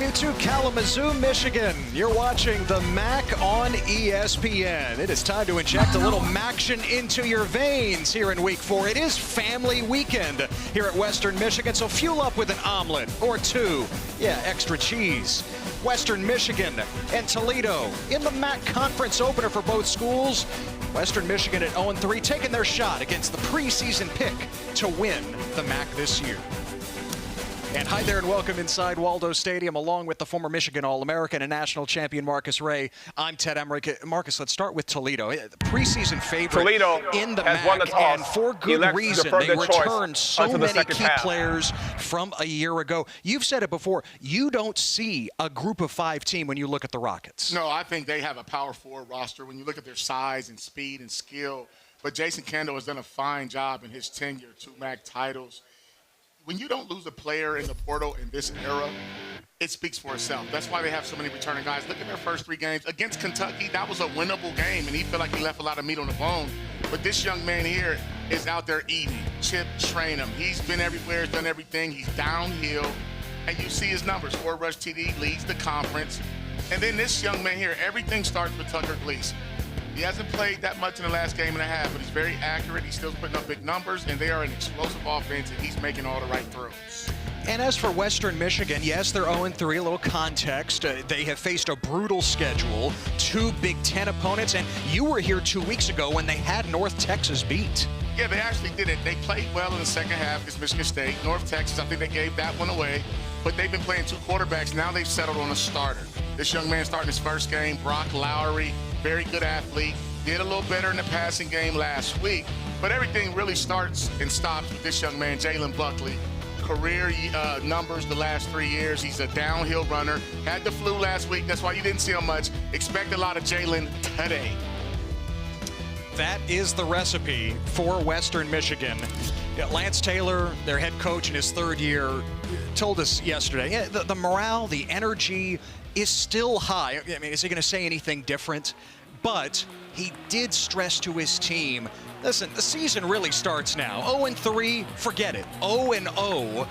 you to Kalamazoo, Michigan. You're watching the MAC on ESPN. It is time to inject a little MACtion into your veins here in Week 4. It is family weekend here at Western Michigan, so fuel up with an omelet or two. Yeah, extra cheese. Western Michigan and Toledo in the MAC conference opener for both schools. Western Michigan at 0-3, taking their shot against the preseason pick to win the MAC this year. And hi there and welcome inside Waldo Stadium along with the former Michigan All-American and national champion Marcus Ray. I'm Ted Emmerich. Marcus, let's start with Toledo. The preseason favorite Toledo in the has MAC, won the toss. and for good reason. They returned so many key players from a year ago. You've said it before, you don't see a group of 5 team when you look at the Rockets. No, I think they have a power forward roster when you look at their size and speed and skill. But Jason Kendall has done a fine job in his tenure, 2 MAC titles. When you don't lose a player in the portal in this era, it speaks for itself. That's why they have so many returning guys. Look at their first 3 games. Against Kentucky, that was a winnable game, and he felt like he left a lot of meat on the bone. But this young man here is out there eating. Chip, train him. He's been everywhere, he's done everything. He's downhill, and you see his numbers. 4 rush TD, leads the conference. And then this young man here, everything starts with Tucker Gleason. He hasn't played that much in the last game and a half, but he's very accurate. He's still putting up big numbers, and they are an explosive offense, and he's making all the right throws. And as for Western Michigan, yes, they're 0-3, a little context. They have faced a brutal schedule, 2 Big Ten opponents, and you were here 2 weeks ago when they had North Texas beat. Yeah, they actually did it. They played well in the second half against Michigan State. North Texas, I think they gave that one away, but they've been playing 2 quarterbacks. Now they've settled on a starter. This young man starting his first game, Brock Lowry, very good athlete. Did a little better in the passing game last week, but everything really starts and stops with this young man, Jalen Buckley. Career numbers the last 3 years. He's a downhill runner. Had the flu last week. That's why you didn't see him much. Expect a lot of Jalen today. That is the recipe for Western Michigan. Lance Taylor, their head coach in his 3rd year, told us yesterday, the morale, the energy is still high. I mean, is he going to say anything different? But he did stress to his team, listen, the season really starts now. 0-3, forget it. 0-0,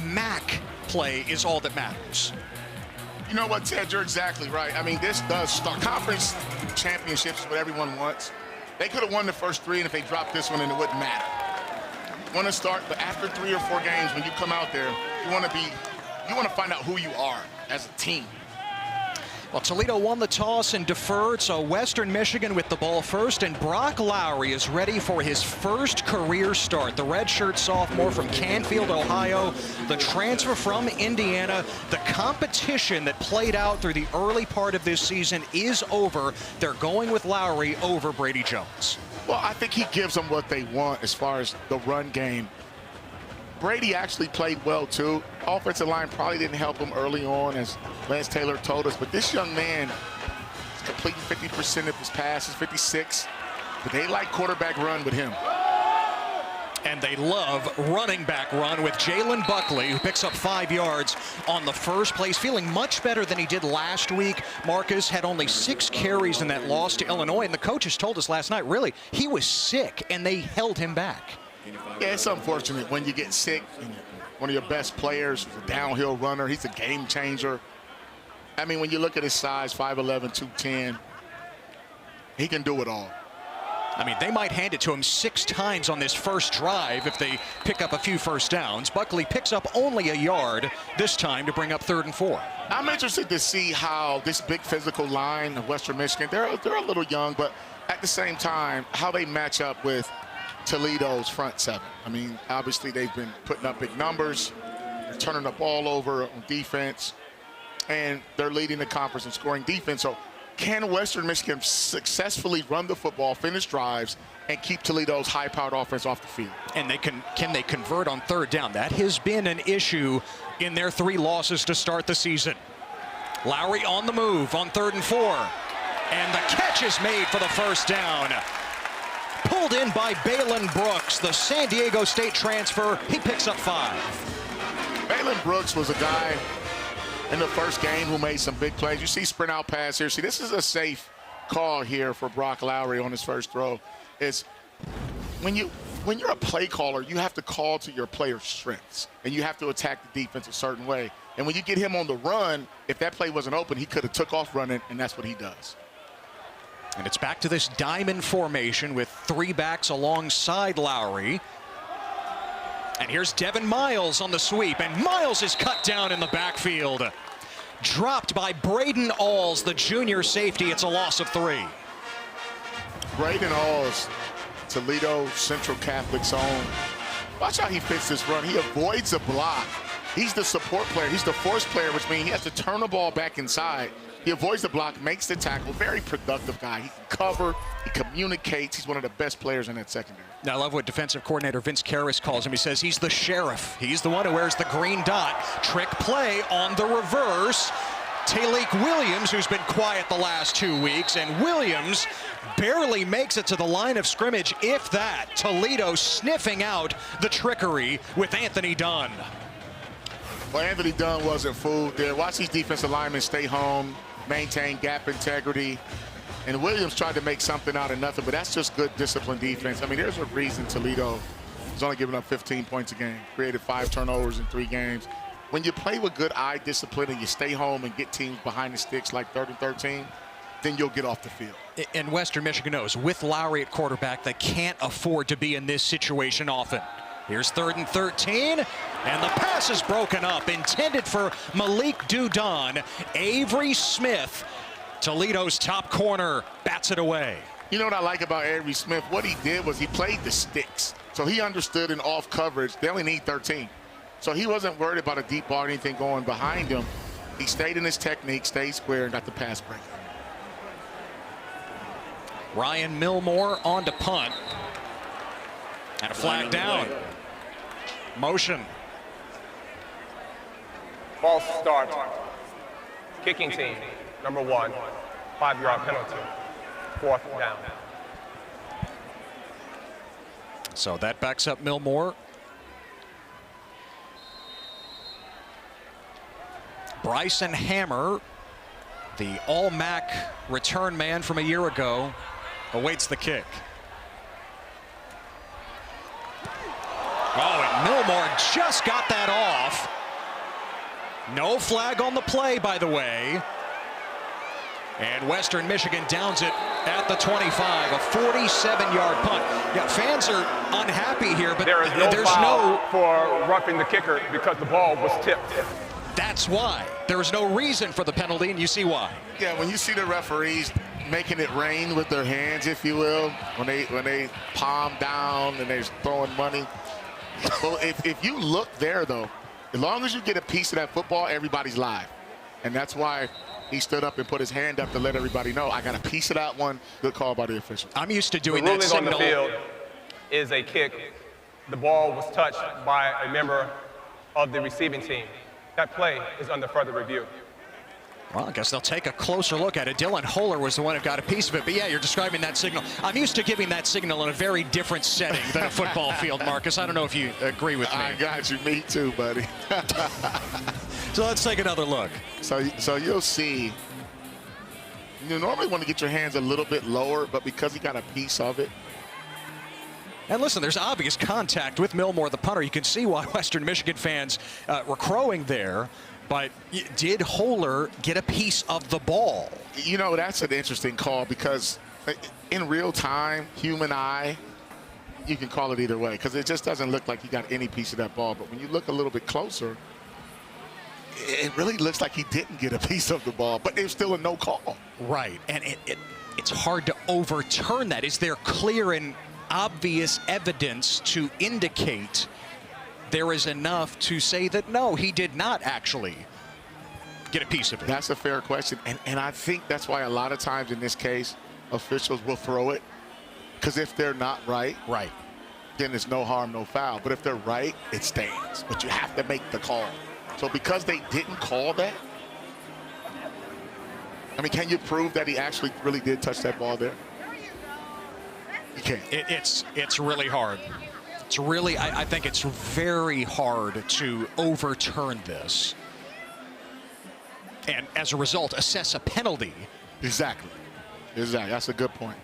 MAC play is all that matters. You know what, Ted, you're exactly right. I mean, this does start. Conference championships is what everyone wants. They could have won the first 3, and if they dropped this one, then it wouldn't matter. You want to start, but after 3 or 4 games, when you come out there, you want to find out who you are as a team. Well, Toledo won the toss and deferred, so Western Michigan with the ball first, and Brock Lowry is ready for his first career start. The redshirt sophomore from Canfield, Ohio, the transfer from Indiana. The competition that played out through the early part of this season is over. They're going with Lowry over Brady Jones. Well, I think he gives them what they want as far as the run game. Brady actually played well, too. Offensive line probably didn't help him early on, as Lance Taylor told us. But this young man is completing 50% of his passes, 56. But they like quarterback run with him. And they love running back run with Jalen Buckley, who picks up 5 yards on the first play. He's feeling much better than he did last week. Marcus had only 6 carries in that loss to Illinois. And the coaches told us last night, really, he was sick, and they held him back. Yeah, it's unfortunate when you get sick and one of your best players, a downhill runner, he's a game changer. I mean, when you look at his size, 5'11", 210, he can do it all. I mean, they might hand it to him 6 times on this first drive if they pick up a few first downs. Buckley picks up only a yard this time to bring up 3rd and 4. I'm interested to see how this big physical line of Western Michigan, they're a little young, but at the same time, how they match up with Toledo's front 7. I mean, obviously they've been putting up big numbers, they're turning the ball over on defense, and they're leading the conference in scoring defense. So can Western Michigan successfully run the football, finish drives, and keep Toledo's high-powered offense off the field? And can they convert on 3rd down? That has been an issue in their 3 losses to start the season. Lowry on the move on 3rd and 4, and the catch is made for the first down. Pulled in by Balin Brooks, the San Diego State transfer. He picks up 5. Balin Brooks was a guy in the first game who made some big plays. You see sprint out pass here. See, this is a safe call here for Brock Lowry on his first throw. It's when you when you're a play caller, you have to call to your player's strengths, and you have to attack the defense a certain way. And when you get him on the run, if that play wasn't open, he could have took off running, and that's what he does. And it's back to this diamond formation with 3 backs alongside Lowry. And here's Devin Miles on the sweep, and Miles is cut down in the backfield. Dropped by Braden Alls, the junior safety. It's a loss of 3. Braden Alls, Toledo Central Catholic zone. Watch how he fits this run. He avoids a block. He's the support player. He's the force player, which means he has to turn the ball back inside. He avoids the block, makes the tackle. Very productive guy. He can cover. He communicates. He's one of the best players in that secondary. Now, I love what defensive coordinator Vince Karras calls him. He says he's the sheriff. He's the one who wears the green dot. Trick play on the reverse. Talik Williams, who's been quiet the last 2 weeks, and Williams barely makes it to the line of scrimmage, if that. Toledo sniffing out the trickery with Anthony Dunn. Well, Anthony Dunn wasn't fooled there. Watch these defensive linemen stay home, maintain gap integrity. And Williams tried to make something out of nothing, but that's just good disciplined defense. I mean, there's a reason Toledo is only giving up 15 points a game, created 5 turnovers in 3 games. When you play with good eye discipline and you stay home and get teams behind the sticks like 3rd and 13, then you'll get off the field. And Western Michigan knows, with Lowry at quarterback, they can't afford to be in this situation often. Here's 3rd and 13, and the pass is broken up, intended for Malik Dudon. Avery Smith, Toledo's top corner, bats it away. You know what I like about Avery Smith? What he did was he played the sticks. So he understood in off coverage, they only need 13. So he wasn't worried about a deep ball or anything going behind him. He stayed in his technique, stayed square, and got the pass break. Ryan Milmore on to punt. And a flag down. Motion. False start. Kicking team, number 1, 5-yard penalty. 4th down. So that backs up Milmore. Bryson Hammer, the All-MAC return man from a year ago, awaits the kick. Oh, and Milmore just got that off. No flag on the play, by the way. And Western Michigan downs it at the 25, a 47-yard punt. Yeah, fans are unhappy here, but there's no for roughing the kicker because the ball was tipped. That's why. There was no reason for the penalty, and you see why. Yeah, when you see the referees making it rain with their hands, if you will, when they palm down and they're throwing money. Well, if you look there, though, as long as you get a piece of that football, everybody's live. And that's why he stood up and put his hand up to let everybody know, I got a piece of that one. Good call by the official. I'm used to doing the that signal. on the field is a kick. The ball was touched by a member of the receiving team. That play is under further review. Well, I guess they'll take a closer look at it. Dylan Holer was the one who got a piece of it. But, yeah, you're describing that signal. I'm used to giving that signal in a very different setting than a football field, Marcus. I don't know if you agree with me. I got you. Me too, buddy. So let's take another look. So you'll see. You normally want to get your hands a little bit lower, but because he got a piece of it. And listen, there's obvious contact with Milmore, the punter. You can see why Western Michigan fans were crowing there. But did Holer get a piece of the ball? You know, that's an interesting call because in real time, human eye, you can call it either way because it just doesn't look like he got any piece of that ball. But when you look a little bit closer, it really looks like he didn't get a piece of the ball, but there's still a no call. Right, and it's hard to overturn that. Is there clear and obvious evidence to indicate there is enough to say that, no, he did not actually get a piece of it? That's a fair question, and I think that's why a lot of times in this case, officials will throw it, because if they're not right, then it's no harm, no foul. But if they're right, it stands. But you have to make the call. So because they didn't call that, I mean, can you prove that he actually really did touch that ball there? You can't. It's really hard. It's really, I think it's very hard to overturn this. And as a result, assess a penalty. Exactly. That's a good point.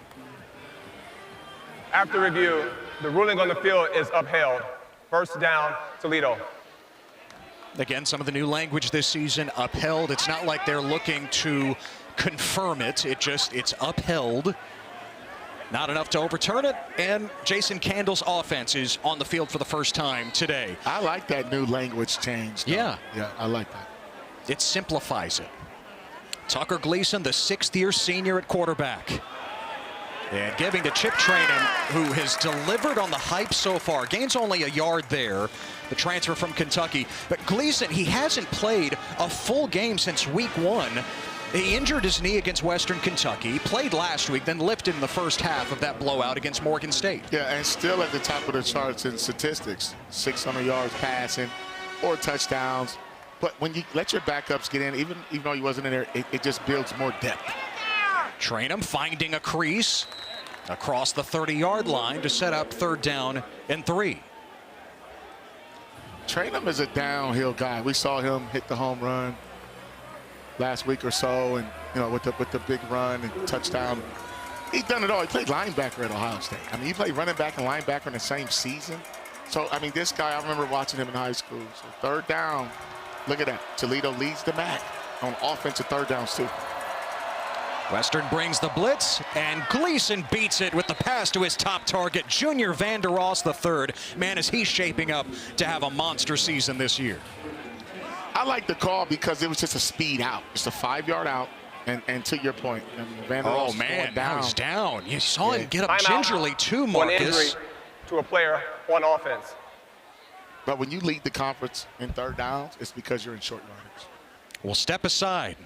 After review, The ruling on the field is upheld. First down, Toledo. Again, some of the new language this season, upheld. It's not like they're looking to confirm it. It's upheld. Not enough to overturn it, and Jason Candle's offense is on the field for the first time today. I like that new language change, though. Yeah. Yeah, I like that. It simplifies it. Tucker Gleason, the sixth-year senior at quarterback. And giving to Chip Trainum, who has delivered on the hype so far. Gains only a yard there, the transfer from Kentucky. But Gleason, he hasn't played a full game since week 1. He injured his knee against Western Kentucky, played last week, then lifted in the first half of that blowout against Morgan State. Yeah, and still at the top of the charts in statistics. 600 yards passing, 4 touchdowns. But when you let your backups get in, even though he wasn't in there, it just builds more depth. Trainum finding a crease across the 30-yard line to set up 3rd down and 3. Trainum is a downhill guy. We saw him hit the home run last week or so, and with the big run and touchdown. He's done it all. He played linebacker at Ohio State. I mean, he played running back and linebacker in the same season. So, I mean, this guy, I remember watching him in high school. So 3rd down, look at that. Toledo leads the MAC on offensive 3rd downs, too. Western brings the blitz, and Gleason beats it with the pass to his top target, Junior Vander Ross III. Man, is he shaping up to have a monster season this year. I like the call because it was just a speed out. Just a 5-yard out. And to your point, Vander Ross man, down. now he's down. You saw him get up Timeout. gingerly too, One Marcus. injury to a player on offense. But when you lead the conference in 3rd downs, it's because you're in short yardage. We'll step aside.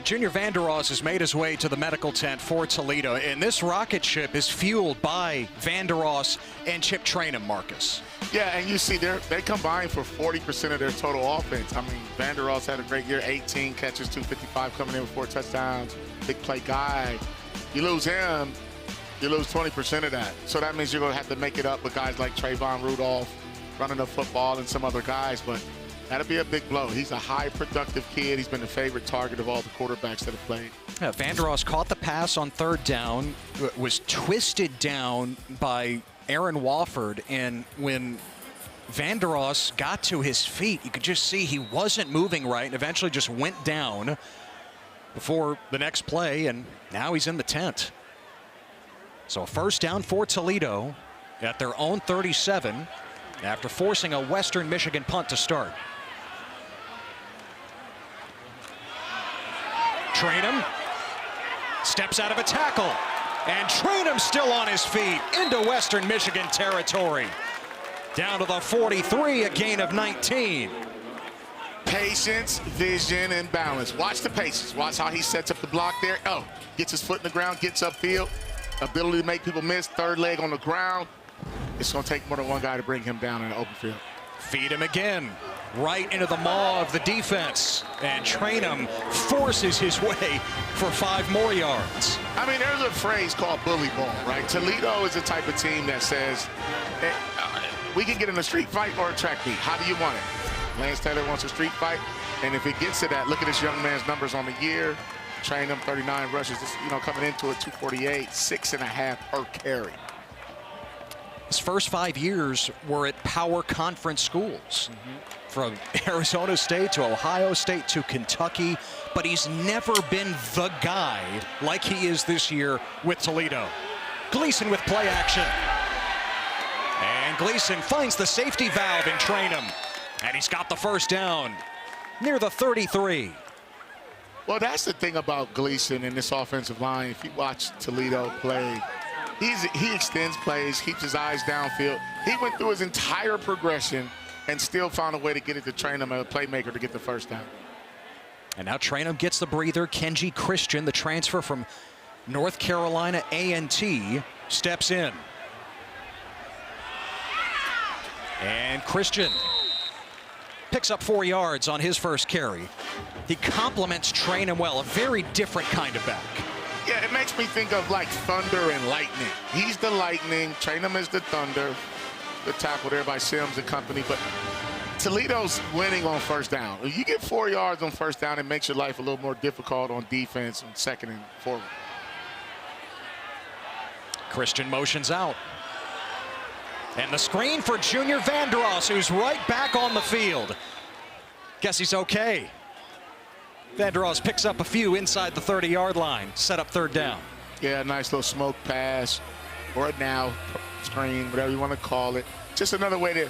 Junior Vander Ross has made his way to the medical tent for Toledo, and this rocket ship is fueled by Vander Ross and Chip Trainum, Marcus. Yeah, and you see they combined for 40% of their total offense. I mean, Vander Ross had a great year, 18 catches, 255 coming in with 4 touchdowns, big play guy. You lose him, you lose 20% of that. So that means you're going to have to make it up with guys like Trayvon Rudolph running the football and some other guys, but that'll be a big blow. He's a high productive kid. He's been the favorite target of all the quarterbacks that have played. Yeah, Vander Ross caught the pass on 3rd down, was twisted down by Aaron Wofford, and when Vander Ross got to his feet, you could just see he wasn't moving right and eventually just went down before the next play, and now he's in the tent. So a 1st down for Toledo at their own 37 after forcing a Western Michigan punt to start. Trainum steps out of a tackle. And Trainum still on his feet into Western Michigan territory. Down to the 43, a gain of 19. Patience, vision, and balance. Watch the patience. Watch how he sets up the block there. Oh, gets his foot in the ground, gets upfield. Ability to make people miss. Third leg on the ground. It's going to take more than one guy to bring him down in the open field. Feed him again. Right into the maw of the defense. And Trainum forces his way for 5 more yards. I mean, there's a phrase called bully ball, right? Toledo is the type of team that says, hey, we can get in a street fight or a track meet. How do you want it? Lance Taylor wants a street fight. And if it gets to that, look at this young man's numbers on the year. Trainum, 39 rushes, coming into it, 248, 6.5 per carry. His first 5 years were at power conference schools, from Arizona State to Ohio State to Kentucky, but he's never been the guy like he is this year with Toledo. Gleason with play action. And Gleason finds the safety valve in Trainum, and he's got the first down near the 33. Well, that's the thing about Gleason and this offensive line. If you watch Toledo play, he extends plays, keeps his eyes downfield. He went through his entire progression and still found a way to get it to Trainum, a playmaker, to get the first down. And now Trainum gets the breather. Kenji Christian, the transfer from North Carolina A&T, steps in. And Christian picks up 4 yards on his first carry. He complements Trainum well, a very different kind of back. Yeah, it makes me think of like thunder and lightning. He's the lightning, Trainum is the thunder. Good tackle there by Sims and company, but Toledo's winning on first down. If you get 4 yards on first down, it makes your life a little more difficult on defense on second and forward. Christian motions out. And the screen for Junior Vandross, who's right back on the field. Guess he's okay. Vandross picks up a few inside the 30-yard line, set up third down. Yeah, a nice little smoke pass, or a now screen, whatever you want to call it. Just another way to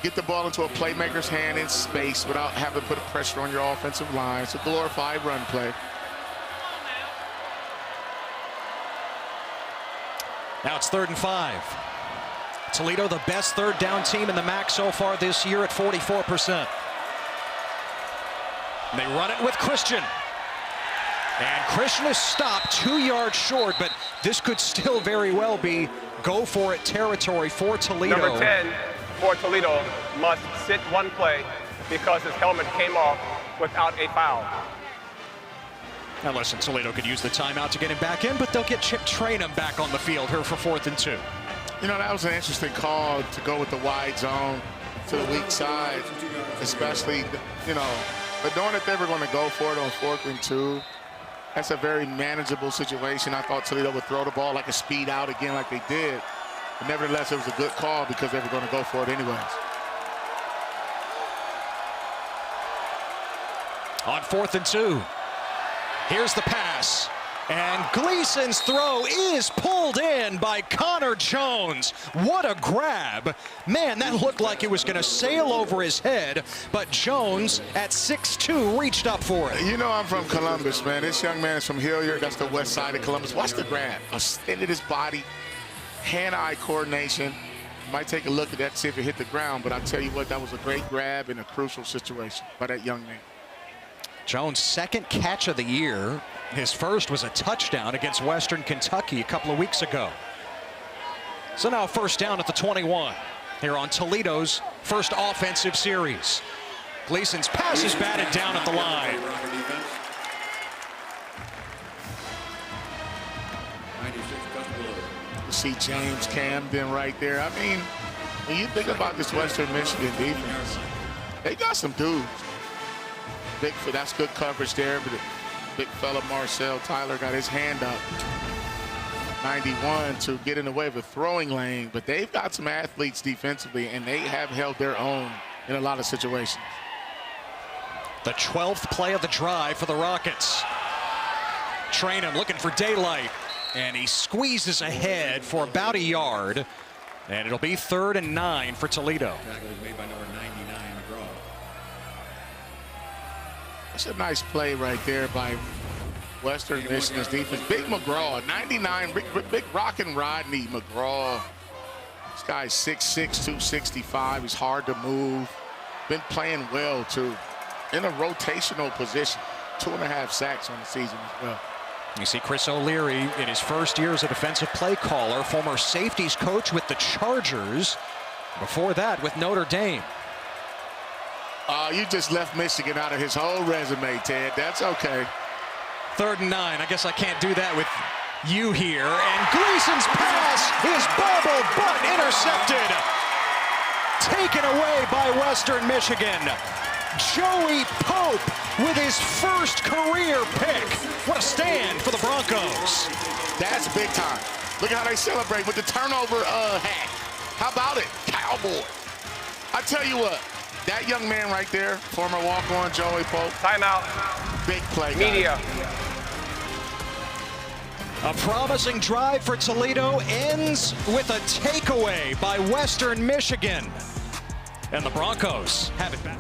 get the ball into a playmaker's hand in space without having to put pressure on your offensive line. It's a glorified run play. Now it's 3rd and 5. Toledo, the best third down team in the MAC so far this year at 44%. And they run it with Christian. And Christian is stopped 2 yards short, but this could still very well be go-for-it territory for Toledo. Number 10 for Toledo must sit one play because his helmet came off without a foul. Now listen, Toledo could use the timeout to get him back in, but they'll get Chip Trainum back on the field here for 4th and 2. You know, that was an interesting call to go with the wide zone to the weak side, especially, but knowing that they were going to go for it on 4th and 2, that's a very manageable situation. I thought Toledo would throw the ball like a speed out again like they did. But nevertheless, it was a good call because they were going to go for it anyways. On 4th and 2, here's the pass. And Gleason's throw is pulled in by Connor Jones. What a grab. Man, that looked like it was going to sail over his head, but Jones at 6'2" reached up for it. You know I'm from Columbus, man. This young man is from Hilliard. That's the west side of Columbus. Watch the grab. Extended his body, hand-eye coordination. Might take a look at that, see if it hit the ground, but I'll tell you what, that was a great grab in a crucial situation by that young man. Jones' second catch of the year. His first was a touchdown against Western Kentucky a couple of weeks ago. So now first down at the 21 here on Toledo's first offensive series. Gleason's pass is batted down at the line. You see James Camden right there. I mean, when you think about this Western Michigan defense, they got some dudes. That's good coverage there, but big fella Marcel Tyler got his hand up. 91 to get in the way of a throwing lane, but they've got some athletes defensively, and they have held their own in a lot of situations. The 12th play of the drive for the Rockets. Trainum looking for daylight, and he squeezes ahead for about a yard, and it'll be 3rd and 9 for Toledo. Tackle was made by number 99, McGraw. That's a nice play right there by Western Michigan's defense. Big McGraw, 99, big rockin' Rodney McGraw. This guy's 6'6", 265. He's hard to move. Been playing well, too. In a rotational position. 2.5 sacks on the season as well. You see Chris O'Leary in his first year as a defensive play caller, former safeties coach with the Chargers. Before that, with Notre Dame. You just left Michigan out of his whole resume, Ted. That's okay. 3rd and 9. I guess I can't do that with you here. And Gleason's pass is bobbled but intercepted. Taken away by Western Michigan. Joey Pope with his first career pick. What a stand for the Broncos. That's big time. Look at how they celebrate with the turnover hat. How about it, Cowboy? I tell you what, that young man right there, former walk-on Joey Pope. Timeout. Big play, guys. Media. A promising drive for Toledo ends with a takeaway by Western Michigan. And the Broncos have it back.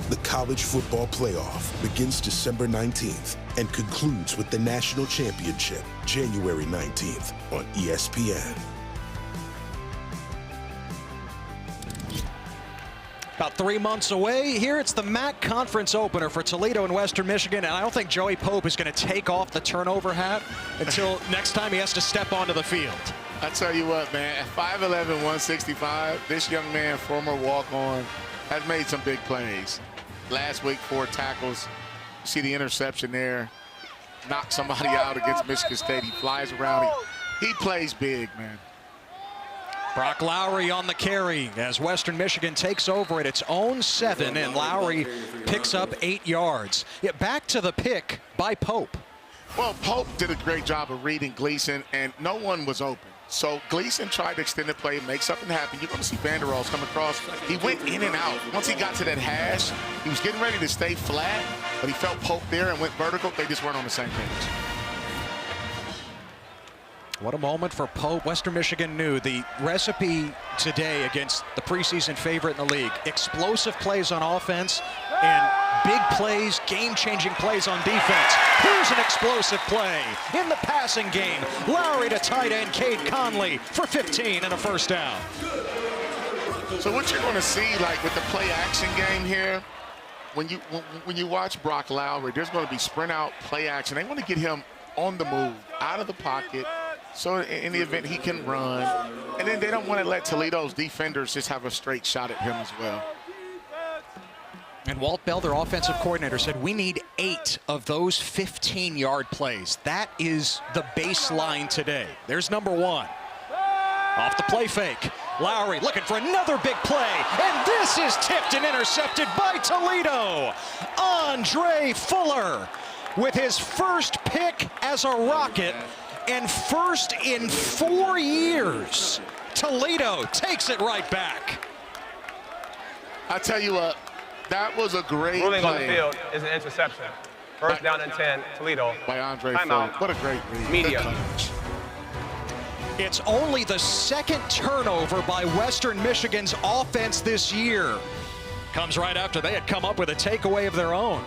The College Football Playoff begins December 19th and concludes with the National Championship January 19th on ESPN. About 3 months away. Here it's the MAC Conference opener for Toledo and Western Michigan, and I don't think Joey Pope is going to take off the turnover hat until next time he has to step onto the field. I tell you what, man, at 5'11", 165, this young man, former walk-on, has made some big plays. Last week, 4 tackles. You see the interception there. Knocked somebody out against Michigan State. He flies around. He plays big, man. Brock Lowry on the carry as Western Michigan takes over at its own 7, and Lowry picks up 8 yards. Yeah, back to the pick by Pope. Well, Pope did a great job of reading Gleason, and no one was open. So Gleason tried to extend the play, make something happen. You're going to see Vanderwaals come across. He went in and out. Once he got to that hash, he was getting ready to stay flat, but he felt Pope there and went vertical. They just weren't on the same page. What a moment for Pope. Western Michigan knew the recipe today against the preseason favorite in the league. Explosive plays on offense and big plays, game-changing plays on defense. Here's an explosive play in the passing game. Lowry to tight end Cade Conley for 15 and a first down. So what you're going to see, like with the play-action game here, when you watch Brock Lowry, there's going to be sprint out, play action. They want to get him on the move, out of the pocket, so in the event he can run. And then they don't want to let Toledo's defenders just have a straight shot at him as well. And Walt Bell, their offensive coordinator, said we need 8 of those 15-yard plays. That is the baseline today. There's number 1. Off the play fake. Lowry looking for another big play. And this is tipped and intercepted by Toledo. Andre Fuller with his first pick as a Rocket and first in 4 years. Toledo takes it right back. I tell you what, that was a great Ruling play. on the field is an interception. First down and 10, Toledo. By Andre Fuller. Timeout. What a great read. Media. Good coverage. It's only the second turnover by Western Michigan's offense this year. Comes right after they had come up with a takeaway of their own.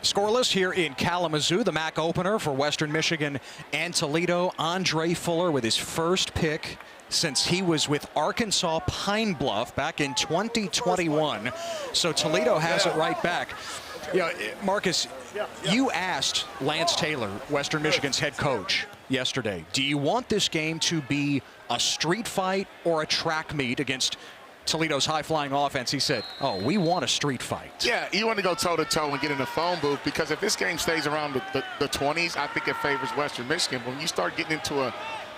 Scoreless here in Kalamazoo, the MAC opener for Western Michigan and Toledo. Andre Fuller with his first pick since he was with Arkansas Pine Bluff back in 2021. So Toledo has it right back. Yeah, Marcus, you asked Lance Taylor, Western Michigan's head coach, yesterday, do you want this game to be a street fight or a track meet against Toledo's high-flying offense? He said, oh, we want a street fight. Yeah, you want to go toe-to-toe and get in the phone booth, because if this game stays around the 20s, I think it favors Western Michigan. When you start getting into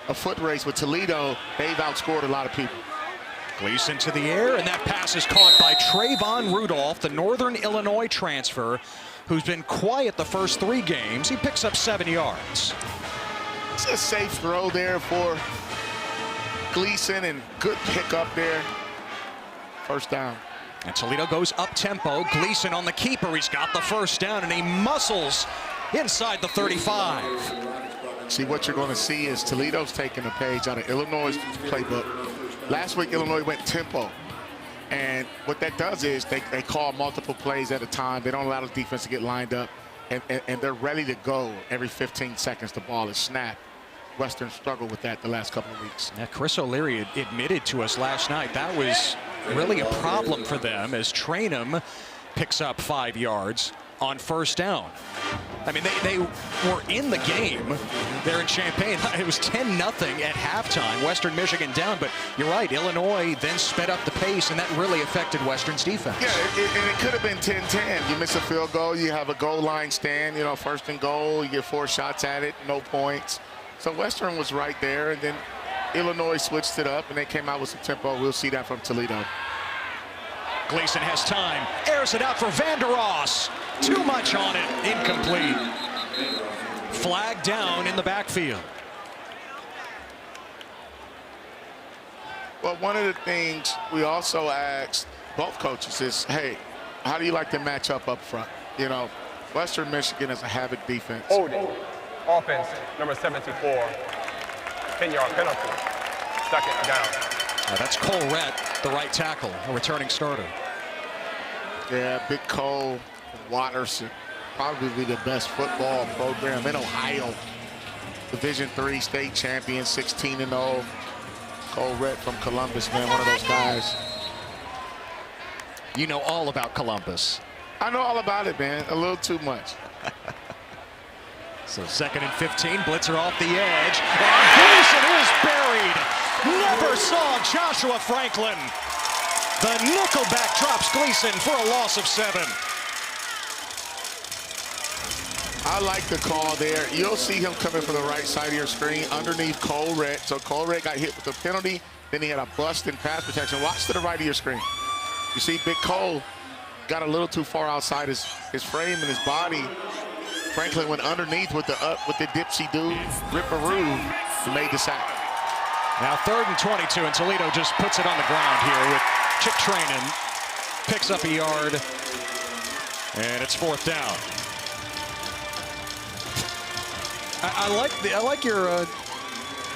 a foot race with Toledo, they've outscored a lot of people. Gleason to the air, and that pass is caught by Trayvon Rudolph, the Northern Illinois transfer, who's been quiet the first 3 games. He picks up 7 yards. It's a safe throw there for Gleason, and good pickup there. First down. And Toledo goes up-tempo. Gleason on the keeper. He's got the first down, and he muscles inside the 35. See, what you're going to see is Toledo's taking a page out of Illinois' playbook. Last week, Illinois went tempo. And what that does is they call multiple plays at a time. They don't allow the defense to get lined up. And they're ready to go every 15 seconds the ball is snapped. Western struggled with that the last couple of weeks. Yeah, Chris O'Leary admitted to us last night that was really a problem for them, as Trainum picks up 5 yards. on first down. I mean, they were in the game there in Champaign. It was 10-0 at halftime. Western Michigan down, but you're right. Illinois then sped up the pace, and that really affected Western's defense. Yeah, and it could have been 10-10. You miss a field goal, you have a goal line stand, you know, first and goal, you get 4 shots at it, no points. So Western was right there, and then Illinois switched it up, and they came out with some tempo. We'll see that from Toledo. Gleason has time, airs it out for Vandeross. Too much on it, incomplete. Flag down in the backfield. Well, one of the things we also asked both coaches is, hey, how do you like to match up front? You know, Western Michigan is a havoc defense. Holding, offense, number 74, 10-yard penalty, second down. That's Cole Rett, the right tackle, a returning starter. Yeah, Big Cole, Watterson, probably the best football program in Ohio. Division III state champion, 16-0. Cole Rett from Columbus, man, one of those guys. You know all about Columbus. I know all about it, man, a little too much. So 2nd and 15, blitzer off the edge, and Gleason is buried. Never saw Joshua Franklin. The nickelback drops Gleason for a loss of 7. I like the call there. You'll see him coming from the right side of your screen underneath Cole Rett. So Cole Rett got hit with the penalty. Then he had a bust in pass protection. Watch to the right of your screen. You see Big Cole got a little too far outside his frame and his body. Franklin went underneath with the dipsy-do, ripperoo, and made the sack. Now 3rd and 22, and Toledo just puts it on the ground here with Chip Trainin. Picks up a yard, and it's 4th down. I like your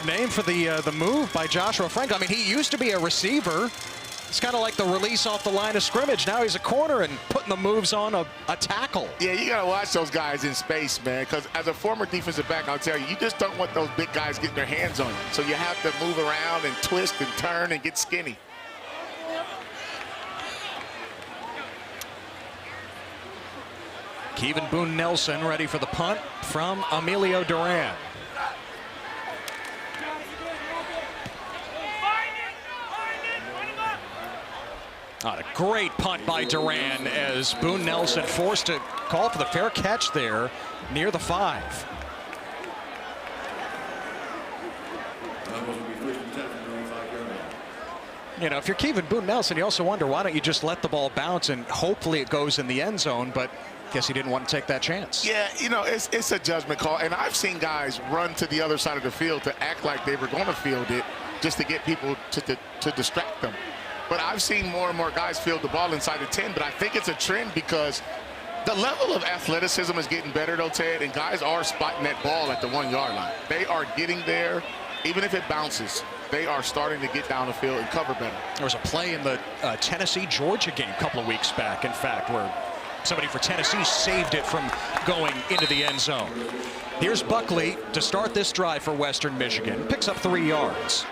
name for the move by Joshua Franklin. I mean, he used to be a receiver. It's kind of like the release off the line of scrimmage. Now he's a corner and putting the moves on a tackle. Yeah, you got to watch those guys in space, man, because as a former defensive back, I'll tell you, you just don't want those big guys getting their hands on you. So you have to move around and twist and turn and get skinny. Kevin Boone Nelson ready for the punt from Emilio Duran. A great punt by Duran as Boone Nelson forced to call for the fair catch there near the 5. You know, if you're Kevin Boone Nelson, you also wonder, why don't you just let the ball bounce and hopefully it goes in the end zone, but guess he didn't want to take that chance. Yeah, you know, it's a judgment call, and I've seen guys run to the other side of the field to act like they were going to field it just to get people to distract them. But I've seen more and more guys field the ball inside the 10, but I think it's a trend because the level of athleticism is getting better, though, Ted, and guys are spotting that ball at the 1-yard line. They are getting there, even if it bounces. They are starting to get down the field and cover better. There was a play in the Tennessee-Georgia game a couple of weeks back, in fact, where somebody for Tennessee saved it from going into the end zone. Here's Buckley to start this drive for Western Michigan. Picks up 3 yards.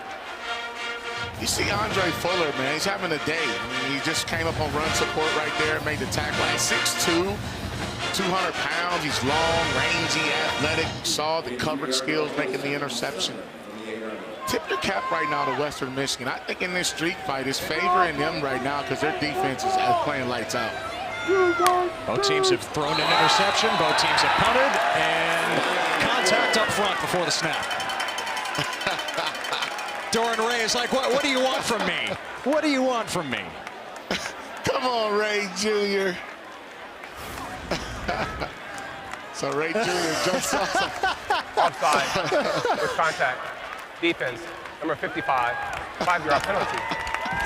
You see Andre Fuller, man, he's having a day. I mean, he just came up on run support right there, made the tackle. At 6'2", 200 pounds, he's long, rangy, athletic. You saw the coverage skills making the interception. Tip your cap right now to Western Michigan. I think in this street fight, it's favoring them right now because their defense is playing lights out. Both teams have thrown an interception. Both teams have punted, and contact up front before the snap. Doran Ray is like, what do you want from me? What do you want from me? Come on, Ray Jr. So Ray Jr. jumps off. Offside with contact. Defense, number 55, 5-yard penalty.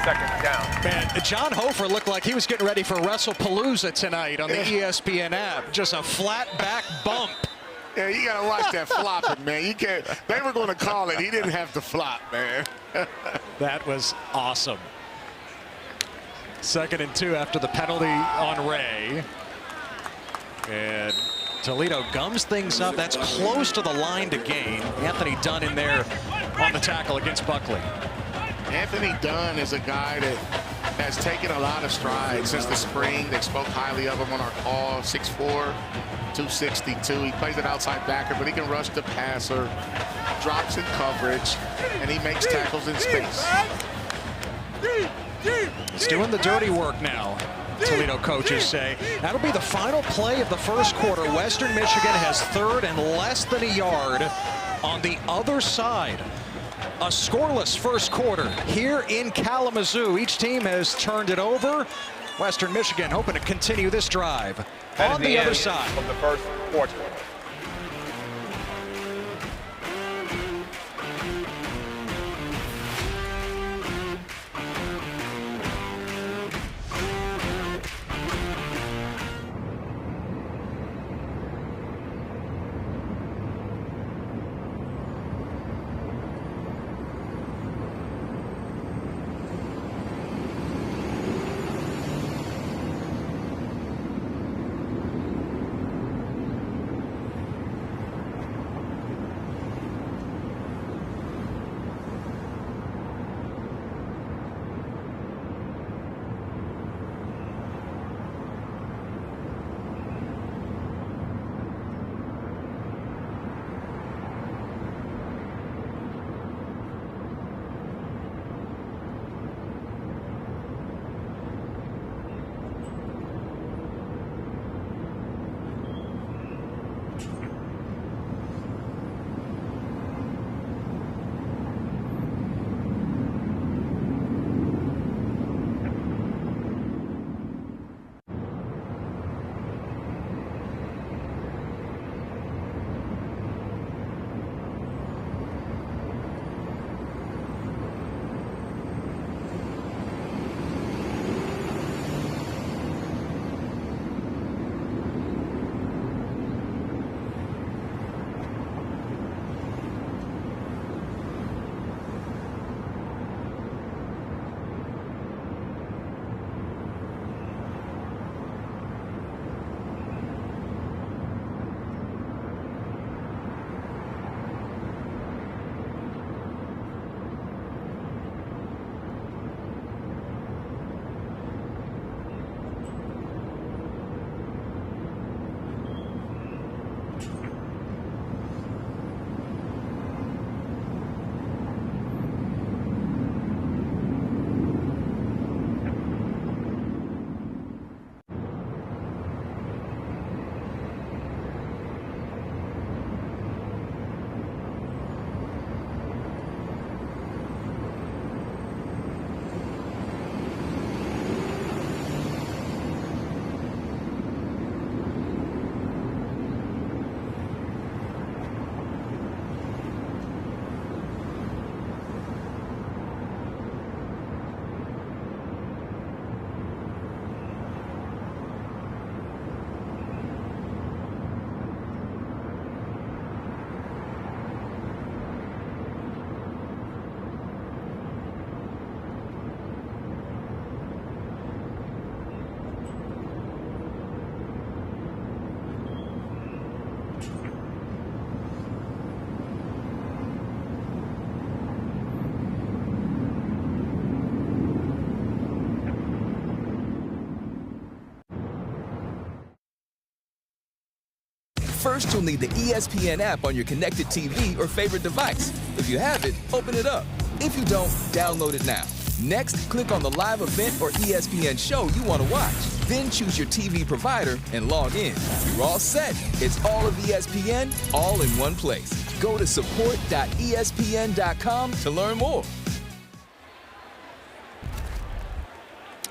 Second down. Man, John Hofer looked like he was getting ready for WrestlePalooza tonight on the ESPN app. Just a flat back bump. Yeah, you gotta watch that flopping, man. You can't. They were going to call it. He didn't have to flop, man. That was awesome. 2nd and 2 after the penalty on Ray. And Toledo gums things up. That's close to the line to gain. Anthony Dunn in there on the tackle against Buckley. Anthony Dunn is a guy that has taken a lot of strides since the spring. They spoke highly of him on our call. 6'4", 262. He plays an outside backer, but he can rush the passer, drops in coverage, and he makes tackles in space. He's doing the dirty work now, Toledo coaches say. That'll be the final play of the first quarter. Western Michigan has third and less than a yard on the other side. A scoreless first quarter here in Kalamazoo. Each team has turned it over. Western Michigan hoping to continue this drive on the other side of the first quarter. First, you'll need the ESPN app on your connected TV or favorite device. If you have it, open it up. If you don't, download it now. Next, click on the live event or ESPN show you want to watch. Then choose your TV provider and log in. You're all set. It's all of ESPN, all in one place. Go to support.espn.com to learn more.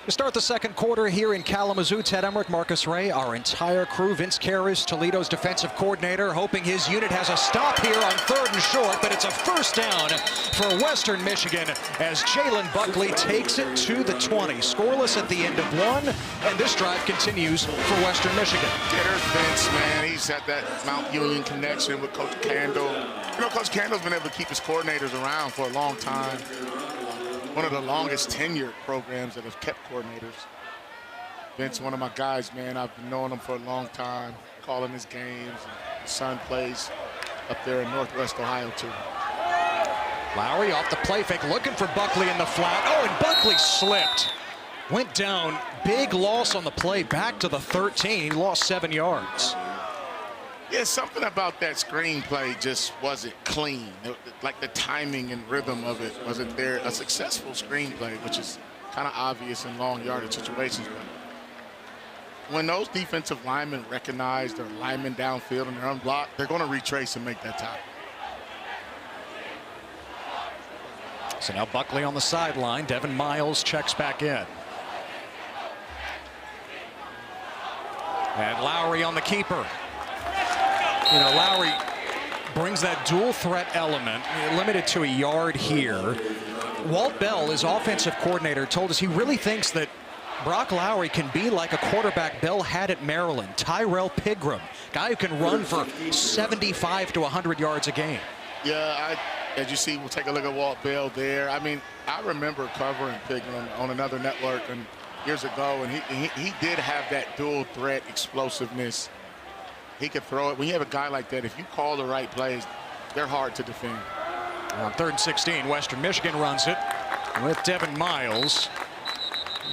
To start the second quarter here in Kalamazoo, Ted Emmerich, Marcus Ray, our entire crew. Vince Karras, Toledo's defensive coordinator, hoping his unit has a stop here on 3rd and short, but it's a first down for Western Michigan as Jalen Buckley takes it to the 20. Scoreless at the end of one, and this drive continues for Western Michigan. There's Vince, man. He's had that Mount Union connection with Coach Candle. You know, Coach Candle's been able to keep his coordinators around for a long time. One of the longest tenured programs that have kept coordinators. Vince, one of my guys, man. I've been knowing him for a long time, calling his games. His son plays up there in Northwest Ohio, too. Lowry off the play fake, looking for Buckley in the flat. Oh, and Buckley slipped. Went down, big loss on the play, back to the 13. He lost 7 yards. Yeah, something about that screenplay just wasn't clean. Like the timing and rhythm of it wasn't there. A successful screenplay, which is kind of obvious in long yardage situations. But when those defensive linemen recognize their linemen downfield and they're unblocked, they're going to retrace and make that tackle. So now Buckley on the sideline. Devin Miles checks back in. And Lowry on the keeper. You know, Lowry brings that dual threat element, limited to a yard here. Walt Bell, his offensive coordinator, told us he really thinks that Brock Lowry can be like a quarterback Bell had at Maryland, Tyrell Pigram, guy who can run for 75 to 100 yards a game. Yeah, as you see, we'll take a look at Walt Bell there. I mean, I remember covering Pigram on another network years ago, and he did have that dual threat explosiveness. He could throw it. When you have a guy like that, if you call the right plays, they're hard to defend. On 3rd and 16, Western Michigan runs it with Devin Miles.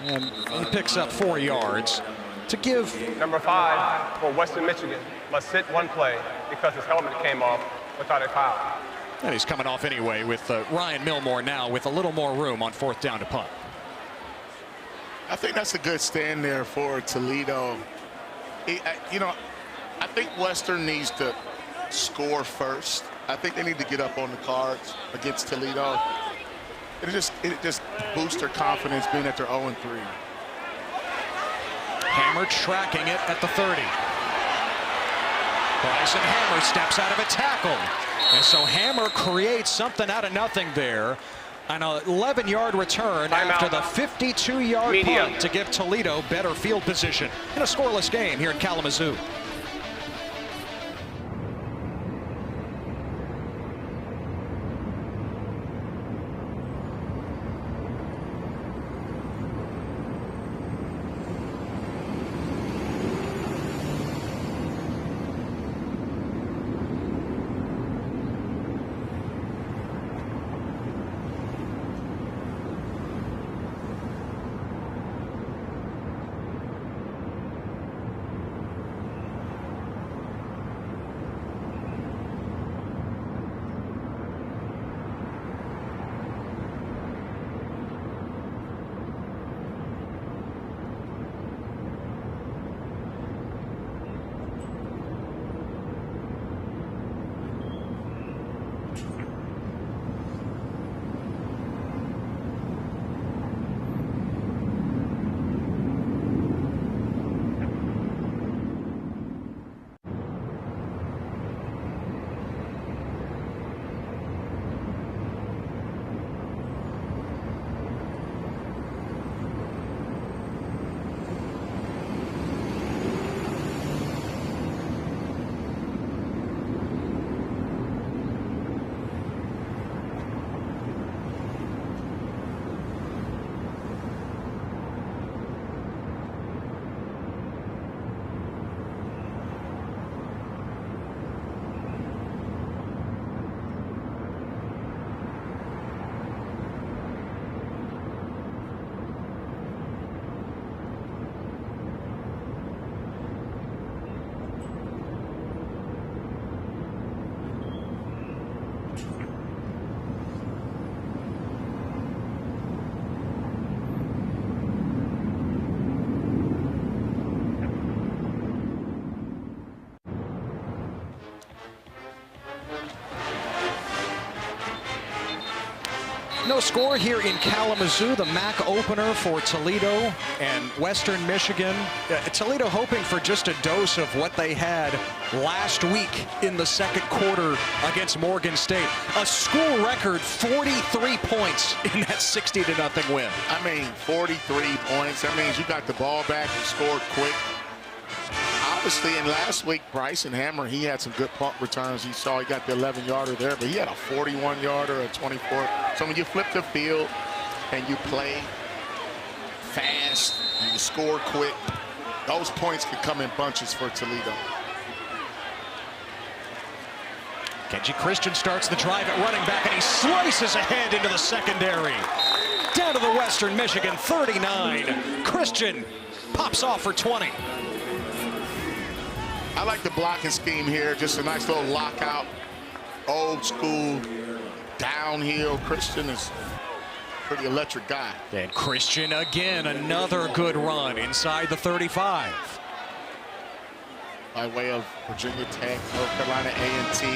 And he picks up 4 yards to give. Number 5 for Western Michigan must sit one play because his helmet came off without a foul. And he's coming off anyway with Ryan Milmore now with a little more room on 4th down to punt. I think that's a good stand there for Toledo. You know, I think Western needs to score first. I think they need to get up on the cards against Toledo. It just boosts their confidence being at their 0-3. Hammer tracking it at the 30. Bryson Hammer steps out of a tackle. And so Hammer creates something out of nothing there. An 11-yard return after the 52-yard punt to give Toledo better field position in a scoreless game here in Kalamazoo. No score here in Kalamazoo, the MAC opener for Toledo and Western Michigan. Toledo hoping for just a dose of what they had last week in the second quarter against Morgan State. A school record 43 points in that 60-0 win. I mean, 43 points. That means you got the ball back and scored quick. Obviously, in last week, Bryson Hammer, he had some good punt returns. He got the 11-yarder there, but he had a 41-yarder, a 24. So when you flip the field and you play fast and you score quick, those points can come in bunches for Toledo. Kenji Christian starts the drive at running back, and he slices ahead into the secondary. down to the Western Michigan 39. Christian pops off for 20. I like the blocking scheme here. Just a nice little lockout. Old school, downhill. Christian is a pretty electric guy. And Christian again, another good run inside the 35. By way of Virginia Tech, North Carolina A&T.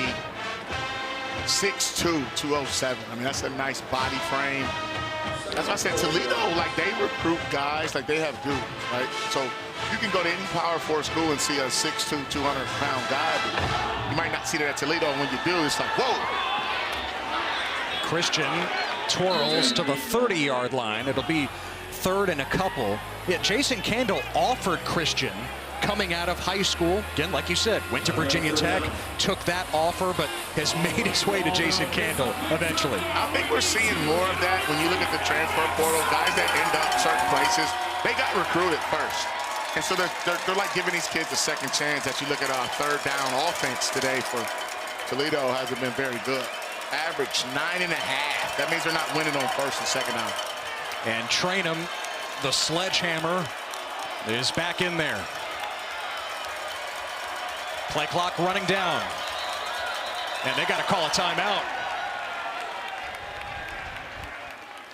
6'2", 207. I mean, that's a nice body frame. That's why I said Toledo, like, they recruit guys like they have dudes, right? So you can go to any Power 4 school and see a 6'2", 200-pound guy, but you might not see that at Toledo. And when you do, it's like, whoa. Christian twirls to the 30-yard line. It'll be third and a couple. Yeah, Jason Candle offered Christian coming out of high school. Again, like you said, went to Virginia Tech, took that offer, but has made his way to Jason Candle eventually. I think we're seeing more of that when you look at the transfer portal. Guys that end up certain places, they got recruited first. And so they're like giving these kids a second chance. As you look at our third down offense today for Toledo, hasn't been very good. Average 9.5. That means they're not winning on first and second down. And Trainum, the sledgehammer, is back in there. Play clock running down. And they got to call a timeout.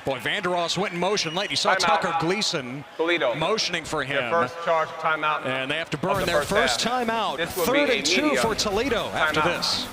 Boy, Vandeross went in motion late. You saw Tucker Gleason Toledo motioning for him. Their first charge timeout. And they have to burn their first timeout. 3rd and 2 for Toledo after this.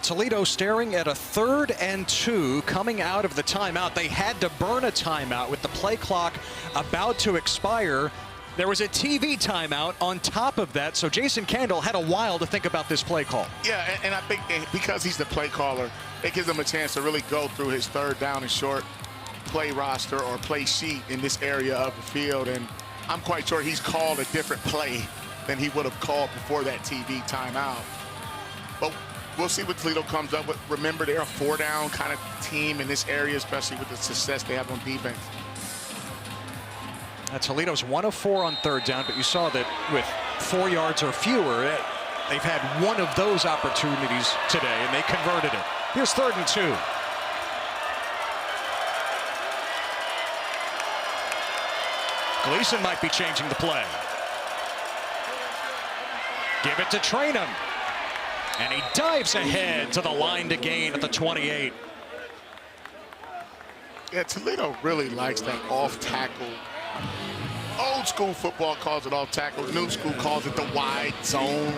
Toledo staring at a 3rd and 2 coming out of the timeout. They had to burn a timeout with the play clock about to expire. There was a TV timeout on top of that, so Jason Candle had a while to think about this play call. Yeah, and I think because he's the play caller, it gives him a chance to really go through his 3rd down and short play roster or play sheet in this area of the field, and I'm quite sure he's called a different play than he would have called before that TV timeout. But we'll see what Toledo comes up with. Remember, they're a 4-down kind of team in this area, especially with the success they have on defense. Toledo's 1 of 4 on 3rd down, but you saw that with 4 yards or fewer, they've had one of those opportunities today, and they converted it. Here's 3rd and 2. Gleason might be changing the play. Give it to Trainum. And he dives ahead to the line to gain at the 28. Yeah, Toledo really likes that off tackle. Old school football calls it off tackle. New school calls it the wide zone.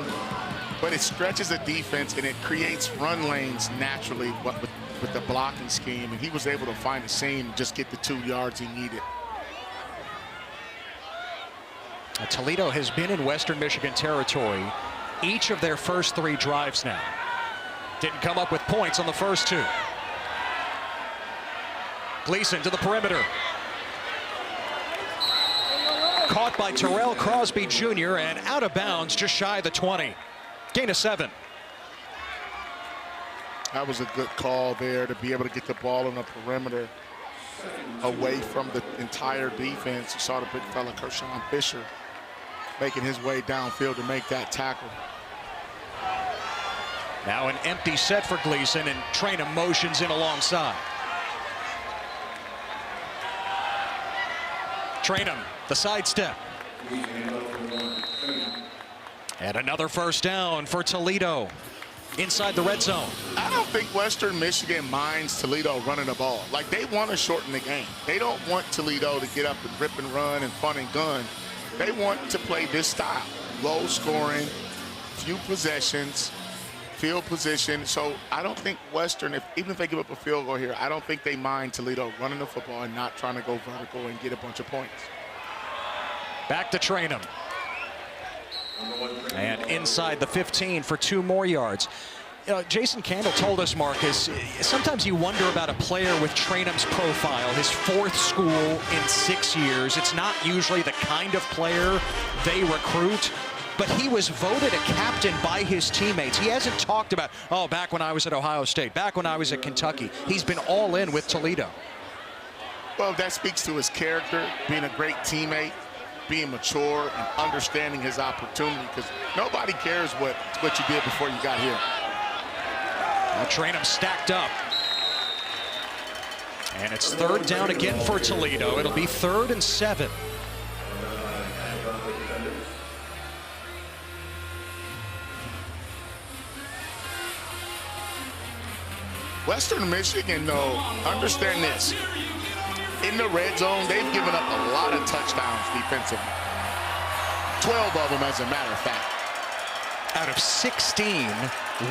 but it stretches the defense and it creates run lanes naturally with the blocking scheme. And he was able to find a seam and just get the 2 yards he needed. Toledo has been in Western Michigan territory each of their first 3 drives now. Didn't come up with points on the first 2. Gleason to the perimeter. Caught by Terrell Crosby Jr. and out of bounds just shy of the 20. Gain of 7. That was a good call there to be able to get the ball on the perimeter away from the entire defense. You saw the big fella Kershawn Fisher making his way downfield to make that tackle. Now an empty set for Gleason, and Traynham motions in alongside. Traynham, the sidestep. And another first down for Toledo inside the red zone. I don't think Western Michigan minds Toledo running the ball. Like, they want to shorten the game. They don't want Toledo to get up and rip and run and fun and gun. They want to play this style. Low scoring, few possessions, field position. So I don't think Western, even if they give up a field goal here, I don't think they mind Toledo running the football and not trying to go vertical and get a bunch of points. Back to Traynham. And inside the 15 for 2 more yards. Jason Candle told us, Marcus, sometimes you wonder about a player with Traynham's profile, his 4th school in 6 years. It's not usually the kind of player they recruit, but he was voted a captain by his teammates. He hasn't talked about, oh, back when I was at Ohio State, back when I was at Kentucky. He's been all in with Toledo. Well, that speaks to his character, being a great teammate, being mature and understanding his opportunity, because nobody cares what you did before you got here. Now Traynham stacked up. And it's 3rd down again for Toledo. It'll be 3rd and 7. Western Michigan, though, understand this. In the red zone, they've given up a lot of touchdowns defensively. 12 of them, as a matter of fact. Out of 16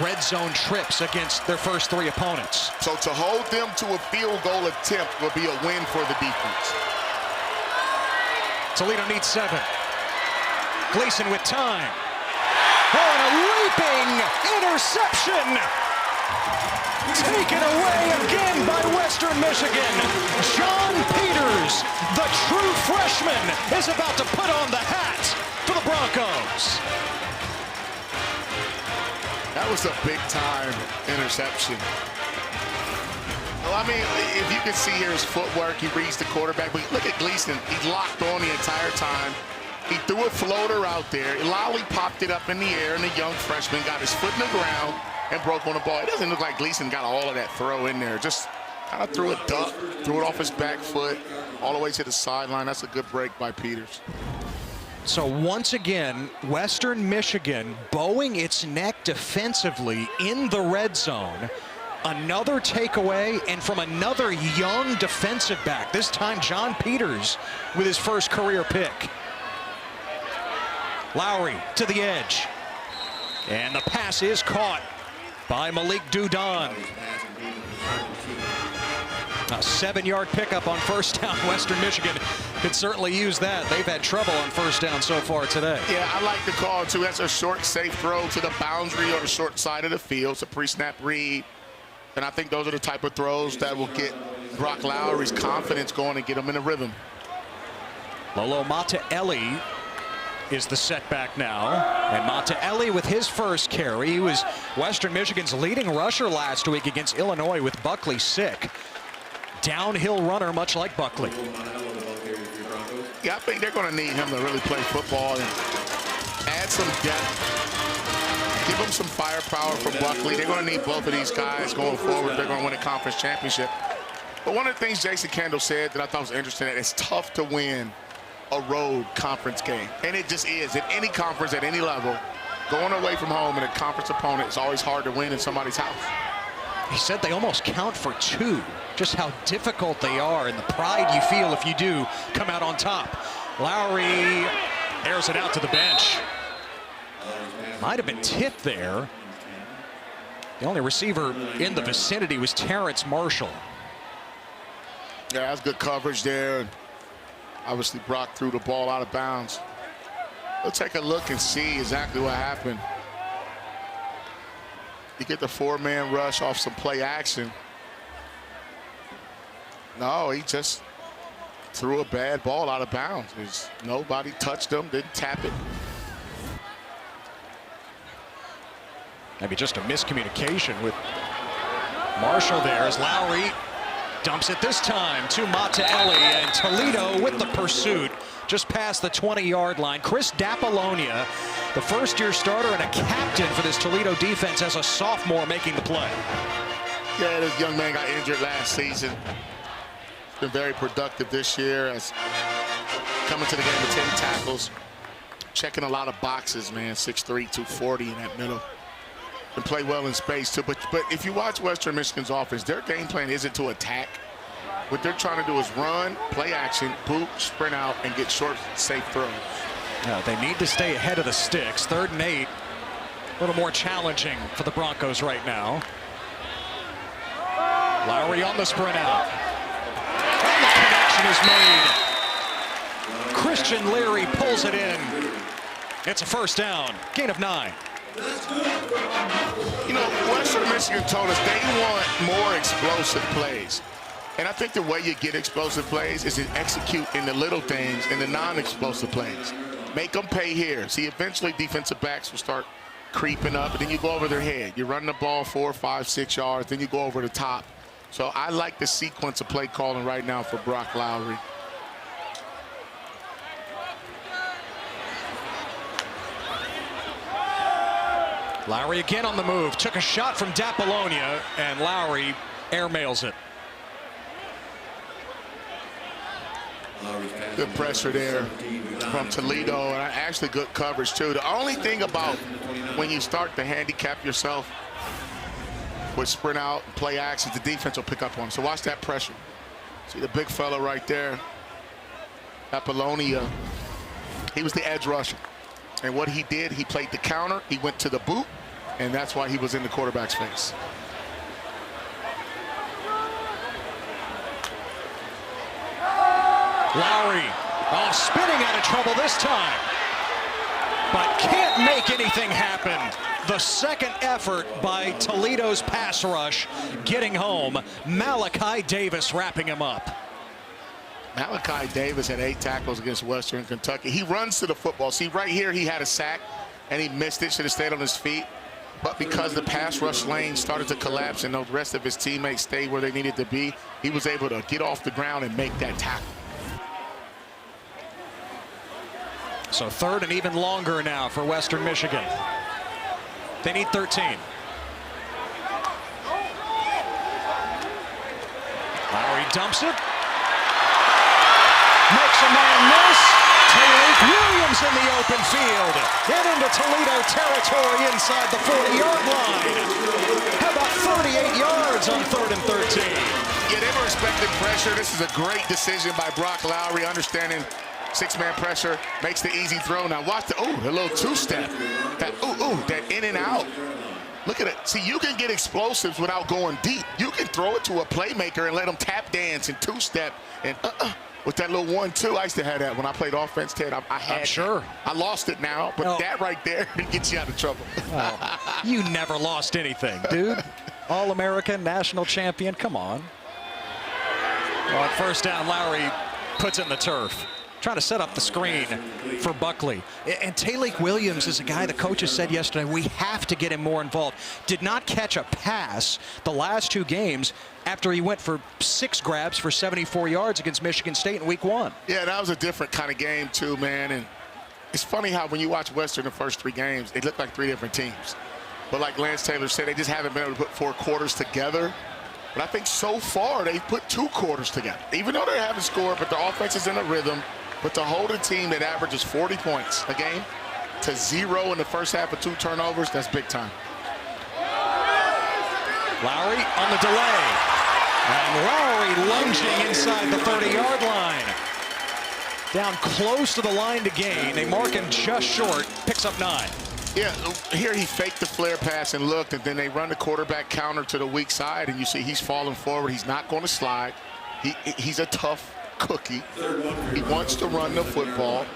red zone trips against their first 3 opponents. So to hold them to a field goal attempt will be a win for the defense. Toledo needs 7. Gleason with time. Oh, and a leaping interception. Taken away again by Western Michigan. John Peters, the true freshman, is about to put on the hat for the Broncos. That was a big-time interception. Well, I mean, if you can see here his footwork, he reads the quarterback. But look at Gleason. He's locked on the entire time. He threw a floater out there. Lowry popped it up in the air, and the young freshman got his foot in the ground and broke on the ball. It doesn't look like Gleason got all of that throw in there. Just kind of threw a duck, threw it off his back foot, all the way to the sideline. That's a good break by Peters. So once again, Western Michigan bowing its neck defensively in the red zone. Another takeaway, and from another young defensive back, this time John Peters with his first career pick. Lowry to the edge. And the pass is caught by Malik Dudon. A 7-yard pickup on first down. Western Michigan could certainly use that. They've had trouble on first down so far today. Yeah, I like the call, too. That's a short, safe throw to the boundary or the short side of the field. It's a pre-snap read. And I think those are the type of throws that will get Brock Lowry's confidence going and get him in a rhythm. Lolo Mataeli is the setback now. And Mataeli with his first carry. He was Western Michigan's leading rusher last week against Illinois with Buckley sick. Downhill runner, much like Buckley. Yeah, I think they're going to need him to really play football and add some depth. Give him some firepower for Buckley. They're going to need both of these guys going forward. They're going to win a conference championship. But one of the things Jason Candle said that I thought was interesting, that it's tough to win a road conference game. And it just is. At any conference, at any level, going away from home and a conference opponent, it's always hard to win in somebody's house. He said they almost count for 2. Just how difficult they are and the pride you feel if you do come out on top. Lowry airs it out to the bench. Might have been tipped there. The only receiver in the vicinity was Terrence Marshall. Yeah, that's good coverage there. Obviously, Brock threw the ball out of bounds. We'll take a look and see exactly what happened. You get the four-man rush off some play action. No, he just threw a bad ball out of bounds. Nobody touched him, didn't tap it. Maybe just a miscommunication with Marshall there as Lowry dumps it this time to Mataeli, and Toledo with the pursuit just past the 20-yard line. Chris Dapolonia, the first-year starter and a captain for this Toledo defense as a sophomore, making the play. Yeah, this young man got injured last season. Been very productive this year as coming to the game with 10 tackles, checking a lot of boxes, man. 6'3", 240 in that middle. And play well in space too. But if you watch Western Michigan's offense, their game plan isn't to attack. What they're trying to do is run, play action, boot, sprint out, and get short, safe throws. Yeah, they need to stay ahead of the sticks. 3rd and 8, a little more challenging for the Broncos right now. Lowry on the sprint out. And the connection is made. Christian Leary pulls it in. It's a first down, gain of 9. You know, Western Michigan told us they want more explosive plays. And I think the way you get explosive plays is to execute in the little things and the non-explosive plays. Make them pay here. See, eventually defensive backs will start creeping up, and then you go over their head. You run the ball 4, 5, 6 yards, then you go over the top. So I like the sequence of play calling right now for Brock Lowry. Lowry again on the move. Took a shot from Dapolonia, and Lowry airmails it. Good pressure there from Toledo, and actually good coverage too. The only thing about when you start to handicap yourself with sprint out and play actions, the defense will pick up on. So watch that pressure. See the big fella right there, Apollonia. He was the edge rusher, and what he did, he played the counter. He went to the boot, and that's why he was in the quarterback's face. Lowry, spinning out of trouble this time, but can't make anything happen. The second effort by Toledo's pass rush getting home. Malachi Davis wrapping him up. Malachi Davis had 8 tackles against Western Kentucky. He runs to the football. See, right here he had a sack, and he missed it. Should have stayed on his feet. But because the pass rush lane started to collapse and the rest of his teammates stayed where they needed to be, he was able to get off the ground and make that tackle. So 3rd and even longer now for Western Michigan. They need 13. Lowry dumps it. Makes a man miss. Taylor Williams in the open field. And into Toledo territory inside the 40-yard line. How about 38 yards on 3rd and 13? Yeah, they were expecting pressure. This is a great decision by Brock Lowry, understanding 6-man pressure, makes the easy throw. Now watch the, a little two-step. That in and out. Look at it. See, you can get explosives without going deep. You can throw it to a playmaker and let them tap dance and two-step and with that little 1-2. I used to have that when I played offense, Ted. I had I'm sure. I lost it now, but that right there gets you out of trouble. Oh, you never lost anything, dude. All-American, national champion. Come on. Well, on first down, Lowry puts in the turf, trying to set up the screen for Buckley. And Taylor Williams is a guy the coaches said yesterday, we have to get him more involved. Did not catch a pass the last 2 games after he went for 6 grabs for 74 yards against Michigan State in week 1. Yeah, that was a different kind of game too, man. And it's funny how when you watch Western the first 3 games, they look like 3 different teams. But like Lance Taylor said, they just haven't been able to put 4 quarters together. But I think so far they've put 2 quarters together. Even though they haven't scored, but the offense is in a rhythm. But to hold a team that averages 40 points a game to 0 in the first half with 2 turnovers, that's big time. Lowry on the delay. And Lowry lunging inside the 30-yard line. Down close to the line to gain. They mark him just short, picks up 9. Yeah, here he faked the flare pass and looked, and then they run the quarterback counter to the weak side, and you see he's falling forward. He's not going to slide. He's a tough cookie. He wants to run the football.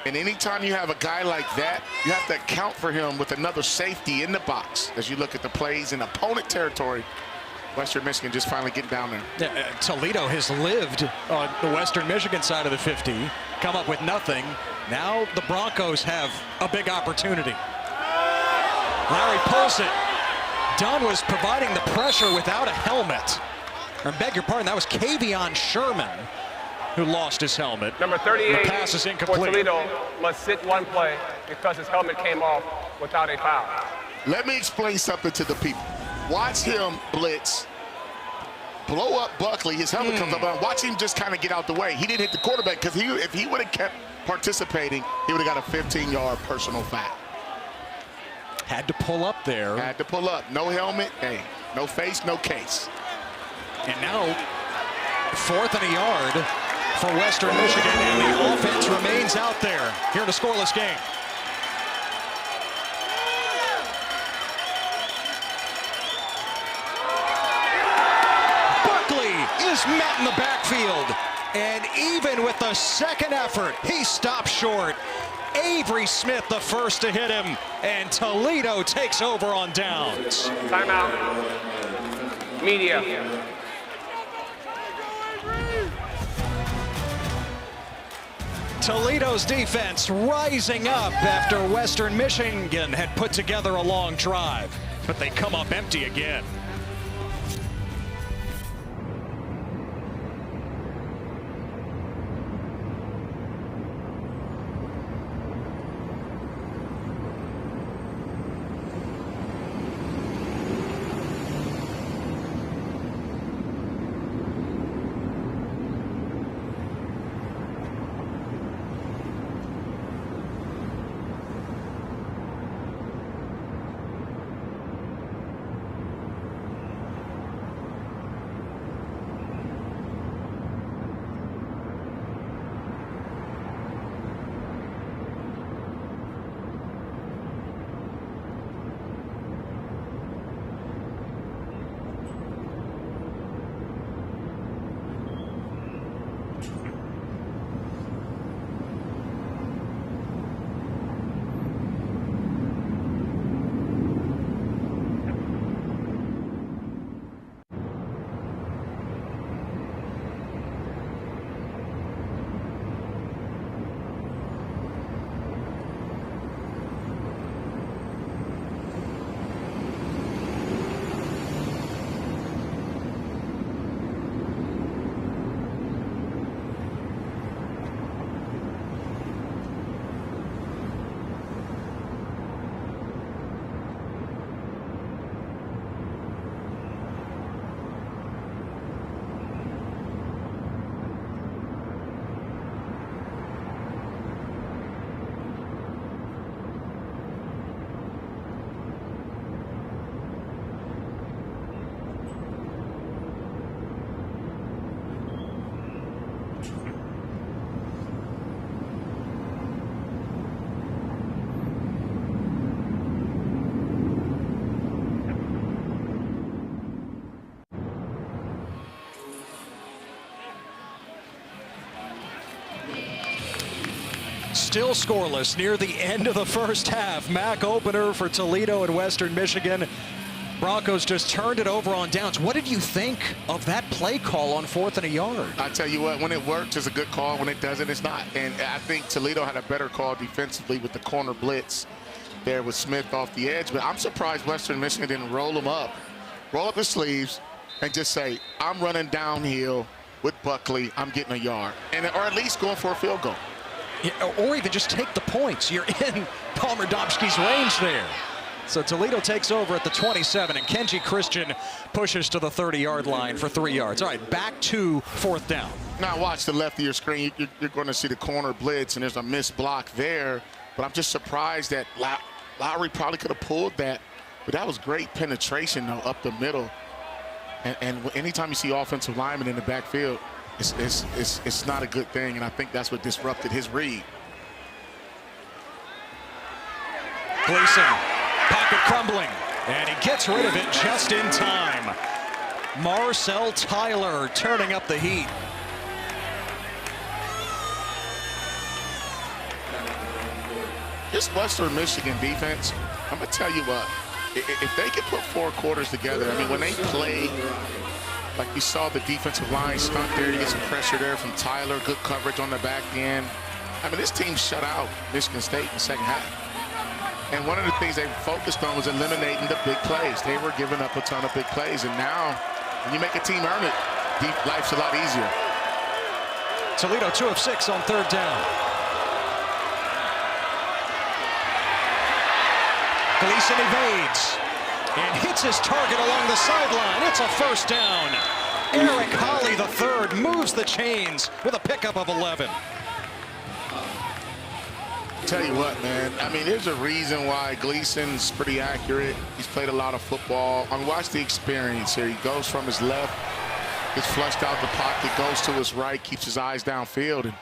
And anytime you have a guy like that, you have to account for him with another safety in the box as you look at the plays in opponent territory. Western Michigan just finally getting down there. Yeah, Toledo has lived on the Western Michigan side of the 50, come up with nothing. Now the Broncos have a big opportunity. Larry pulls it. Dunn was providing the pressure without a helmet. I beg your pardon, that was Kavion Sherman who lost his helmet. Number 38 the pass is for incomplete. Toledo must sit one play because his helmet came off without a foul. Let me explain something to the people. Watch him blitz, blow up Buckley, his helmet comes up, and watch him just kind of get out the way. He didn't hit the quarterback because if he would have kept participating, he would have got a 15-yard personal foul. Had to pull up there. Had to pull up. No helmet, hey, no face, no case. And now 4th and a yard for Western Michigan, and the offense remains out there here in a scoreless game. Is met in the backfield, and even with the second effort, he stops short. Avery Smith the first to hit him, and Toledo takes over on downs. Timeout. Media. Toledo's defense rising up after Western Michigan had put together a long drive, but they come up empty again. Still scoreless near the end of the first half. MAC opener for Toledo and Western Michigan. Broncos just turned it over on downs. What did you think of that play call on 4th and a yard? I tell you what, when it works, it's a good call. When it doesn't, it's not. And I think Toledo had a better call defensively with the corner blitz there with Smith off the edge. But I'm surprised Western Michigan didn't roll up his sleeves, and just say, I'm running downhill with Buckley. I'm getting a yard. Or at least going for a field goal. Yeah, or even just take the points. You're in Palmer Domsky's range there. So Toledo takes over at the 27, and Kenji Christian pushes to the 30-yard line for 3 yards. All right, back to 4th down. Now watch the left of your screen. You're going to see the corner blitz, and there's a missed block there. But I'm just surprised that Lowry probably could have pulled that. But that was great penetration, though, up the middle. And anytime you see offensive linemen in the backfield, it's not a good thing, and I think that's what disrupted his read. Gleason, pocket crumbling, and he gets rid of it just in time. Marcel Tyler turning up the heat. This Western Michigan defense, I'm going to tell you what, if they can put 4 quarters together, I mean, when they play, like you saw the defensive line stunt there, you get some pressure there from Tyler, good coverage on the back end. I mean, this team shut out Michigan State in the second half. And one of the things they focused on was eliminating the big plays. They were giving up a ton of big plays, and now when you make a team earn it, life's a lot easier. Toledo 2 of 6 on 3rd down. Gleason evades and hits his target along the sideline. It's a 1st down. Eric Holly III moves the chains with a pickup of 11. Tell you what, man, I mean, there's a reason why Gleason's pretty accurate. He's played a lot of football. I mean, watch the experience here. He goes from his left, gets flushed out the pocket, goes to his right, keeps his eyes downfield, and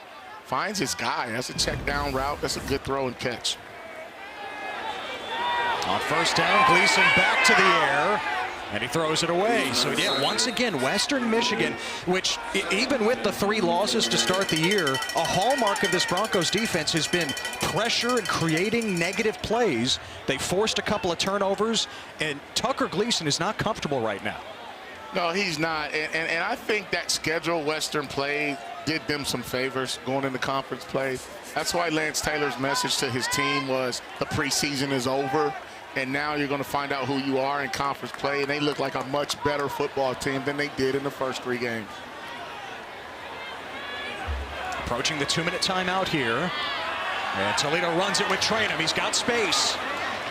finds his guy. That's a check down route. That's a good throw and catch. On 1st down, Gleason back to the air, and he throws it away. So, yeah, once again, Western Michigan, which even with the 3 losses to start the year, a hallmark of this Broncos defense has been pressure and creating negative plays. They forced a couple of turnovers, and Tucker Gleason is not comfortable right now. No, he's not. And I think that schedule Western play did them some favors going into conference play. That's why Lance Taylor's message to his team was the preseason is over. And now you're going to find out who you are in conference play. And they look like a much better football team than they did in the first 3 games. Approaching the 2-minute timeout here. And Toledo runs it with Trainum. He's got space.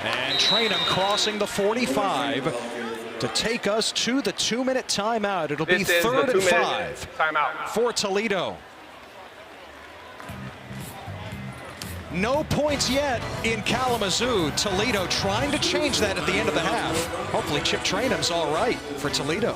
And Trainum crossing the 45 to take us to the 2-minute timeout. It'll be 3rd and 5 timeout for Toledo. No points yet in Kalamazoo. Toledo trying to change that at the end of the half. Hopefully Chip Trainum's all right for Toledo.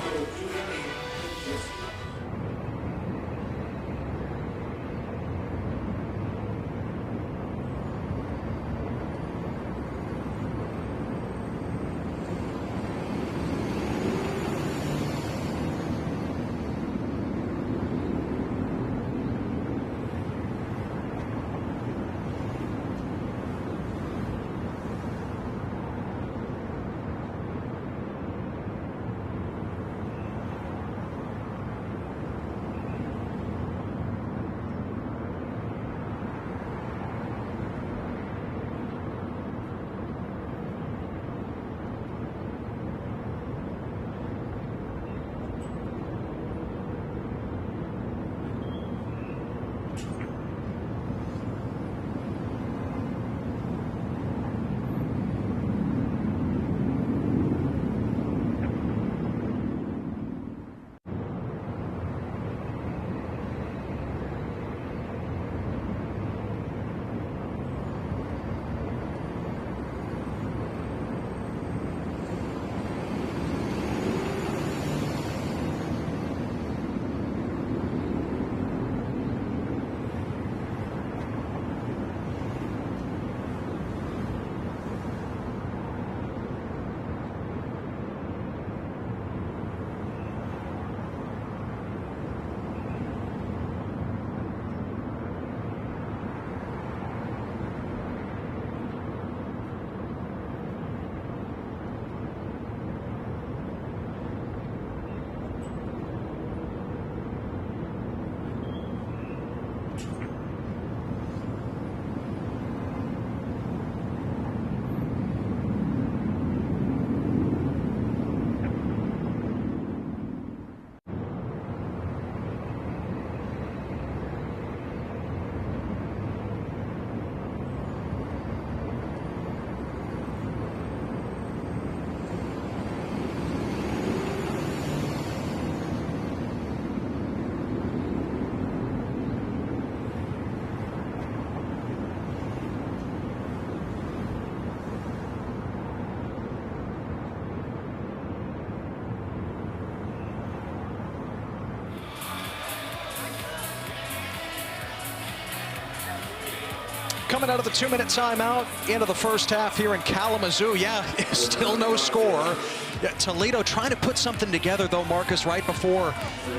coming out of the 2-minute timeout into the first half here in Kalamazoo. Yeah, still no score. Yeah, Toledo trying to put something together, though, Marcus, right before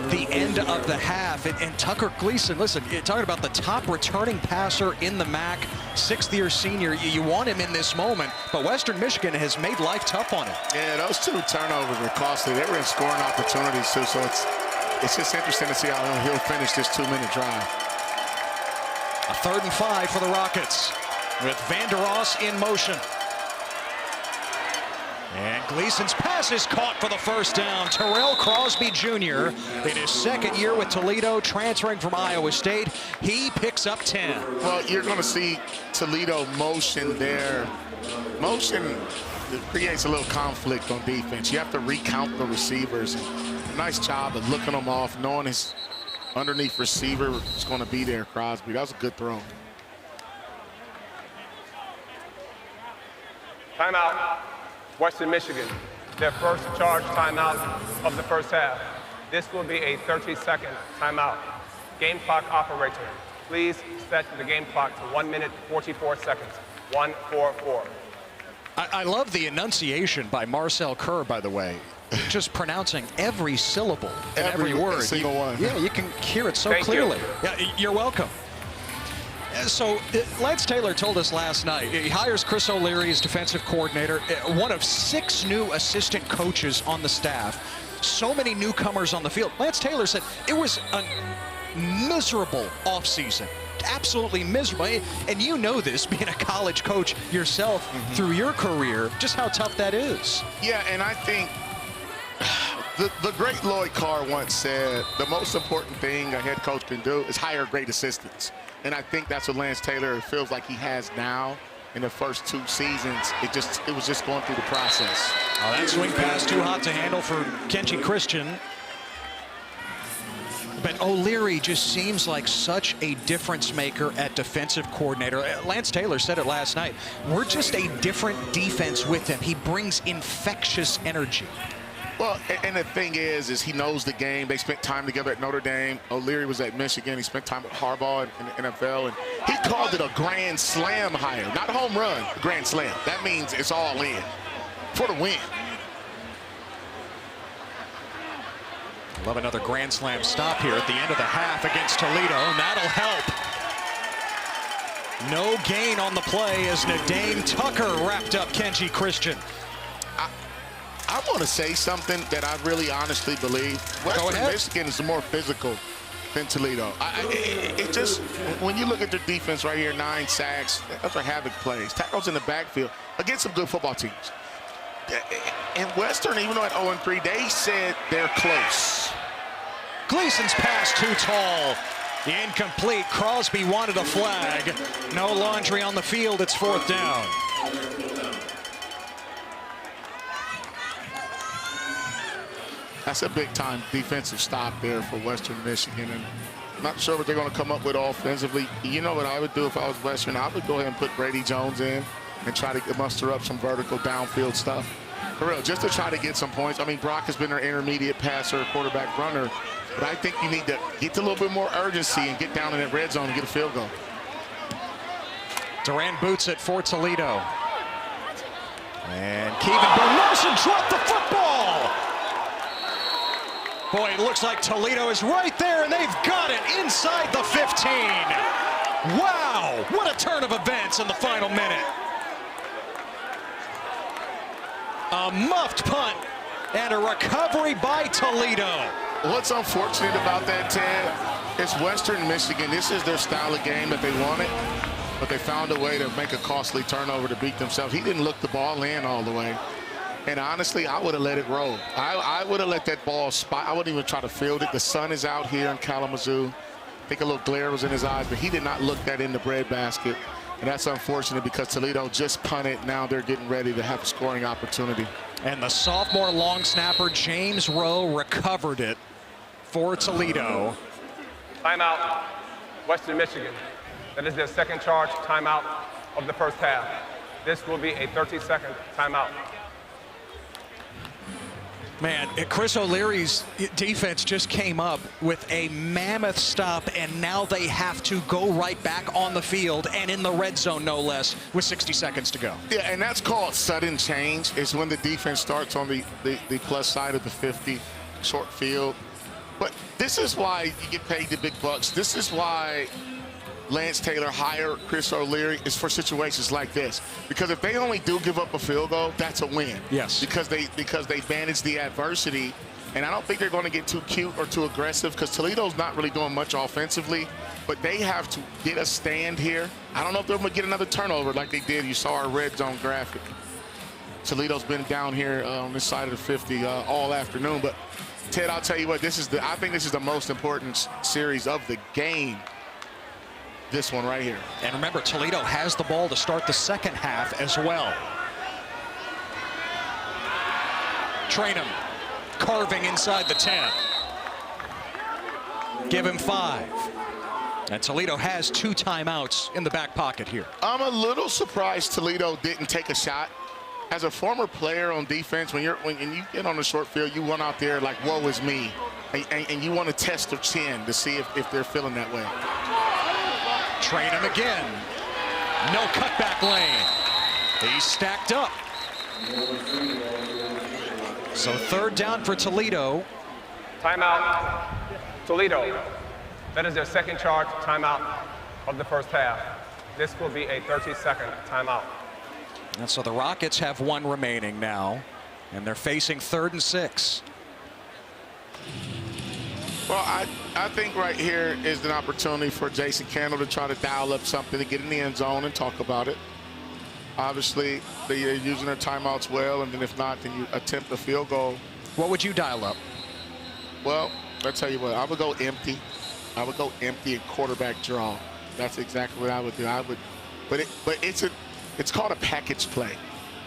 the end of the half. And Tucker Gleason, listen, you're talking about the top returning passer in the MAC, 6th-year senior. You want him in this moment, but Western Michigan has made life tough on him. Yeah, those 2 turnovers were costly. They were in scoring opportunities, too, so it's just interesting to see how he'll finish this 2-minute drive. A 3rd and 5 for the Rockets with Vander Ross in motion. And Gleason's pass is caught for the first down. Terrell Crosby Jr. in his 2nd year with Toledo, transferring from Iowa State. He picks up 10. Well, you're going to see Toledo motion there. Motion creates a little conflict on defense. You have to recount the receivers. Nice job of looking them off, knowing his underneath receiver is going to be there, Crosby. That was a good throw. Timeout. Western Michigan, their first charge timeout of the first half. This will be a 30-second timeout. Game clock operator, please set the game clock to 1 minute, 44 seconds. 1-4-4. I love the enunciation by Marcel Kerr, by the way. Just pronouncing every syllable and every word. Single one. Yeah, you can hear it so clearly. Yeah, you're welcome. So Lance Taylor told us last night, he hires Chris O'Leary as defensive coordinator, one of 6 new assistant coaches on the staff, so many newcomers on the field. Lance Taylor said it was a miserable offseason, absolutely miserable. And you know this, being a college coach yourself through your career, just how tough that is. Yeah, and I think the great Lloyd Carr once said, the most important thing a head coach can do is hire great assistants. And I think that's what Lance Taylor feels like he has now in the first 2 seasons. It was just going through the process. Oh, that swing pass too hot to handle for Kenji Christian. But O'Leary just seems like such a difference maker at defensive coordinator. Lance Taylor said it last night. We're just a different defense with him. He brings infectious energy. Well, and the thing is he knows the game. They spent time together at Notre Dame. O'Leary was at Michigan. He spent time with Harbaugh in the NFL, and he called it a grand slam hire, not a home run, grand slam. That means it's all in for the win. Love another grand slam stop here at the end of the half against Toledo, and that'll help. No gain on the play as Nadane Tucker wrapped up Kenji Christian. I want to say something that I really honestly believe. Western Michigan is more physical than Toledo. It just, when you look at their defense right here, 9 sacks, those are havoc plays. Tackles in the backfield against some good football teams. And Western, even though at 0-3, they said they're close. Gleason's pass too tall. Incomplete. Crosby wanted a flag. No laundry on the field. It's 4th down. That's a big-time defensive stop there for Western Michigan. And I'm not sure what they're going to come up with offensively. You know what I would do if I was Western? I would go ahead and put Brady Jones in and try to muster up some vertical downfield stuff. For real, just to try to get some points. I mean, Brock has been their intermediate passer, quarterback runner. But I think you need to get a little bit more urgency and get down in that red zone and get a field goal. Duran boots it for Toledo. And Kevin Larson dropped the football. Boy, it looks like Toledo is right there, and they've got it inside the 15. Wow, what a turn of events in the final minute. A muffed punt and a recovery by Toledo. What's unfortunate about that, Ted, is Western Michigan. This is their style of game that they wanted, but they found a way to make a costly turnover to beat themselves. He didn't look the ball in all the way. And honestly, I would have let it roll. I would have let that ball spot. I wouldn't even try to field it. The sun is out here in Kalamazoo. I think a little glare was in his eyes, but he did not look that in the breadbasket. And that's unfortunate because Toledo just punted. Now they're getting ready to have a scoring opportunity. And the sophomore long snapper, James Rowe, recovered it for Toledo. Timeout, Western Michigan. That is their 2nd charge timeout of the first half. This will be a 30-second timeout. Man, Chris O'Leary's defense just came up with a mammoth stop, and now they have to go right back on the field and in the red zone, no less, with 60 seconds to go. Yeah, and that's called sudden change. It's when the defense starts on the plus side of the 50, short field. But this is why you get paid the big bucks. This is why Lance Taylor hired Chris O'Leary, is for situations like this. Because if they only do give up a field goal, that's a win. Yes. Because they manage the adversity. And I don't think they're going to get too cute or too aggressive, because Toledo's not really doing much offensively. But they have to get a stand here. I don't know if they're going to get another turnover like they did. You saw our red zone graphic. Toledo's been down here on this side of the 50 all afternoon. But Ted, I'll tell you what, I think this is the most important series of the game. This one right here. And remember, Toledo has the ball to start the second half as well. Trainum carving inside the 10. Give him 5. And Toledo has 2 timeouts in the back pocket here. I'm a little surprised Toledo didn't take a shot. As a former player on defense, when you get on the short field, you want out there like, woe is me. And you want to test their chin to see if they're feeling that way. Train him again. No cutback lane. He's stacked up. So 3rd down for Toledo. Timeout, Toledo. That is their second charge timeout of the first half. This will be a 30-second timeout. And so the Rockets have 1 remaining now, and they're facing 3rd and 6. Well, I think right here is an opportunity for Jason Candle to try to dial up something to get in the end zone and talk about it. Obviously, they're using their timeouts well, and then if not, then you attempt a field goal. What would you dial up? Well, I'll tell you what, I would go empty. I would go empty and quarterback draw. That's exactly what I would do. But it's called a package play,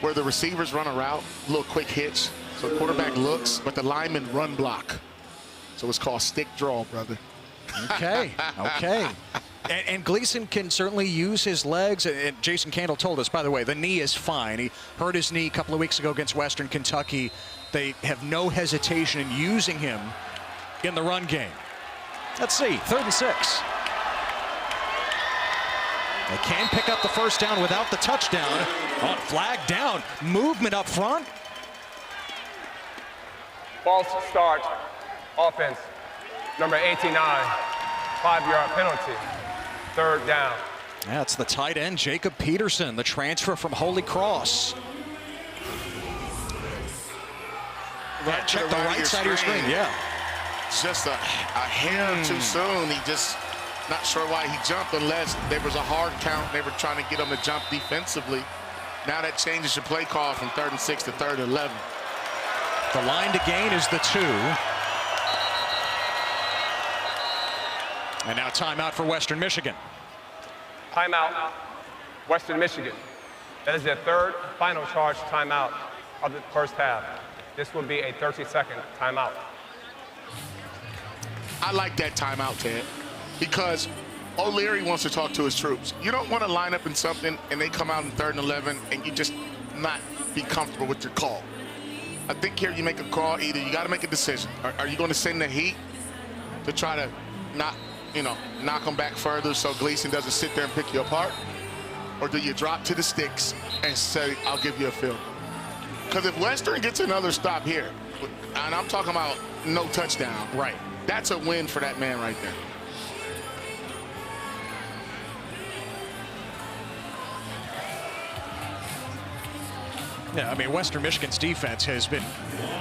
where the receivers run a route, a little quick hitch, so the quarterback looks, but the linemen run block. So it's called stick draw, brother. Okay, okay. And Gleason can certainly use his legs. And Jason Candle told us, by the way, the knee is fine. He hurt his knee a couple of weeks ago against Western Kentucky. They have no hesitation in using him in the run game. Let's see, 3rd and 6. They can pick up the first down without the touchdown. On flag down, movement up front. False start, offense, number 89, 5-yard penalty, 3rd down. That's the tight end, Jacob Peterson, the transfer from Holy Cross. Right, check the right side of your screen, yeah. Just a hair too soon. He just not sure why he jumped, unless there was a hard count. They were trying to get him to jump defensively. Now that changes your play call from 3rd and 6 to 3rd and 11. The line to gain is the 2. And now timeout for Western Michigan. Timeout, Western Michigan. That is their 3rd final charge timeout of the first half. This will be a 30-second timeout. I like that timeout, Ted, because O'Leary wants to talk to his troops. You don't want to line up in something and they come out in 3rd and 11 and you just not be comfortable with your call. I think here you make a call. Either you got to make a decision. Are you going to send the heat to try to knock them back further so Gleason doesn't sit there and pick you apart? Or do you drop to the sticks and say, I'll give you a field? Because if Western gets another stop here, and I'm talking about no touchdown, right? That's a win for that man right there. Yeah, I mean, Western Michigan's defense has been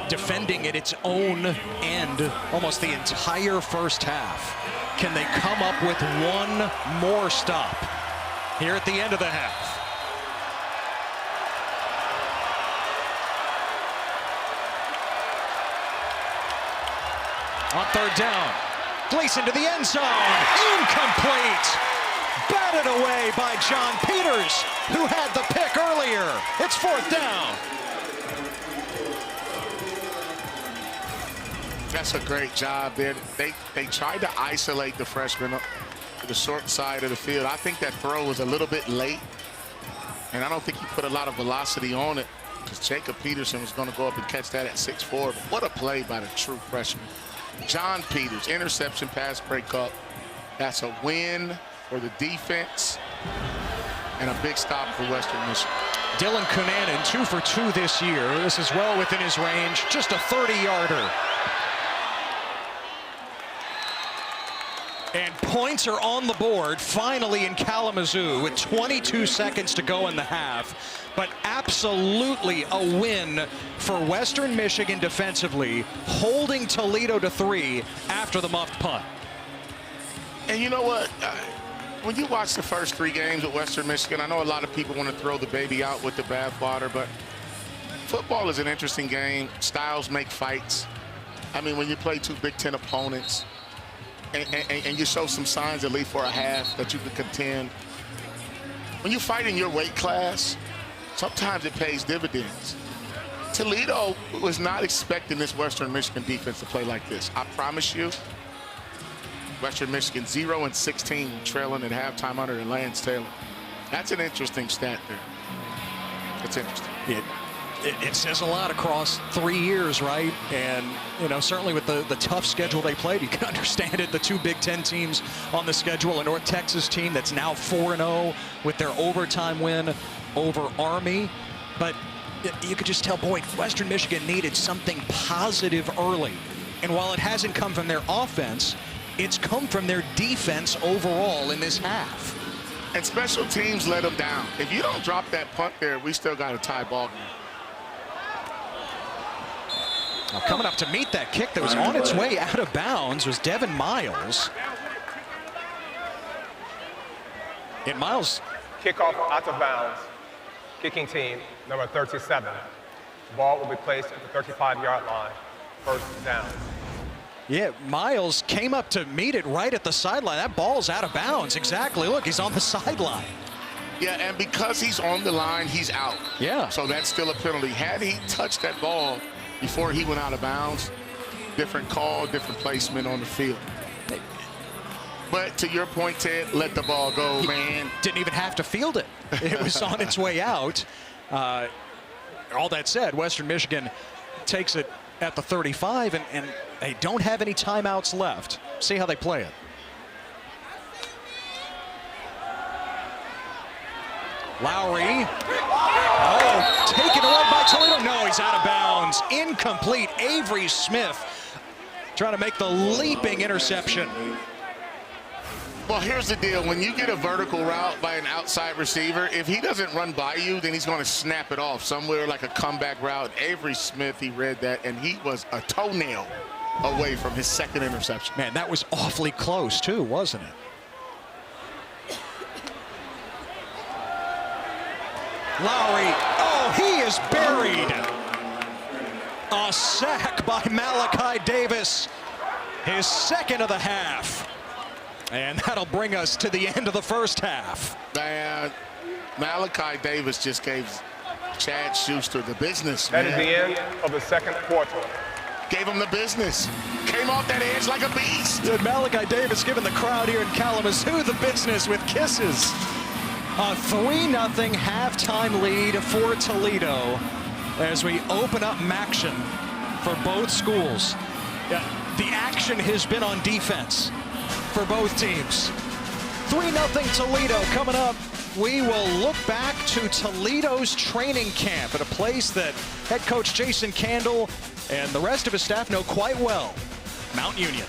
defending at its own end almost the entire first half. Can they come up with 1 more stop here at the end of the half? On 3rd down, Gleason to the end zone, incomplete. Batted away by John Peters, who had the pick earlier. It's 4th down. That's a great job there. They tried to isolate the freshman to the short side of the field. I think that throw was a little bit late, and I don't think he put a lot of velocity on it. because Jacob Peterson was going to go up and catch that at 6'4". But what a play by the true freshman. John Peters, interception, pass breakup. That's a win for the defense and a big stop for Western Michigan. Dylan Cunanan, 2 for 2 this year. This is well within his range, just a 30-yarder. And points are on the board, finally in Kalamazoo, with 22 seconds to go in the half. But absolutely a win for Western Michigan defensively, holding Toledo to 3 after the muffed punt. And you know what? When you watch the first 3 games at Western Michigan, I know a lot of people want to throw the baby out with the bathwater, but football is an interesting game. Styles make fights. I mean, when you play 2 Big Ten opponents and you show some signs, at least for a half, that you can contend. When you fight in your weight class, sometimes it pays dividends. Toledo was not expecting this Western Michigan defense to play like this. I promise you. Western Michigan 0-16, trailing at halftime under Lance Taylor. That's an interesting stat there. It's interesting. It says a lot across 3 years, right? And, you know, certainly with the tough schedule they played, you can understand it. The 2 Big Ten teams on the schedule, a North Texas team that's now 4-0 with their overtime win over Army. But you could just tell, boy, Western Michigan needed something positive early. And while it hasn't come from their offense, it's come from their defense overall in this half. And special teams let them down. If you don't drop that punt there, we still got a tie ball game. Now coming up to meet that kick that was on its way out of bounds was Devin Miles. And Miles. Kickoff out of bounds. Kicking team, number 37. The ball will be placed at the 35-yard line. First down. Yeah, Miles came up to meet it right at the sideline. That ball's out of bounds. Exactly. Look, he's on the sideline. Yeah, and because he's on the line, he's out. Yeah. So that's still a penalty. Had he touched that ball before he went out of bounds, different call, different placement on the field. But to your point, Ted, let the ball go, man. Didn't even have to field it. It was on its way out. All that said, Western Michigan takes it at the 35, and they don't have any timeouts left. See how they play it. Lowry. Oh, taken away by Toledo. No, he's out of bounds. Incomplete. Avery Smith trying to make the leaping interception. Well, here's the deal. When you get a vertical route by an outside receiver, if he doesn't run by you, then he's going to snap it off somewhere like a comeback route. Avery Smith, he read that, and he was a toenail away from his second interception. Man, that was awfully close, too, wasn't it? Lowry. Oh, he is buried. A sack by Malachi Davis. His second of the half. And that'll bring us to the end of the first half. Man, Malachi Davis just gave Chad Schuster the business, man. That is the end of the second quarter. Gave him the business. Came off that edge like a beast. And Malachi Davis giving the crowd here in Kalamazoo the business with kisses. A 3-0 halftime lead for Toledo as we open up action for both schools. The action has been on defense for both teams. 3-0 Toledo coming up. We will look back to Toledo's training camp at a place that head coach Jason Candle and the rest of his staff know quite well, Mount Union.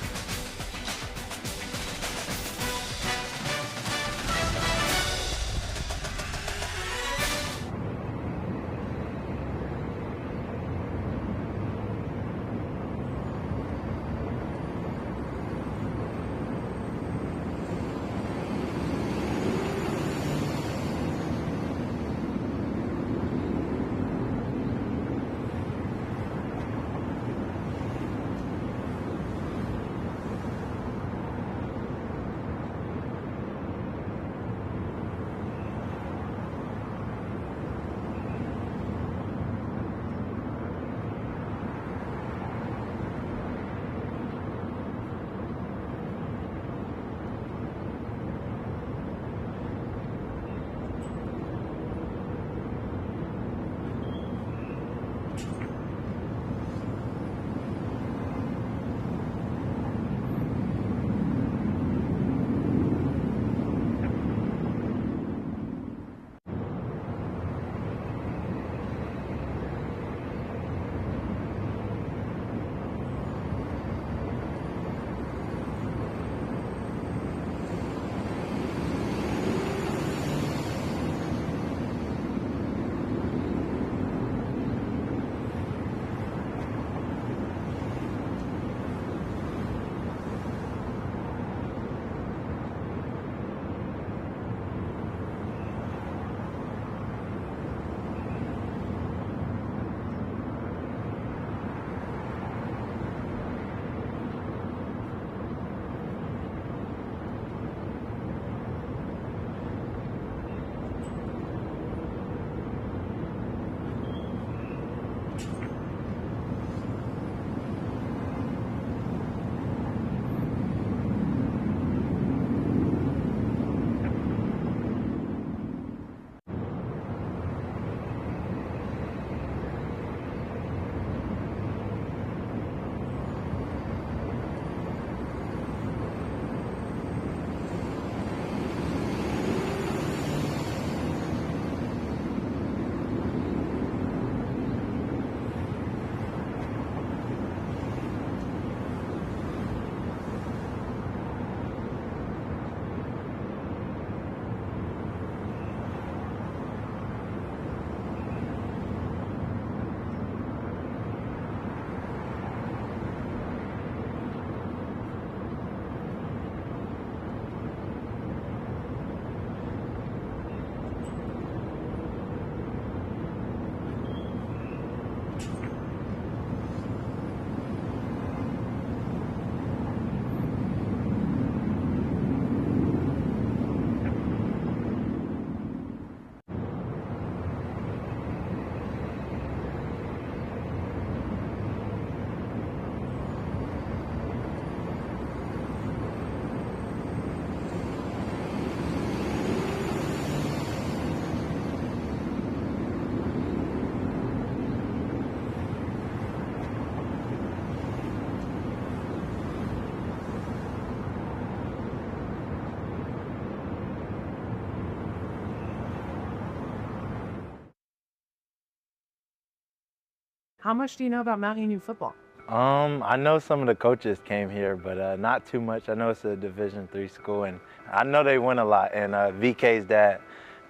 How much do you know about Mount Union football? I know some of the coaches came here, but not too much. I know it's a Division III school, and I know they win a lot. And VK's dad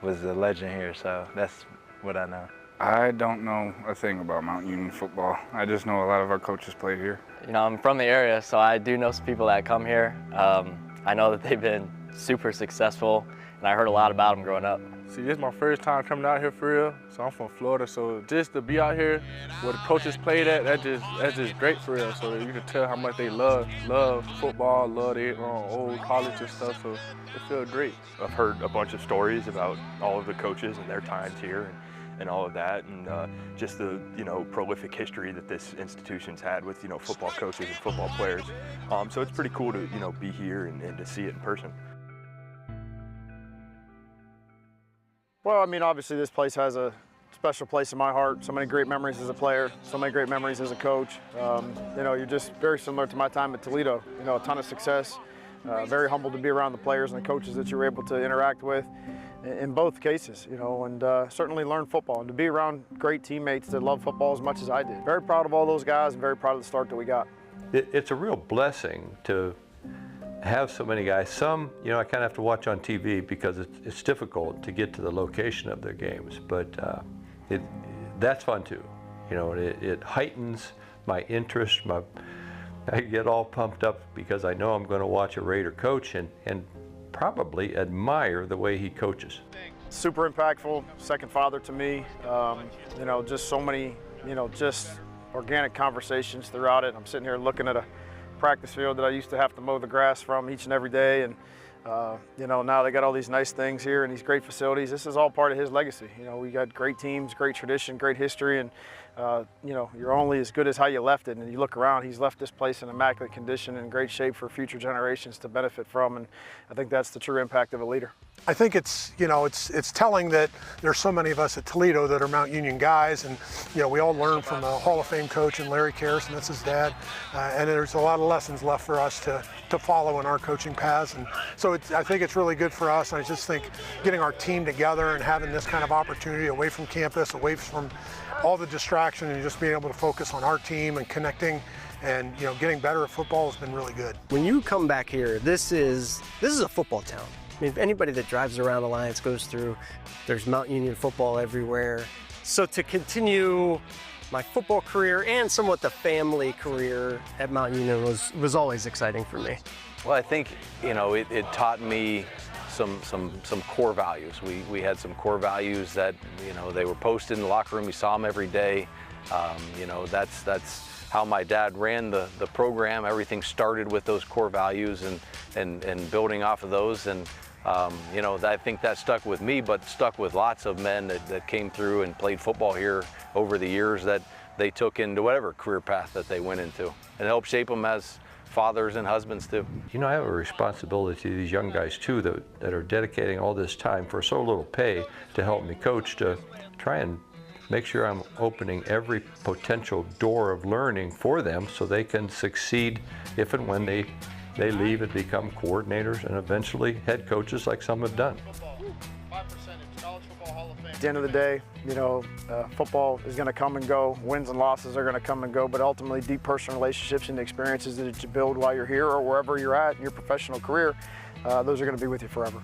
was a legend here, so that's what I know. I don't know a thing about Mount Union football. I just know a lot of our coaches play here. You know, I'm from the area, so I do know some people that come here. I know that they've been super successful, and I heard a lot about them growing up. See, this is my first time coming out here for real. So I'm from Florida, so just to be out here where the coaches played at, that's just great for real. So you can tell how much they love football, love their old college and stuff, so it feels great. I've heard a bunch of stories about all of the coaches and their times here and all of that, and just the prolific history that this institution's had with football coaches and football players. So it's pretty cool to be here and to see it in person. Well, I mean, obviously this place has a special place in my heart. So many great memories as a player, so many great memories as a coach. You're just very similar to my time at Toledo. A ton of success. Very humbled to be around the players and the coaches that you were able to interact with in both cases, and certainly learn football and to be around great teammates that love football as much as I did. Very proud of all those guys and very proud of the start that we got. It's a real blessing to have so many guys. Some, I kind of have to watch on TV because it's difficult to get to the location of their games, but that's fun too. It heightens my interest. I get all pumped up because I know I'm going to watch a Raider coach and probably admire the way he coaches. Super impactful, second father to me. Just so many, just organic conversations throughout it. I'm sitting here looking at a practice field that I used to have to mow the grass from each and every day, and now they got all these nice things here and these great facilities. This is all part of his legacy. We got great teams, great tradition, great history, and you're only as good as how you left it. And you look around, he's left this place in immaculate condition and in great shape for future generations to benefit from, and I think that's the true impact of a leader. I think it's telling that there's so many of us at Toledo that are Mount Union guys, and we all learn from a Hall of Fame coach and Larry Karras, and that's his dad, and there's a lot of lessons left for us to follow in our coaching paths, and so I think it's really good for us. And I just think getting our team together and having this kind of opportunity away from campus, away from all the distraction, and just being able to focus on our team and connecting and getting better at football has been really good. When you come back here, this is a football town. I mean, anybody that drives around Alliance goes through, there's Mount Union football everywhere. So to continue my football career and somewhat the family career at Mount Union was always exciting for me. Well, I think, it taught me some core values. We had some core values that, they were posted in the locker room. We saw them every day. That's how my dad ran the program. Everything started with those core values and building off of those. And I think that stuck with me, but stuck with lots of men that came through and played football here over the years that they took into whatever career path that they went into, and helped shape them as fathers and husbands too. I have a responsibility to these young guys too that are dedicating all this time for so little pay to help me coach, to try and make sure I'm opening every potential door of learning for them so they can succeed if and when they leave and become coordinators and eventually head coaches like some have done. At the end of the day, football is going to come and go. Wins and losses are going to come and go, but ultimately deep personal relationships and the experiences that you build while you're here or wherever you're at in your professional career, those are going to be with you forever.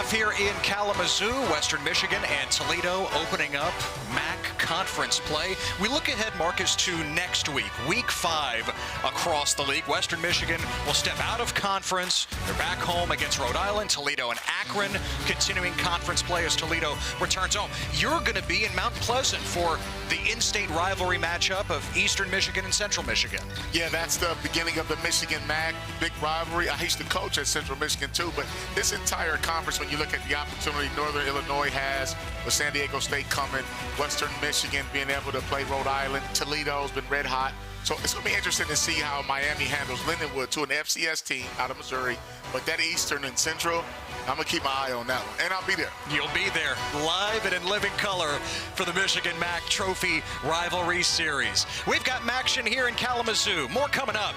off here in Kalamazoo. Western Michigan and Toledo opening up MAC conference play. We look ahead, Marcus, to next week, week 5 across the league. Western Michigan will step out of conference. They're back home against Rhode Island, Toledo, and Akron, continuing conference play as Toledo returns home. You're going to be in Mount Pleasant for the in-state rivalry matchup of Eastern Michigan and Central Michigan. Yeah, that's the beginning of the Michigan MAC big rivalry. I used to coach at Central Michigan too, but this entire conference, when you look at the opportunity Northern Illinois has with San Diego State coming, Western Michigan being able to play Rhode Island, Toledo's been red hot. So it's going to be interesting to see how Miami handles Lindenwood, to an FCS team out of Missouri. But that Eastern and Central, I'm going to keep my eye on that one. And I'll be there. You'll be there live and in living color for the Michigan MAC Trophy Rivalry Series. We've got MACtion here in Kalamazoo. More coming up.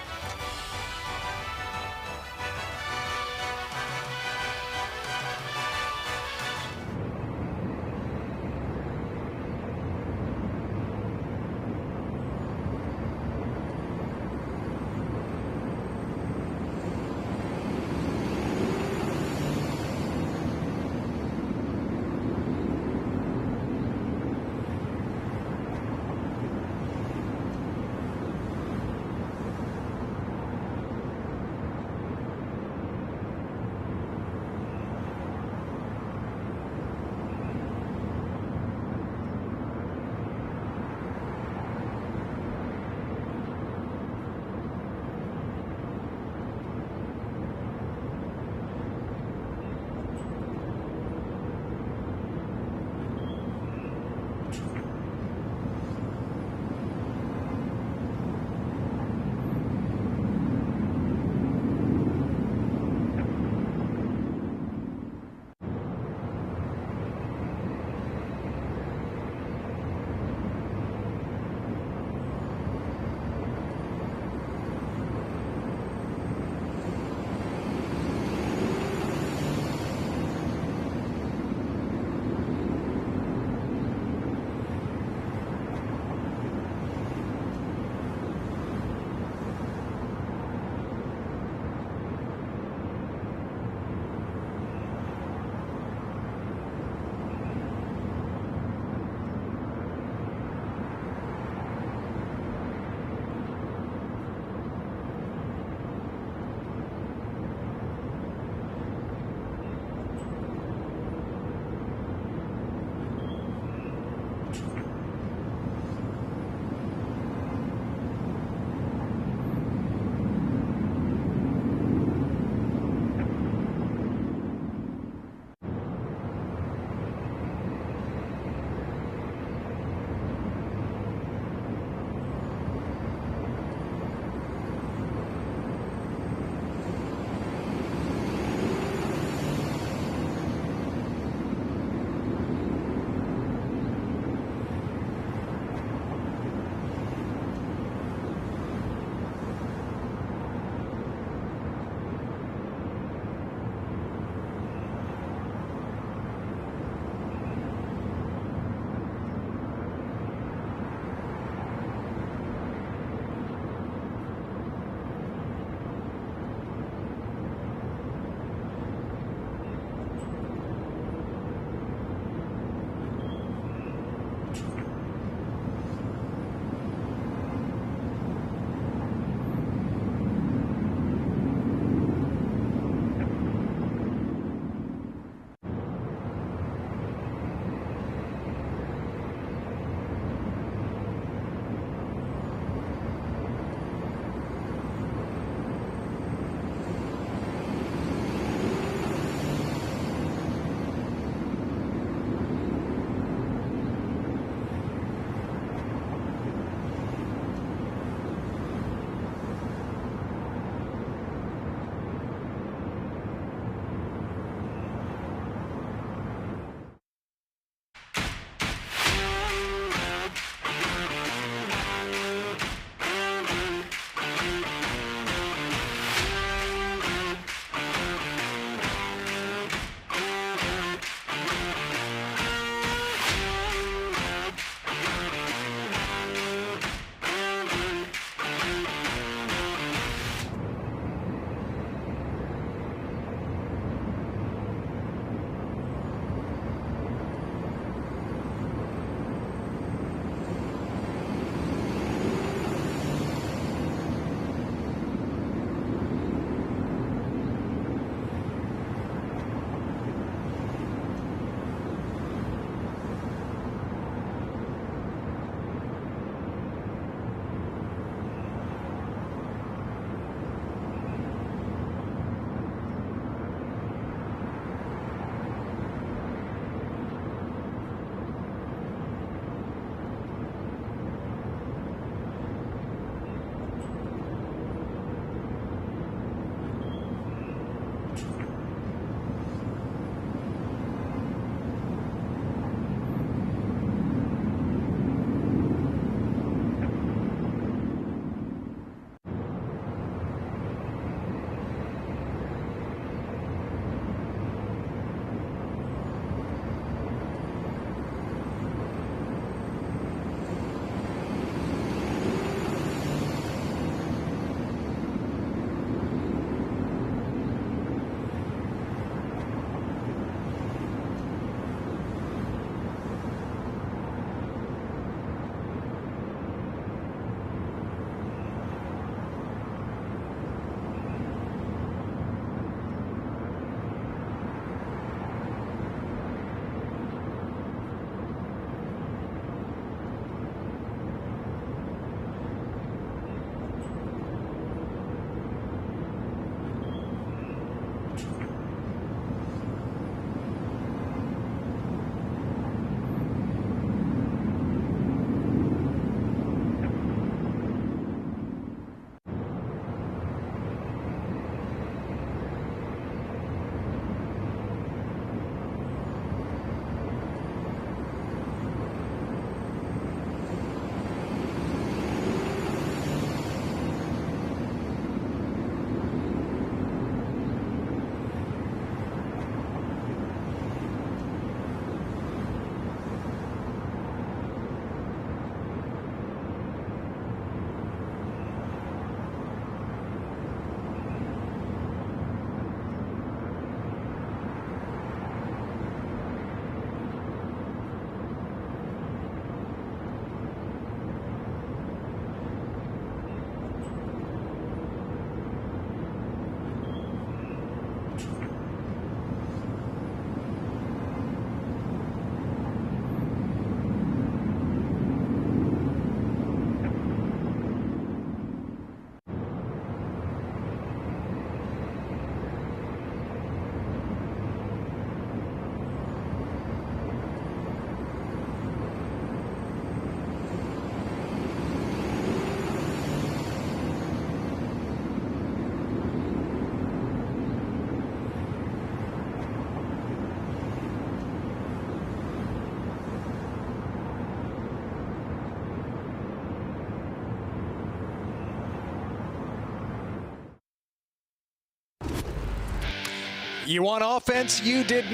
You want offense? You did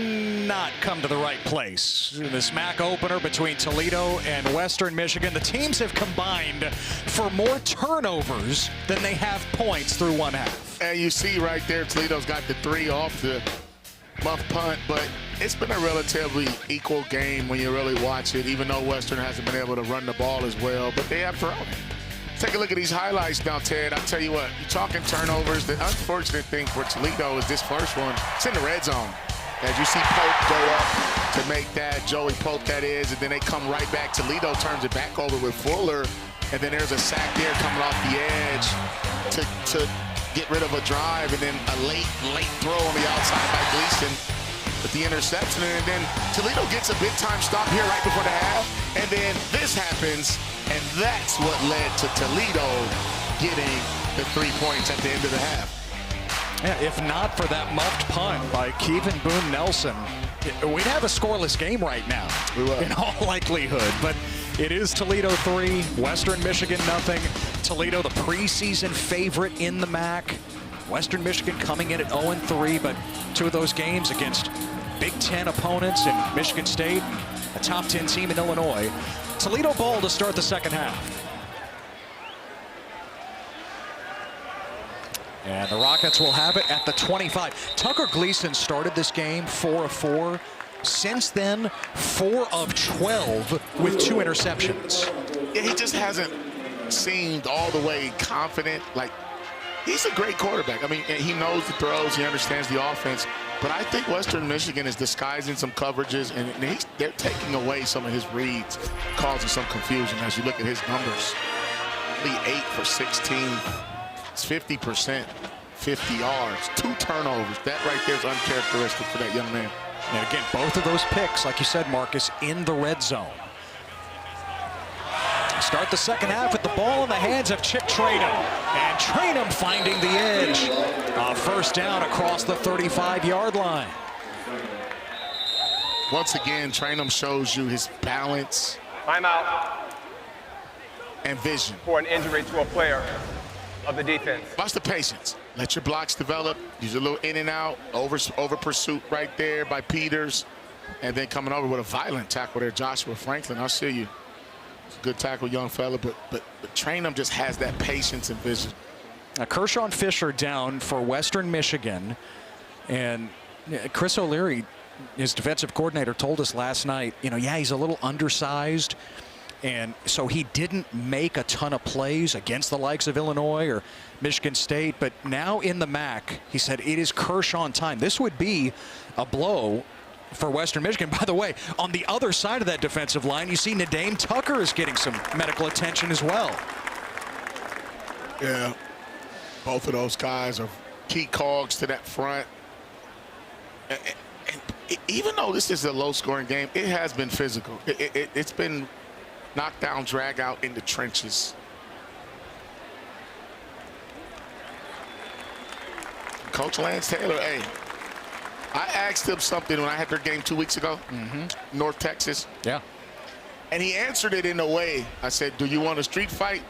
not come to the right place. In this MAC opener between Toledo and Western Michigan, the teams have combined for more turnovers than they have points through one half. And you see right there, Toledo's got the 3 off the muff punt, but it's been a relatively equal game when you really watch it, even though Western hasn't been able to run the ball as well, but they have thrown it. Take a look at these highlights now, Ted. I'll tell you what, you're talking turnovers. The unfortunate thing for Toledo is this first one, it's in the red zone. As you see Pope go up to make that, Joey Pope that is, and then they come right back. Toledo turns it back over with Fuller, and then there's a sack there coming off the edge to get rid of a drive, and then a late throw on the outside by Gleason with the interception, and then Toledo gets a big-time stop here right before the half, and then this happens, and that's what led to Toledo getting the 3 points at the end of the half. Yeah, if not for that muffed punt by Kevin Boone Nelson, we'd have a scoreless game right now, in all likelihood. But it is Toledo 3, Western Michigan nothing. Toledo, the preseason favorite in the MAC. Western Michigan coming in at 0-3, but 2 of those games against Big Ten opponents in Michigan State, a top 10 team in Illinois. Toledo ball to start the second half. And the Rockets will have it at the 25. Tucker Gleason started this game 4 of 4. Since then, 4 of 12 with 2 interceptions. Yeah, he just hasn't seemed all the way confident. Like, he's a great quarterback. I mean, he knows the throws, he understands the offense. But I think Western Michigan is disguising some coverages, and they're taking away some of his reads, causing some confusion as you look at his numbers. Only 8 for 16. It's 50%, 50 yards, 2 turnovers. That right there is uncharacteristic for that young man. And again, both of those picks, like you said, Marcus, in the red zone. Start the second half with the ball in the hands of Chip Trainum. And Trainum finding the edge. A first down across the 35-yard line. Once again, Trainum shows you his balance. Timeout. And vision. For an injury to a player of the defense. Watch the patience. Let your blocks develop. Use a little in and out, over pursuit right there by Peters. And then coming over with a violent tackle there, Joshua Franklin. I'll see you. It's a good tackle, young fella, but Trainum just has that patience and vision. Now, Kershawn Fisher down for Western Michigan. And Chris O'Leary, his defensive coordinator, told us last night, yeah, he's a little undersized. And so he didn't make a ton of plays against the likes of Illinois or Michigan State. But now in the MAC, he said it is Kershawn time. This would be a blow for Western Michigan. By the way, on the other side of that defensive line, you see Nadane Tucker is getting some medical attention as well. Yeah, both of those guys are key cogs to that front. And even though this is a low-scoring game, it has been physical. It's been knockdown, drag out in the trenches. Coach Lance Taylor, hey, I asked him something when I had their game 2 weeks ago, North Texas. Yeah. And he answered it in a way. I said, do you want a street fight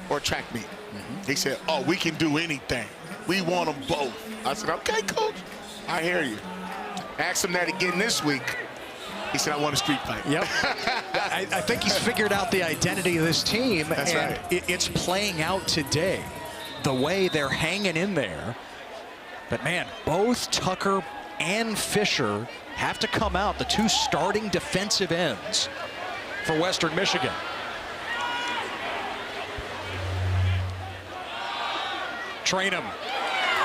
or a track meet? He said, oh, we can do anything. We want them both. I said, okay, coach, I hear you. Asked him that again this week. He said, I want a street fight. Yep. I think he's figured out the identity of this team. That's and right. It's playing out today, the way they're hanging in there. But, man, both Tucker and Fisher have to come out, the 2 starting defensive ends for Western Michigan. Trainum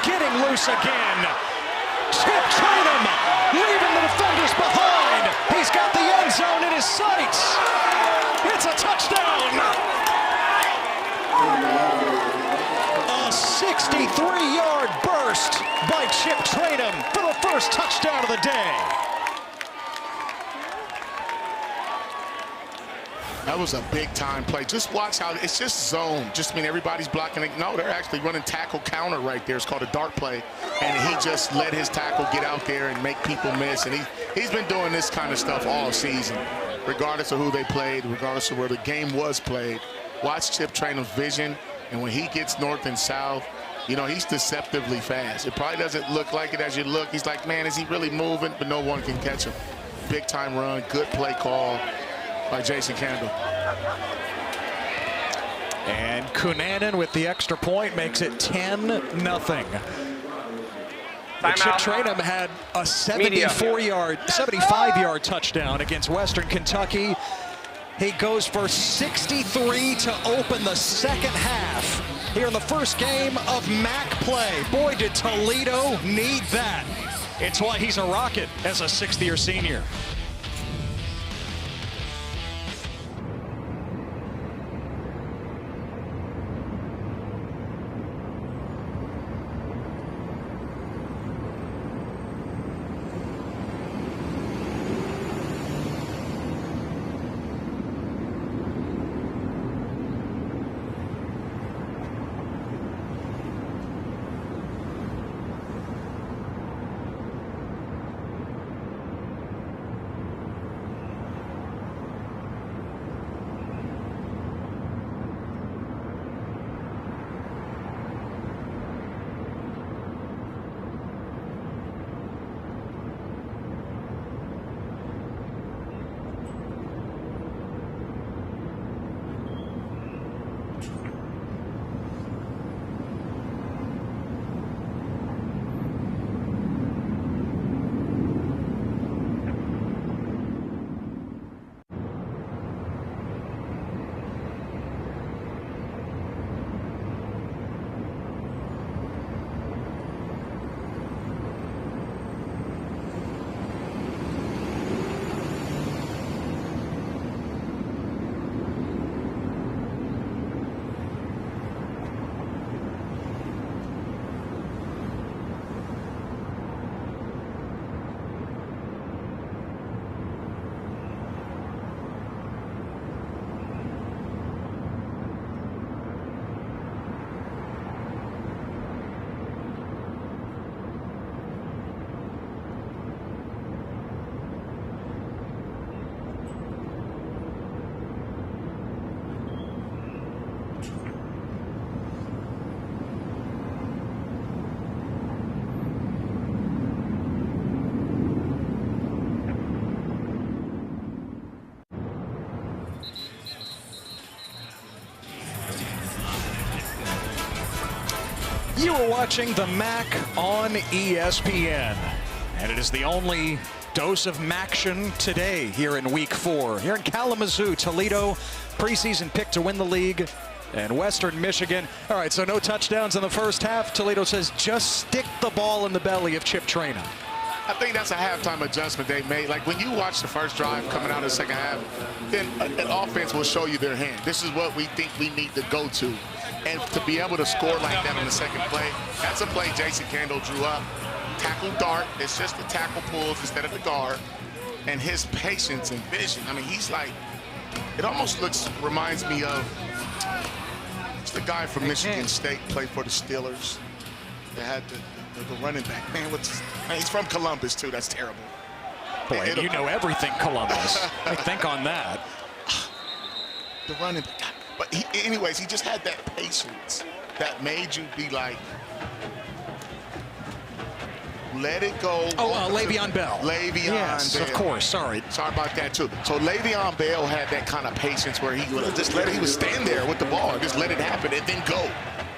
getting loose again. Chip Trainum leaving the defenders behind. He's got the end zone in his sights. It's a touchdown. A 63-yard burst by Chip Trainum for the first touchdown of the day. That was a big-time play. Just watch how it's just zone. Just mean everybody's blocking it. No, they're actually running tackle counter right there. It's called a dart play. And he just let his tackle get out there and make people miss. And he's been doing this kind of stuff all season, regardless of who they played, regardless of where the game was played. Watch Chip Trainum's vision. And when he gets north and south, You know, he's deceptively fast. It probably doesn't look like it as you look. He's like, man, is he really moving? But no one can catch him. Big time run, good play call by Jason Kendall. And Cunanan with the extra point makes it 10-0. Chip Trainum had a 75-yard touchdown against Western Kentucky. He goes for 63 to open the second half here in the first game of MAC play. Boy, did Toledo need that. It's why he's a Rocket as a sixth-year senior. You are watching the MAC on ESPN, and it is the only dose of MACtion today here in Week 4. Here in Kalamazoo, Toledo, preseason pick to win the league, and Western Michigan. All right, so no touchdowns in the first half. Toledo says just stick the ball in the belly of Chip Trainum. I think that's a halftime adjustment they made. Like when you watch the first drive coming out of the second half, then an offense will show you their hand. This is what we think we need to go to. And to be able to score like that on the second play, that's a play Jason Kendall drew up. Tackle dart, it's just the tackle pulls instead of the guard. And his patience and vision, I mean, he's like, it almost reminds me of, it's the guy from Michigan State, played for the Steelers. They had the running back. Man, he's from Columbus too, that's terrible. Boy, you know everything Columbus. I think on that. The running back. But anyways, he just had that patience that made you be like, let it go. Oh, Le'Veon Bell. Le'Veon yes, Bell. Of course. Sorry about that too. So Le'Veon Bell had that kind of patience where he would just he would stand there with the ball, just let it happen and then go.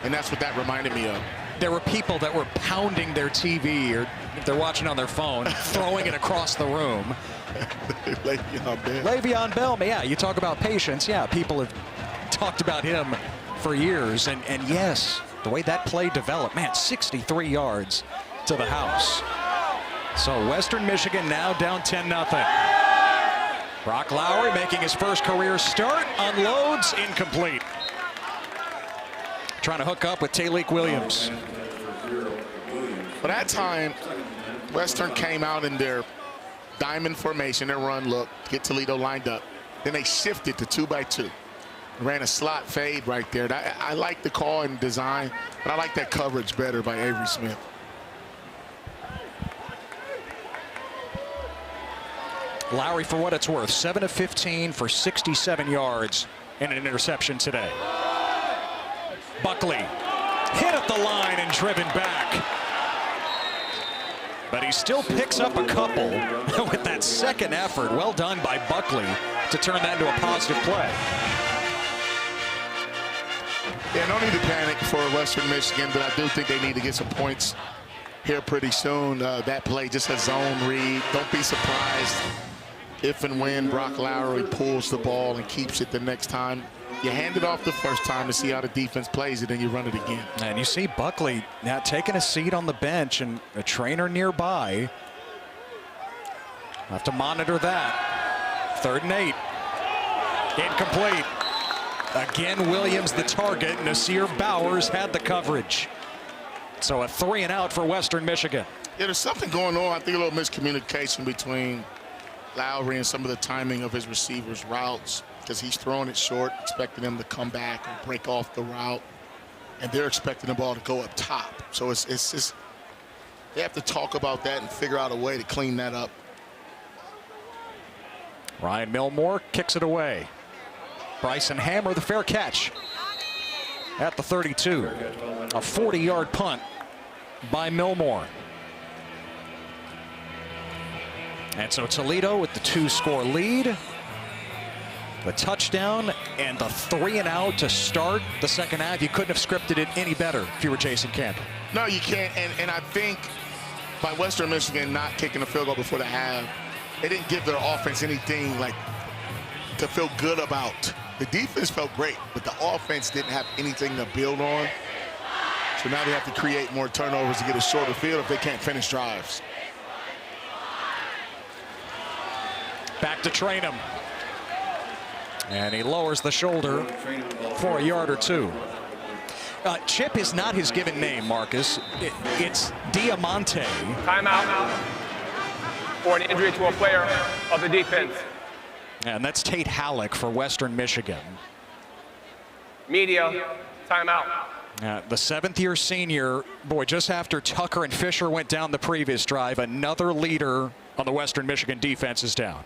And that's what that reminded me of. There were people that were pounding their TV, or if they're watching on their phone, throwing it across the room. Le'Veon Bell. Le'Veon Bell, yeah, you talk about patience. Yeah, people have talked about him for years. And yes, the way that play developed, man, 63 yards to the house. So Western Michigan now down 10-0. Brock Lowry making his first career start, unloads, incomplete. Trying to hook up with Tayleek Williams. For that time, Western came out in their diamond formation, their run look, get Toledo lined up. Then they shifted to 2-by-2. Ran a slot fade right there. I like the call and design, but I like that coverage better by Avery Smith. Lowry, for what it's worth, 7 of 15 for 67 yards and an interception today. Buckley hit at the line and driven back. But he still picks up a couple with that second effort. Well done by Buckley to turn that into a positive play. Yeah, no need to panic for Western Michigan, but I do think they need to get some points here pretty soon. That play, just a zone read. Don't be surprised if and when Brock Lowry pulls the ball and keeps it the next time. You hand it off the first time to see how the defense plays it, and you run it again. And you see Buckley now taking a seat on the bench and a trainer nearby. Have to monitor that. 3rd and 8. Incomplete. Again, Williams the target. Nasir Bowers had the coverage. So a 3 and out for Western Michigan. Yeah, there's something going on. I think a little miscommunication between Lowry and some of the timing of his receivers' routes, because he's throwing it short, expecting them to come back and break off the route, and they're expecting the ball to go up top. So it's just, they have to talk about that and figure out a way to clean that up. Ryan Milmore kicks it away. Bryson Hammer, the fair catch at the 32. A 40-yard punt by Milmore. And so Toledo with the 2-score lead. The touchdown and the 3 and out to start the second half. You couldn't have scripted it any better if you were Jason Campbell. No, you can't. And I think by Western Michigan not kicking a field goal before the half, it didn't give their offense anything like to feel good about. The defense felt great, but the offense didn't have anything to build on. So now they have to create more turnovers to get a shorter field if they can't finish drives. Back to Trainum. And he lowers the shoulder for a yard or 2. Chip is not his given name, Marcus. It's Diamante. Timeout for an injury to a player of the defense. And that's Tate Halleck for Western Michigan. Media, timeout. The 7th-year senior, boy, just after Tucker and Fisher went down the previous drive, another leader on the Western Michigan defense is down.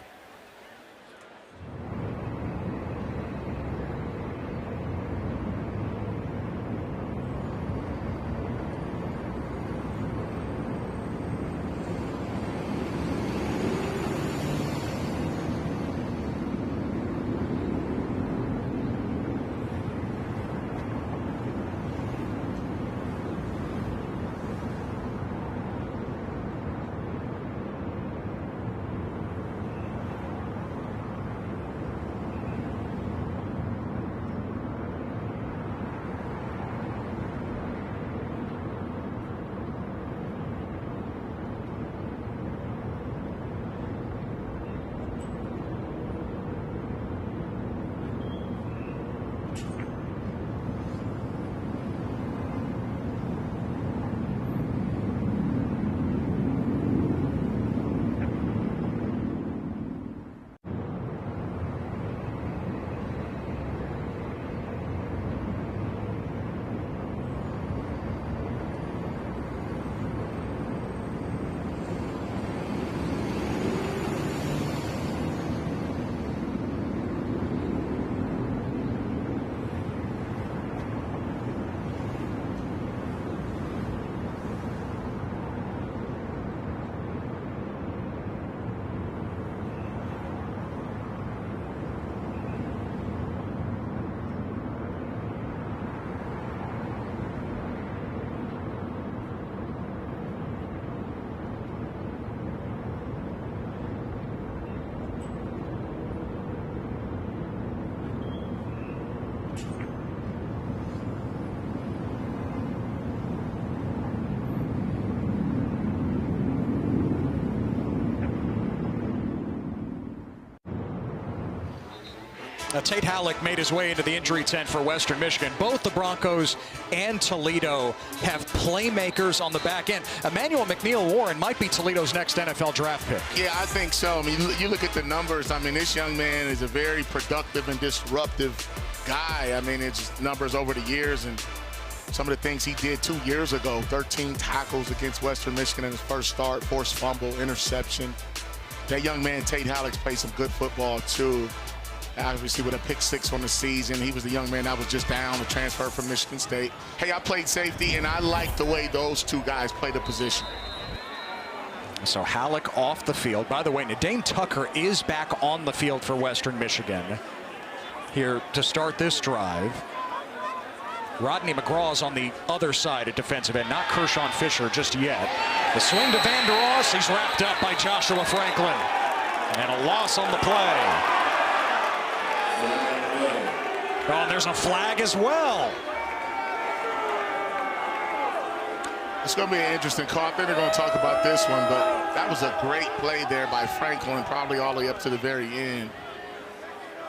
Tate Halleck made his way into the injury tent for Western Michigan. Both the Broncos and Toledo have playmakers on the back end. Emmanuel McNeil-Warren might be Toledo's next NFL draft pick. Yeah, I think so. I mean, you look at the numbers. I mean, this young man is a very productive and disruptive guy. I mean, it's just numbers over the years and some of the things he did 2 years ago. 13 tackles against Western Michigan in his first start, forced fumble, interception. That young man, Tate Halleck's played some good football, too. obviously with a pick 6 on the season. He was the young man that was just down to transfer from Michigan State. Hey, I played safety, and I like the way those two guys play the position. So Halleck off the field. By the way, Nadane Tucker is back on the field for Western Michigan here to start this drive. Rodney McGraw's on the other side at defensive end, not Kershawn Fisher just yet. The swing to Van der Ross. He's wrapped up by Joshua Franklin. And a loss on the play. Oh, and there's a flag as well. It's going to be an interesting call. I think they're going to talk about this one, but that was a great play there by Franklin, probably all the way up to the very end.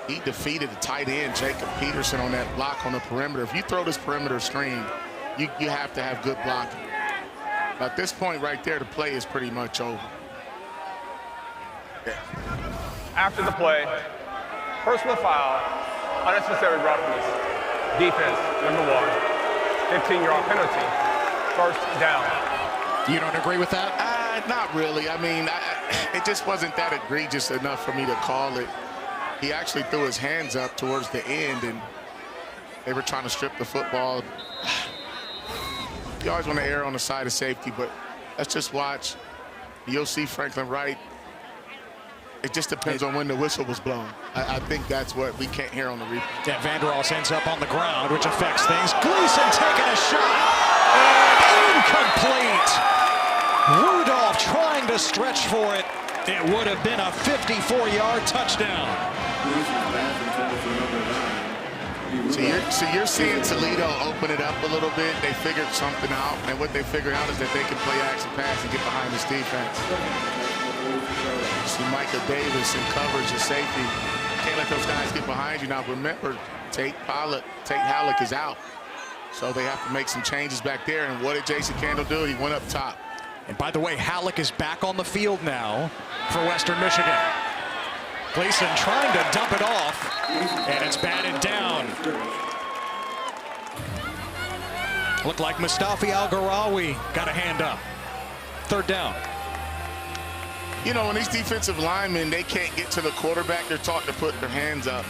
He defeated the tight end, Jacob Peterson, on that block on the perimeter. If you throw this perimeter screen, you have to have good blocking. At this point right there, the play is pretty much over. Yeah. After the play, personal foul, unnecessary roughness, defense, number 1, 15-yard penalty, first down. You don't agree with that? Not really. I mean, it just wasn't that egregious enough for me to call it. He actually threw his hands up towards the end, and they were trying to strip the football. You always want to err on the side of safety, but let's just watch. You'll see Franklin Wright. It just depends on when the whistle was blown. I think that's what we can't hear on the replay. Yeah, Van der Ross ends up on the ground, which affects things. Gleason taking a shot, and incomplete. Rudolph trying to stretch for it. It would have been a 54-yard touchdown. So you're seeing Toledo open it up a little bit. They figured something out, and what they figured out is that they can play action pass and get behind this defense. You see Micah Davis in coverage and safety. Can't let those guys get behind you. Now remember, Tate Halleck is out. So they have to make some changes back there. And what did Jason Candle do? He went up top. And by the way, Halleck is back on the field now for Western Michigan. Gleason trying to dump it off, and it's batted down. Looked like Mustafi Al-Gharawi got a hand up. Third down. You know, when these defensive linemen, they can't get to the quarterback, they're taught to put their hands up.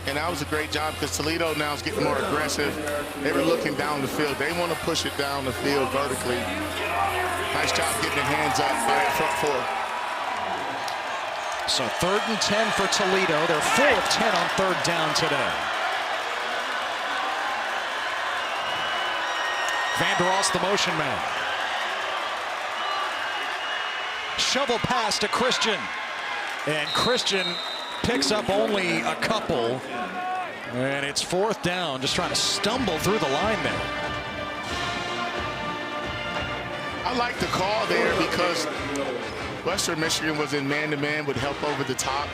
And that was a great job because Toledo now is getting more aggressive. They were looking down the field. They want to push it down the field vertically. Nice job getting their hands up by that front four. So 3rd and 10 for Toledo. They're 4 of 10 on 3rd down today. Van der Ross, the motion man. Shovel pass to Christian. And Christian picks up only a couple. And it's 4th down, just trying to stumble through the line there. I like the call there because Western Michigan was in man-to-man with help over the top.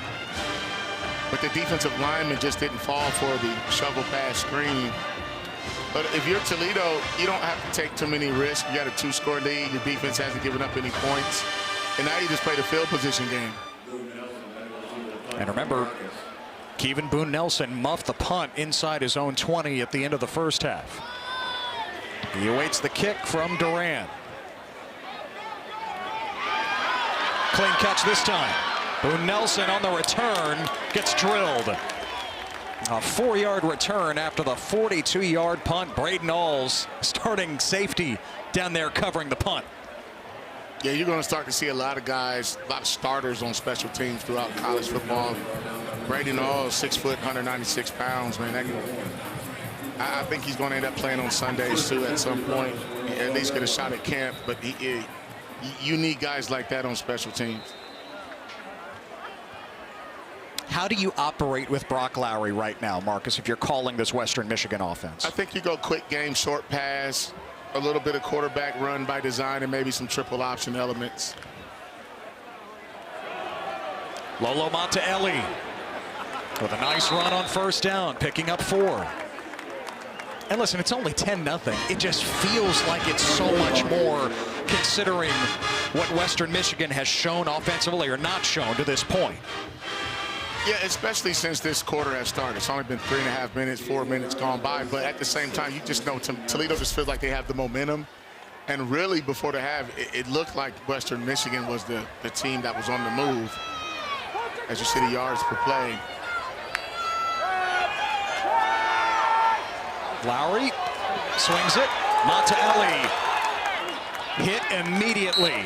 But the defensive lineman just didn't fall for the shovel pass screen. But if you're Toledo, you don't have to take too many risks. You got a 2-score lead. Your defense hasn't given up any points. And now you just play the field position game. And remember, Kevin Boone Nelson muffed the punt inside his own 20 at the end of the first half. He awaits the kick from Duran. Clean catch this time. Boone Nelson on the return gets drilled. A 4-yard return after the 42-yard punt. Braden Alls, starting safety down there covering the punt. Yeah, you're going to start to see a lot of guys, a lot of starters on special teams throughout college football. Braden Alls, 6 foot, 196 pounds, man. I think he's going to end up playing on Sundays too at some point. He at least get a shot at camp, but you need guys like that on special teams. How do you operate with Brock Lowry right now, Marcus, if you're calling this Western Michigan offense? I think you go quick game, short pass, a little bit of quarterback run by design, and maybe some triple option elements. Lolo Montaelli with a nice run on 1st down, picking up 4. And listen, it's only 10-0. It just feels like it's so much more considering what Western Michigan has shown offensively or not shown to this point. Yeah, especially since this quarter has started. It's only been 3.5 minutes, 4 minutes gone by. But at the same time, you just know Toledo just feels like they have the momentum. And really, before the half, it looked like Western Michigan was the team that was on the move. As you see the yards per play. Lowry swings it. Montaelli hit immediately.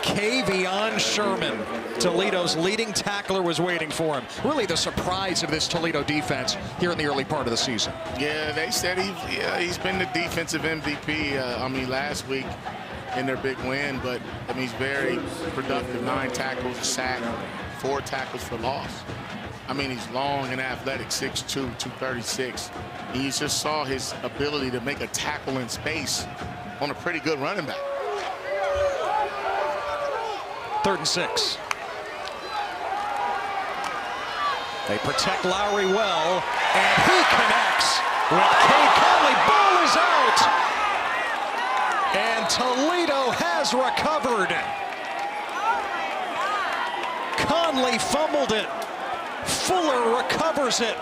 Kavion Sherman, Toledo's leading tackler, was waiting for him. Really the surprise of this Toledo defense here in the early part of the season. Yeah, they said he's been the defensive MVP, last week in their big win, but he's very productive. 9 tackles, a sack, 4 tackles for loss. He's long and athletic, 6'2", 236. And you just saw his ability to make a tackle in space on a pretty good running back. 3rd and 6. They protect Lowry well, and he connects with Cade Conley. Ball is out, and Toledo has recovered. Conley fumbled it. Fuller recovers it.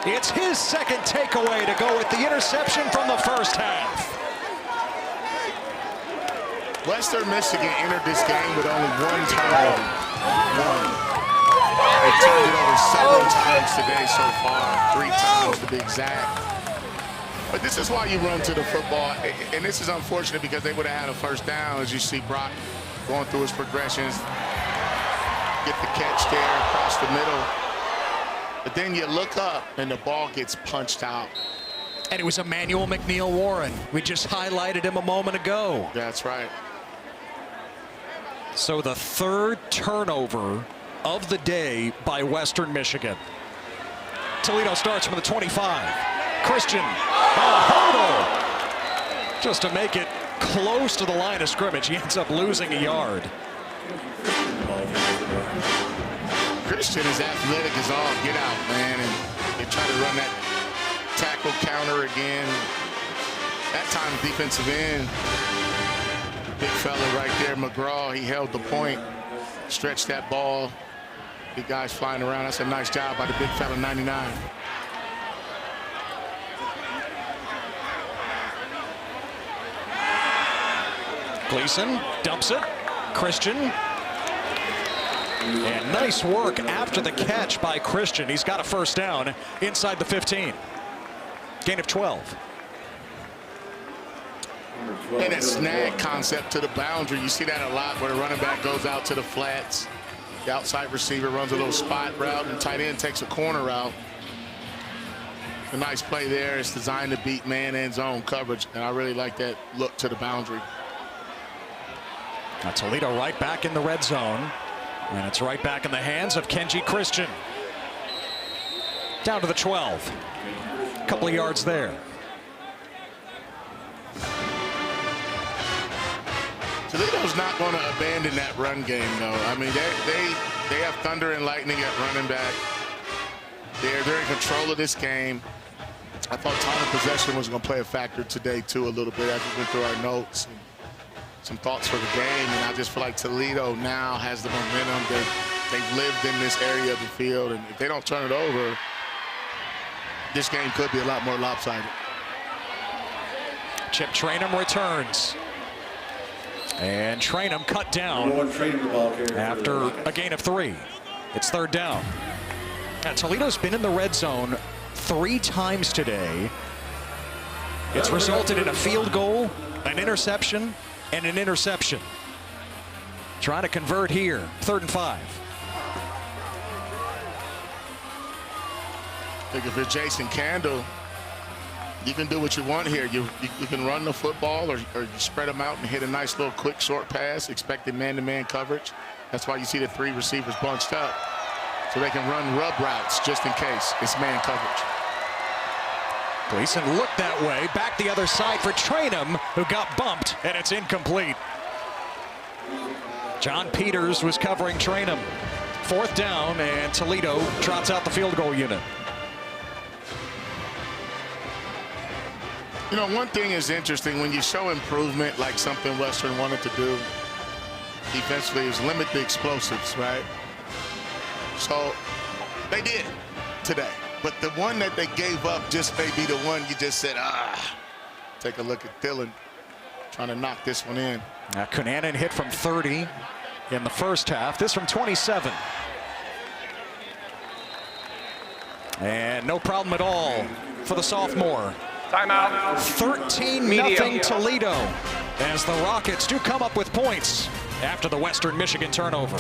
It's his second takeaway to go with the interception from the first half. Western Michigan entered this game with only 1 turnover. They turned it over several times today so far, 3 times to be exact. But this is why you run to the football, and this is unfortunate because they would have had a first down. As you see Brock going through his progressions, get the catch there across the middle. But then you look up and the ball gets punched out. And it was Emmanuel McNeil-Warren. We just highlighted him a moment ago. That's right. So the 3rd turnover of the day by Western Michigan. Toledo starts from the 25. Christian, a hurdle just to make it close to the line of scrimmage. He ends up losing a yard. Christian is athletic as all get out, man, and they try to run that tackle counter again. That time defensive end, big fella right there, McGraw, he held the point, stretched that ball. Big guys flying around. That's a nice job by the big fella, 99. Gleason dumps it. Christian. And nice work after the catch by Christian. He's got a first down inside the 15. Gain of 12. And a snag concept to the boundary. You see that a lot where the running back goes out to the flats. The outside receiver runs a little spot route, and tight end takes a corner route. A nice play there. It's designed to beat man and zone coverage, and I really like that look to the boundary. Now Toledo right back in the red zone, and it's right back in the hands of Kenji Christian. Down to the 12. A couple of yards there. Toledo's not going to abandon that run game, though. I mean, they have thunder and lightning at running back. They're in control of this game. I thought time of possession was going to play a factor today, too, a little bit. As we went through our notes and some thoughts for the game, and I just feel like Toledo now has the momentum. They've lived in this area of the field, and if they don't turn it over, this game could be a lot more lopsided. Chip Trainum returns. And Trainum cut down after a gain of 3. It's 3rd down. Now, Toledo's been in the red zone 3 times today. It's resulted in a field goal, an interception, and an interception. Trying to convert here, 3rd and 5. I think if you're Jason Candle, you can do what you want here. You can run the football or you spread them out and hit a nice little quick short pass, expecting man-to-man coverage. That's why you see the 3 receivers bunched up, so they can run rub routes just in case it's man coverage. Gleason looked that way, back the other side for Trainum, who got bumped, and it's incomplete. John Peters was covering Trainum. 4th down, and Toledo trots out the field goal unit. You know, one thing is interesting, when you show improvement like something Western wanted to do defensively, is limit the explosives, right? So they did today. But the one that they gave up just may be the one you just said, Take a look at Dillon trying to knock this one in. Now Cunanan hit from 30 in the first half. This from 27. And no problem at all for the sophomore. Timeout. 13-0 Toledo as the Rockets do come up with points after the Western Michigan turnover.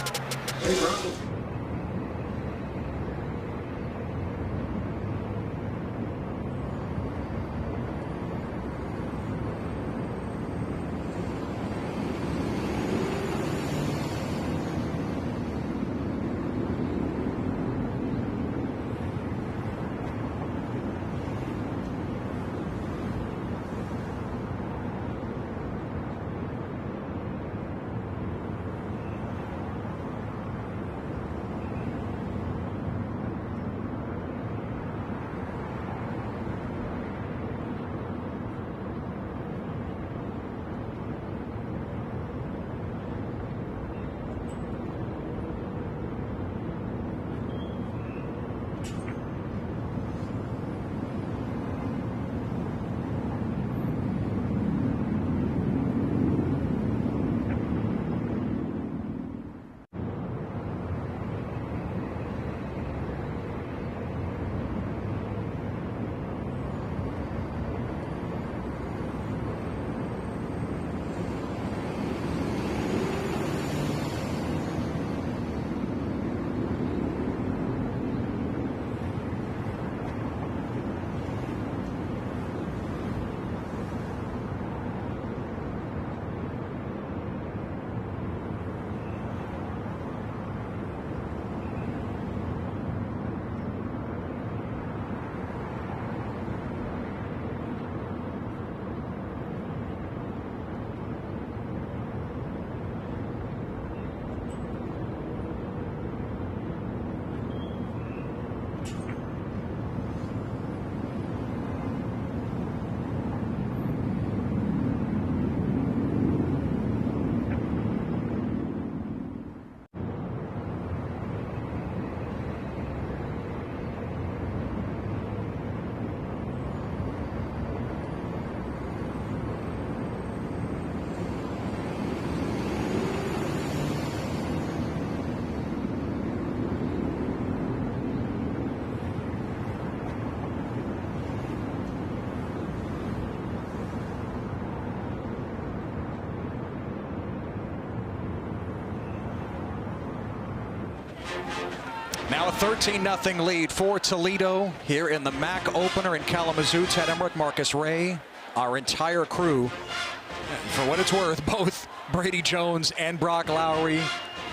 Now a 13-0 lead for Toledo here in the MAC opener in Kalamazoo. Ted Emmerich, Marcus Ray, our entire crew. And for what it's worth, both Brady Jones and Brock Lowry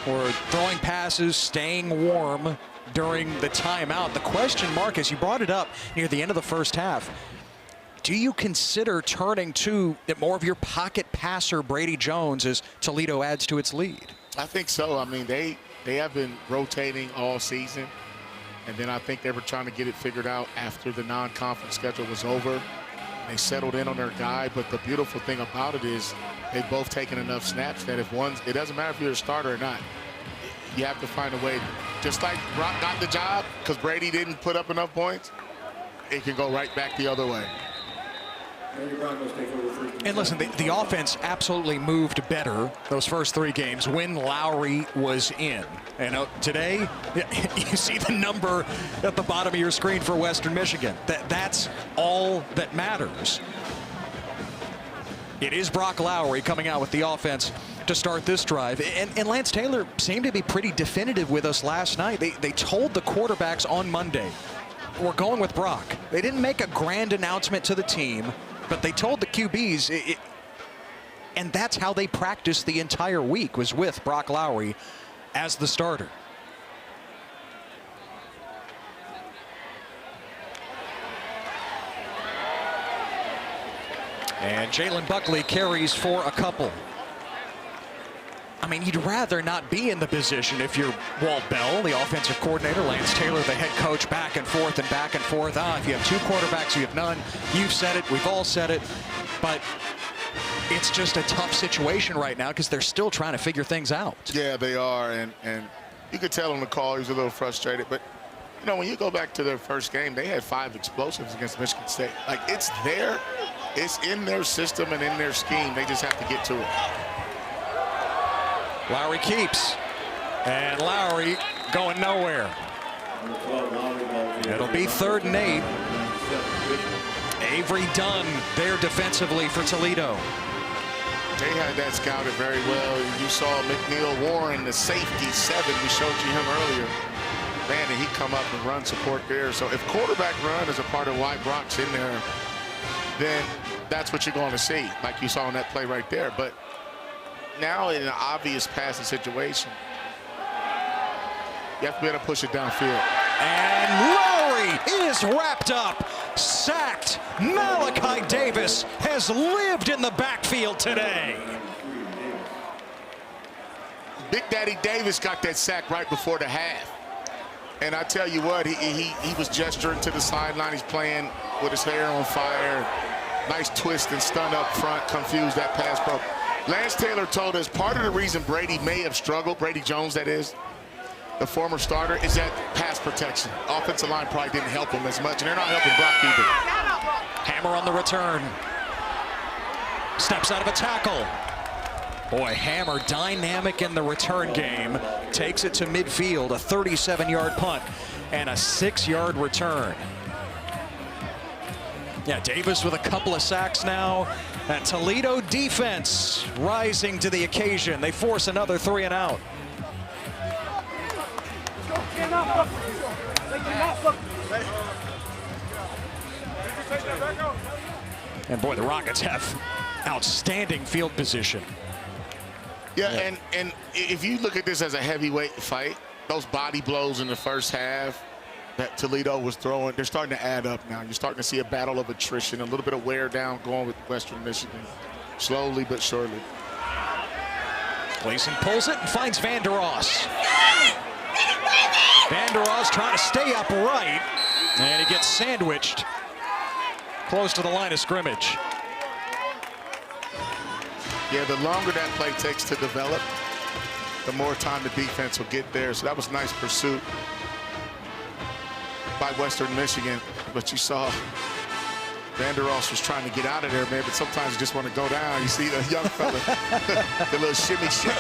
were throwing passes, staying warm during the timeout. The question, Marcus, you brought it up near the end of the first half. Do you consider turning to more of your pocket passer, Brady Jones, as Toledo adds to its lead? I think so. I mean, they have been rotating all season, and then I think they were trying to get it figured out after the non-conference schedule was over. They settled in on their guy, but the beautiful thing about it is they've both taken enough snaps that if one's, it doesn't matter if you're a starter or not, you have to find a way. Just like Brock got the job because Brady didn't put up enough points, it can go right back the other way. And listen, the offense absolutely moved better those first three games when Lowry was in. And today, you see the number at the bottom of your screen for Western Michigan. That's all that matters. It is Brock Lowry coming out with the offense to start this drive. And Lance Taylor seemed to be pretty definitive with us last night. They told the quarterbacks on Monday, we're going with Brock. They didn't make a grand announcement to the team, but they told the QBs, and that's how they practiced the entire week, was with Brock Lowry as the starter. And Jalen Buckley carries for a couple. I mean, you'd rather not be in the position if you're Walt Bell, the offensive coordinator, Lance Taylor, the head coach, back and forth and back and forth. If you have two quarterbacks, you have none. You've said it. We've all said it. But it's just a tough situation right now because they're still trying to figure things out. Yeah, they are. And you could tell on the call he was a little frustrated. But, you know, when you go back to their first game, they had 5 explosives against Michigan State. Like, it's there. It's in their system and in their scheme. They just have to get to it. Lowry keeps, and Lowry going nowhere. It'll be 3rd and 8. Avery Dunn there defensively for Toledo. They had that scouted very well. You saw McNeil Warren, the safety 7. We showed you him earlier. Man, did he come up and run support there. So if quarterback run is a part of why Brock's in there, then that's what you're going to see, like you saw in that play right there. But now in an obvious passing situation, you have to be able to push it downfield. And Lowry is wrapped up, sacked. Malachi Davis has lived in the backfield today. Big Daddy Davis got that sack right before the half. And I tell you what, he was gesturing to the sideline. He's playing with his hair on fire. Nice twist and stun up front, confused that pass pro. Lance Taylor told us part of the reason Brady may have struggled, Brady Jones that is, the former starter, is that pass protection. Offensive line probably didn't help him as much, and they're not helping Brock either. Hammer on the return. Steps out of a tackle. Boy, Hammer dynamic in the return game. Takes it to midfield, a 37-yard punt and a 6-yard return. Yeah, Davis with a couple of sacks now. And Toledo defense rising to the occasion. They force another 3 and out. And boy, the Rockets have outstanding field position. Yeah, and if you look at this as a heavyweight fight, those body blows in the first half that Toledo was throwing, they're starting to add up now. You're starting to see a battle of attrition, a little bit of wear down going with Western Michigan, slowly but surely. Gleason pulls it and finds Van der Ross. Van der Ross trying to stay upright, and he gets sandwiched close to the line of scrimmage. Yeah, the longer that play takes to develop, the more time the defense will get there. So that was nice pursuit by Western Michigan. But you saw Van der Ross was trying to get out of there, man, but sometimes you just want to go down. You see the young fella, the little shimmy shake.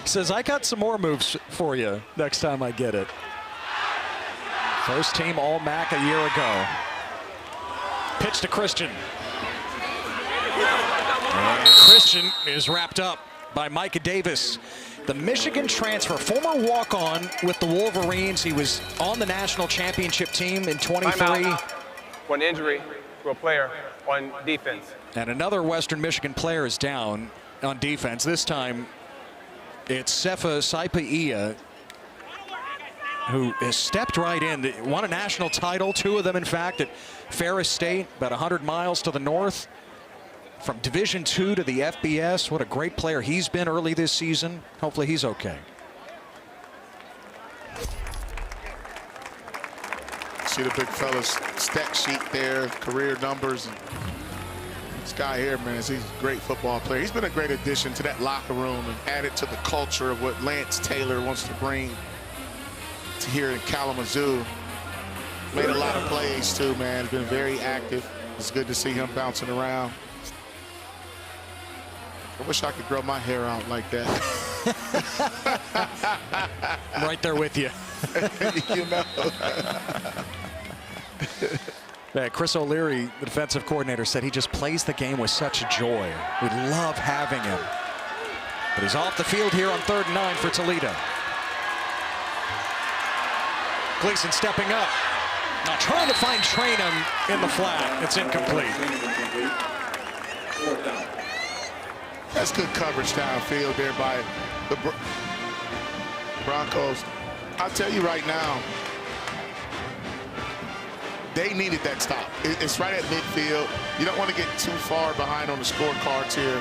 He says, I got some more moves for you next time I get it. First team All-MAC a year ago. Pitch to Christian. And Christian is wrapped up by Micah Davis. The Michigan transfer, former walk-on with the Wolverines. He was on the national championship team in 23. One injury to a player on defense. And another Western Michigan player is down on defense. This time it's Sefa Saipaia, who has stepped right in. Won a national title, 2 of them in fact at Ferris State, about 100 miles to the north. From Division II to the FBS. What a great player he's been early this season. Hopefully he's okay. See the big fella's stat sheet there, career numbers. And this guy here, man, he's a great football player. He's been a great addition to that locker room and added to the culture of what Lance Taylor wants to bring to here in Kalamazoo. Made a lot of plays too, man. He's been very active. It's good to see him bouncing around. I wish I could grow my hair out like that. I'm right there with you. You know. Yeah, Chris O'Leary, the defensive coordinator, said he just plays the game with such joy. We love having him. But he's off the field here on 3rd and 9 for Toledo. Gleason stepping up. Now trying to find Trainum in the flat. It's incomplete. That's good coverage downfield there by the Broncos. I'll tell you right now, they needed that stop. It's right at midfield. You don't want to get too far behind on the scorecards here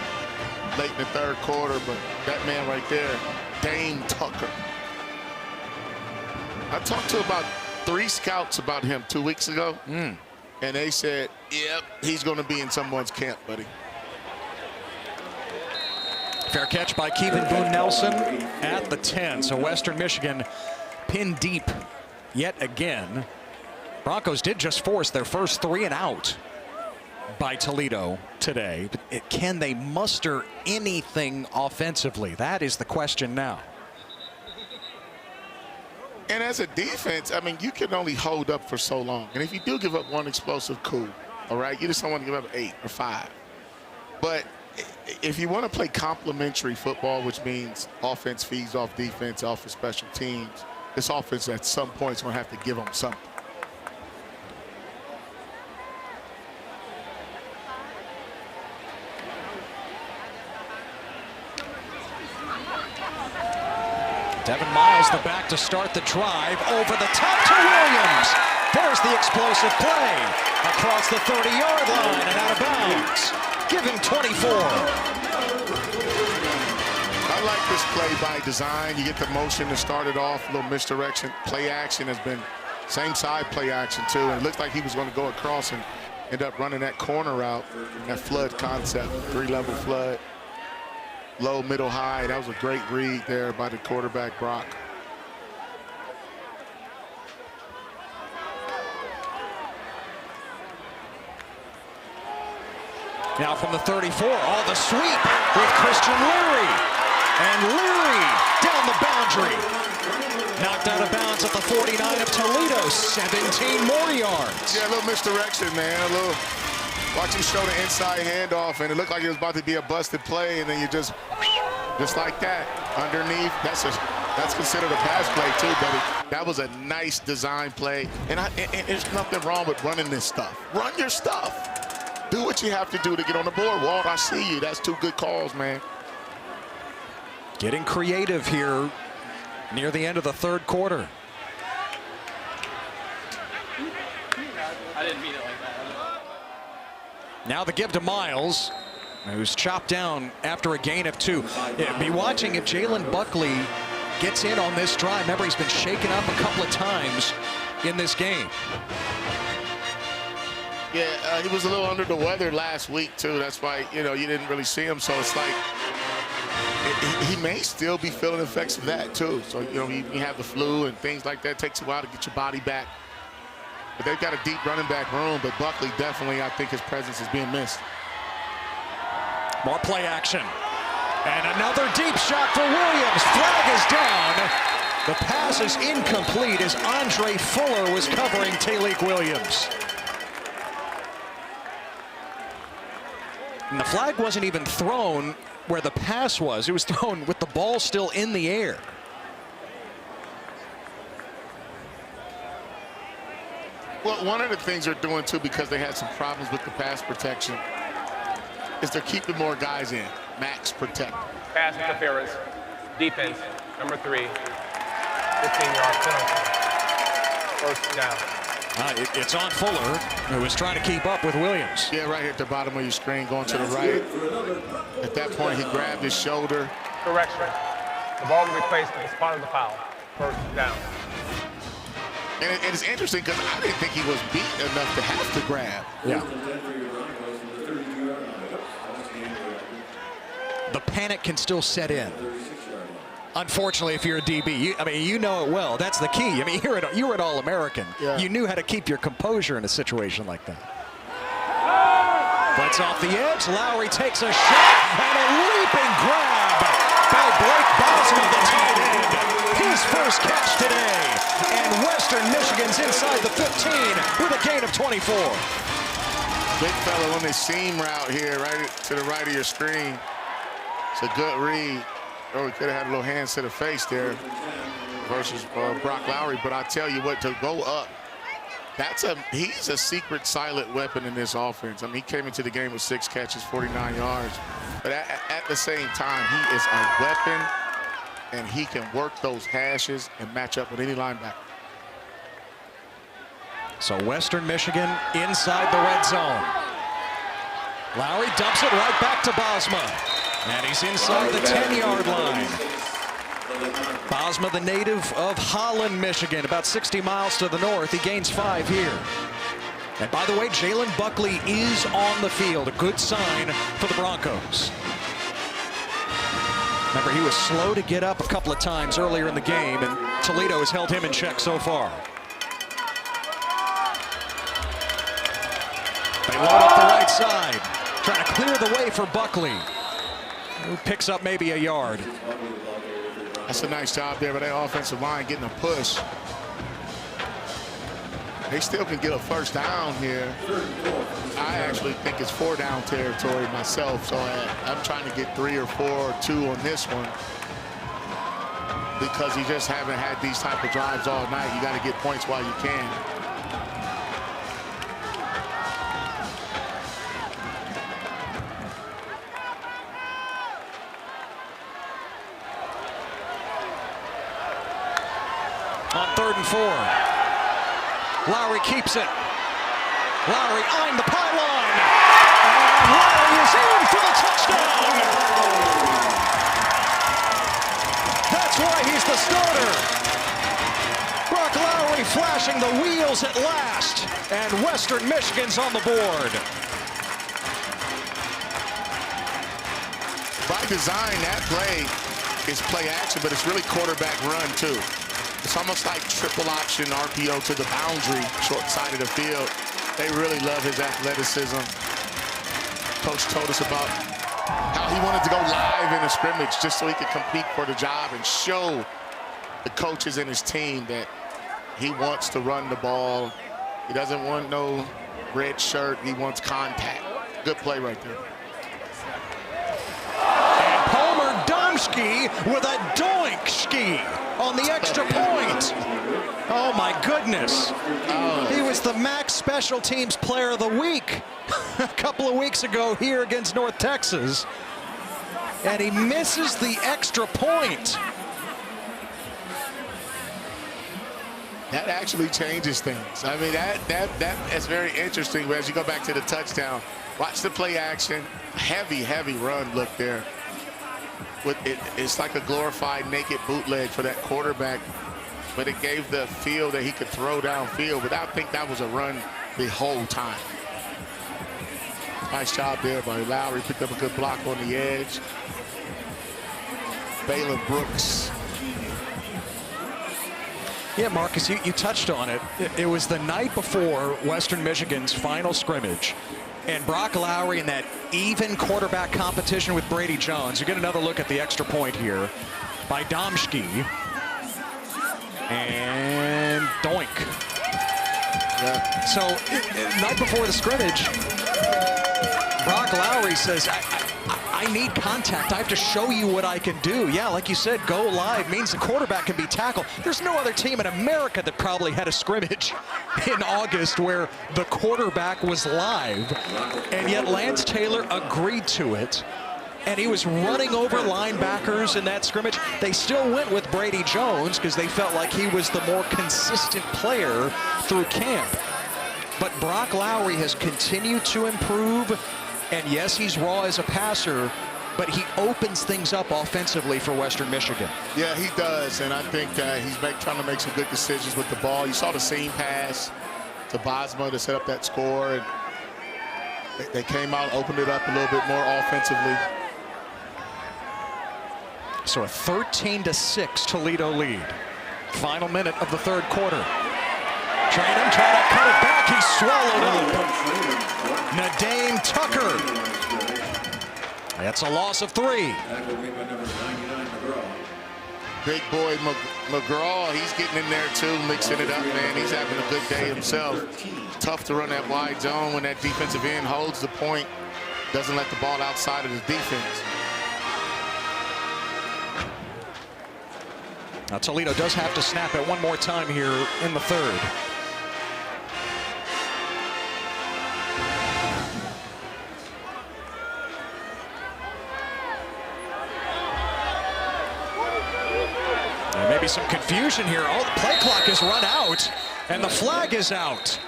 late in the 3rd quarter, but that man right there, Dame Tucker. I talked to about 3 scouts about him 2 weeks ago, and they said, yep, he's going to be in someone's camp, buddy. Fair catch by Kevin Boone Nelson at the 10. So Western Michigan pinned deep yet again. Broncos did just force their first 3 and out by Toledo today. But can they muster anything offensively? That is the question now. And as a defense, I mean, you can only hold up for so long. And if you do give up one explosive coup, all right? You just don't want to give up 8 or 5. But if you want to play complementary football, which means offense feeds off defense, off of special teams, this offense at some point is going to have to give them something. Devin Miles, the back to start the drive. Over the top to Williams. There's the explosive play. Across the 30-yard line and out of bounds. Give him 24. I like this play by design. You get the motion to start it off, a little misdirection. Play action has been same side play action too. And it looked like he was going to go across and end up running that corner route, that flood concept, 3-level flood. Low, middle, high. That was a great read there by the quarterback, Brock. Now from the 34, all the sweep with Christian Leary. And Leary down the boundary. Knocked out of bounds at the 49 of Toledo. 17 more yards. Yeah, a little misdirection, man. A little. Watch him show the inside handoff, and it looked like it was about to be a busted play, and then you just like that, underneath. That's considered a pass play too, buddy. That was a nice design play, and there's nothing wrong with running this stuff. Run your stuff. Do what you have to do to get on the board. Walt, I see you. That's 2 good calls, man. Getting creative here near the end of the 3rd quarter. I didn't mean it like that. Now the give to Miles, who's chopped down after a gain of 2. Yeah, be watching if Jalen Buckley gets in on this drive. Remember, he's been shaken up a couple of times in this game. Yeah, he was a little under the weather last week, too. That's why, you didn't really see him. So it's like he may still be feeling the effects of that, too. So, you have the flu and things like that. It takes a while to get your body back. But they've got a deep running back room, but Buckley definitely, I think his presence is being missed. More play action. And another deep shot for Williams. Flag is down. The pass is incomplete as Andre Fuller was covering Talik Williams. And the flag wasn't even thrown where the pass was. It was thrown with the ball still in the air. Well, one of the things they're doing, too, because they had some problems with the pass protection, is they're keeping more guys in. Max protect. Pass interference. Defense, number 3. 15-yard penalty. 1st down. It's on Fuller, who was trying to keep up with Williams. Yeah, right here at the bottom of your screen, going to the right. At that point, he grabbed his shoulder. Correction. The ball will be placed at the spot of the foul. 1st down. And it's interesting because I didn't think he was beat enough to have to grab. Yeah. The panic can still set in. Unfortunately, if you're a DB, you know it well. That's the key. You were an All-American. Yeah. You knew how to keep your composure in a situation like that. Blitz off the edge. Lowry takes a shot and a leaping grab by Blake Bosma, the tight end. His first catch today. And Western Michigan's inside the 15 with a gain of 24. Big fella on the seam route here, right to the right of your screen. It's a good read. Oh, he could have had a little hands to the face there versus Brock Lowry. But I tell you what, to go up, he's a secret silent weapon in this offense. He came into the game with 6 catches, 49 yards. But at the same time, he is a weapon, and he can work those hashes and match up with any linebacker. So Western Michigan inside the red zone. Lowry dumps it right back to Bosma. And he's inside the 10-yard line. Bosma, the native of Holland, Michigan, about 60 miles to the north. He gains 5 here. And by the way, Jalen Buckley is on the field. A good sign for the Broncos. Remember, he was slow to get up a couple of times earlier in the game, and Toledo has held him in check so far. They load up the right side, trying to clear the way for Buckley, who picks up maybe a yard. That's a nice job there by that offensive line getting a push. They still can get a first down here. I actually think it's 4-down territory myself, so I'm trying to get 3 or 4 or 2 on this one because you just haven't had these type of drives all night. You got to get points while you can. On 3rd and 4. Lowry keeps it. Lowry eyeing the pylon. And Lowry is in for the touchdown. That's why he's the starter. Brock Lowry flashing the wheels at last. And Western Michigan's on the board. By design, that play is play action, but it's really quarterback run too. It's almost like triple option RPO to the boundary, short side of the field. They really love his athleticism. Coach told us about how he wanted to go live in a scrimmage just so he could compete for the job and show the coaches and his team that he wants to run the ball. He doesn't want no red shirt. He wants contact. Good play right there. And Palmer Domski with a doink-ski on the extra point. Oh my goodness. He was the MAC Special Teams Player of the Week a couple of weeks ago here against North Texas. And he misses the extra point. That actually changes things. I mean, that's very interesting. But as you go back to the touchdown, watch the play action. Heavy run look there. It's like a glorified naked bootleg for that quarterback, but it gave the feel that he could throw downfield, but I think that was a run the whole time. Nice job there by Lowry. Picked up a good block on the edge. Baylor Brooks. Yeah, Marcus, you touched on it. It was the night before Western Michigan's final scrimmage. And Brock Lowry in that even quarterback competition with Brady Jones. You get another look at the extra point here by Domski. And doink. Yeah. So, night before the scrimmage, Brock Lowry says, I need contact. I have to show you what I can do. Yeah, like you said, go live means the quarterback can be tackled. There's no other team in America that probably had a scrimmage in August where the quarterback was live, and yet Lance Taylor agreed to it. And he was running over linebackers in that scrimmage. They still went with Brady Jones because they felt like he was the more consistent player through camp. But Brock Lowry has continued to improve. And yes, he's raw as a passer, but he opens things up offensively for Western Michigan. Yeah, he does, and I think he's trying to make some good decisions with the ball. You saw the seam pass to Bosma to set up that score, and they came out, opened it up a little bit more offensively. So a 13-6 Toledo lead. Final minute of the third quarter. Trainum trying to cut it back. He's swallowed up. Nadane Tucker. That's a loss of 3. Big boy McGraw, he's getting in there too, mixing it up, man. He's having a good day himself. Tough to run that wide zone when that defensive end holds the point, doesn't let the ball outside of his defense. Now Toledo does have to snap it one more time here in the third. Maybe some confusion here. Oh, the play clock is run out, and the flag is out.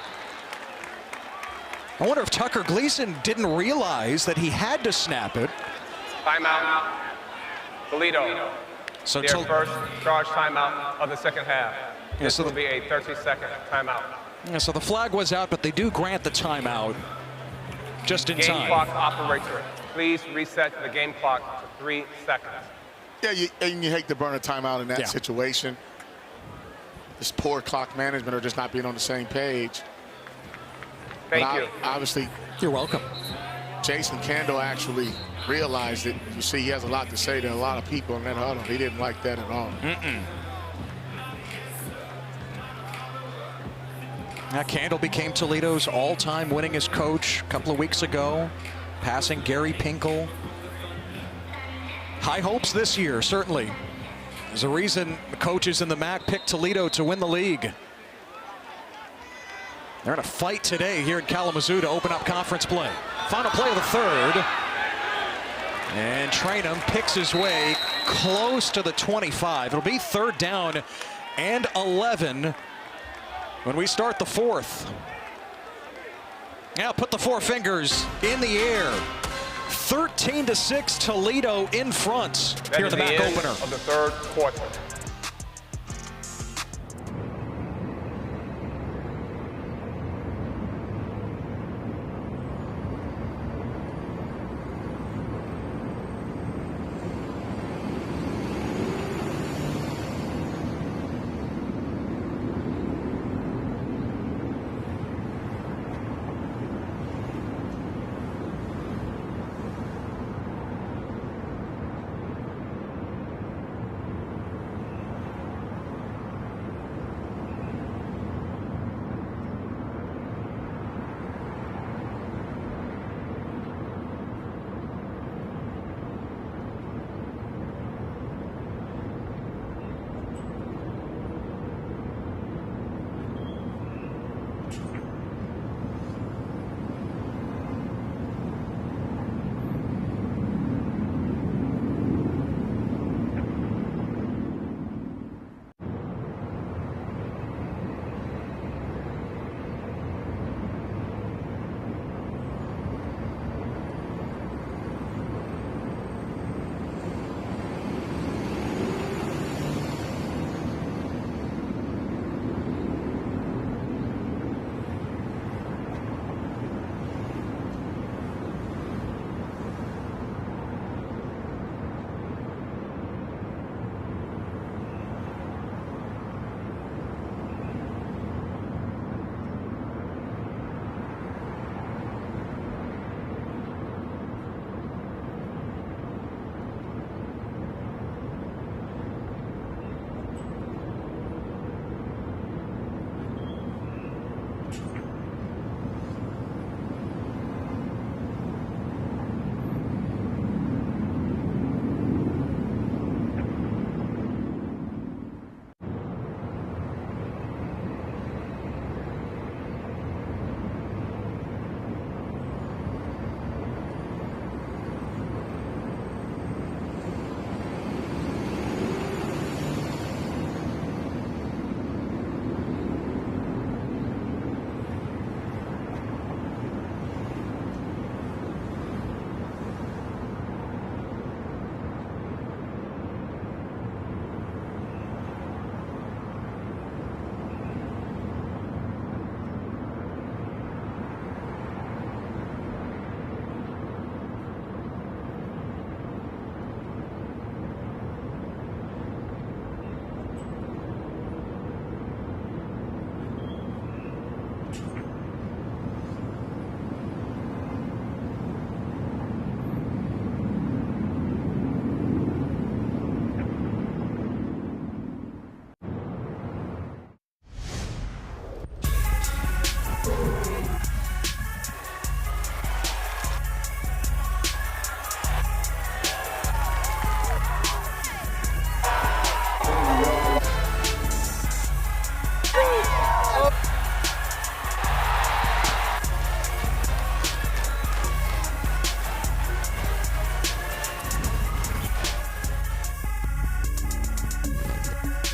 I wonder if Tucker Gleason didn't realize that he had to snap it. Timeout. Toledo. So their first charge timeout of the second half. Yeah, this will be a 30-second timeout. Yeah, so the flag was out, but they do grant the timeout just in time. Game clock operator, please reset the game clock to 3 seconds. Yeah, and you hate to burn a timeout in that situation. This poor clock management or just not being on the same page. Thank you. Obviously, you're welcome. Jason Kendall actually realized it. You see, he has a lot to say to a lot of people in that huddle. He didn't like that at all. Candle became Toledo's all-time winningest coach a couple of weeks ago, passing Gary Pinkel. High hopes this year, certainly. There's a reason the coaches in the MAC picked Toledo to win the league. They're in a fight today here in Kalamazoo to open up conference play. Final play of the third. And Trainum picks his way close to the 25. It'll be 3rd down and 11 when we start the 4th. Now put the 4 fingers in the air. 13-6 Toledo in front here in the MAC opener of the 3rd quarter.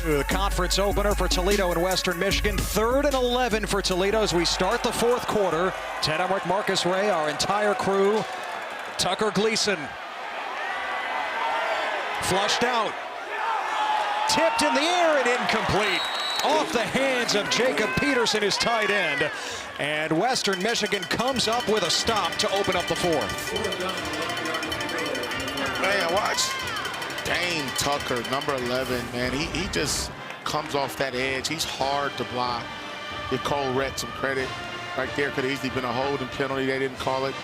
The conference opener for Toledo and Western Michigan. 3rd and 11 for Toledo as we start the 4th quarter. Ted Emmerich, Marcus Ray, our entire crew. Tucker Gleason. Flushed out. Tipped in the air and incomplete. Off the hands of Jacob Peterson, his tight end. And Western Michigan comes up with a stop to open up the 4th. Man, watch Dane Tucker, number 11, man. He just comes off that edge. He's hard to block. Give Cole Rett some credit. Right there could have easily been a holding penalty. They didn't call it.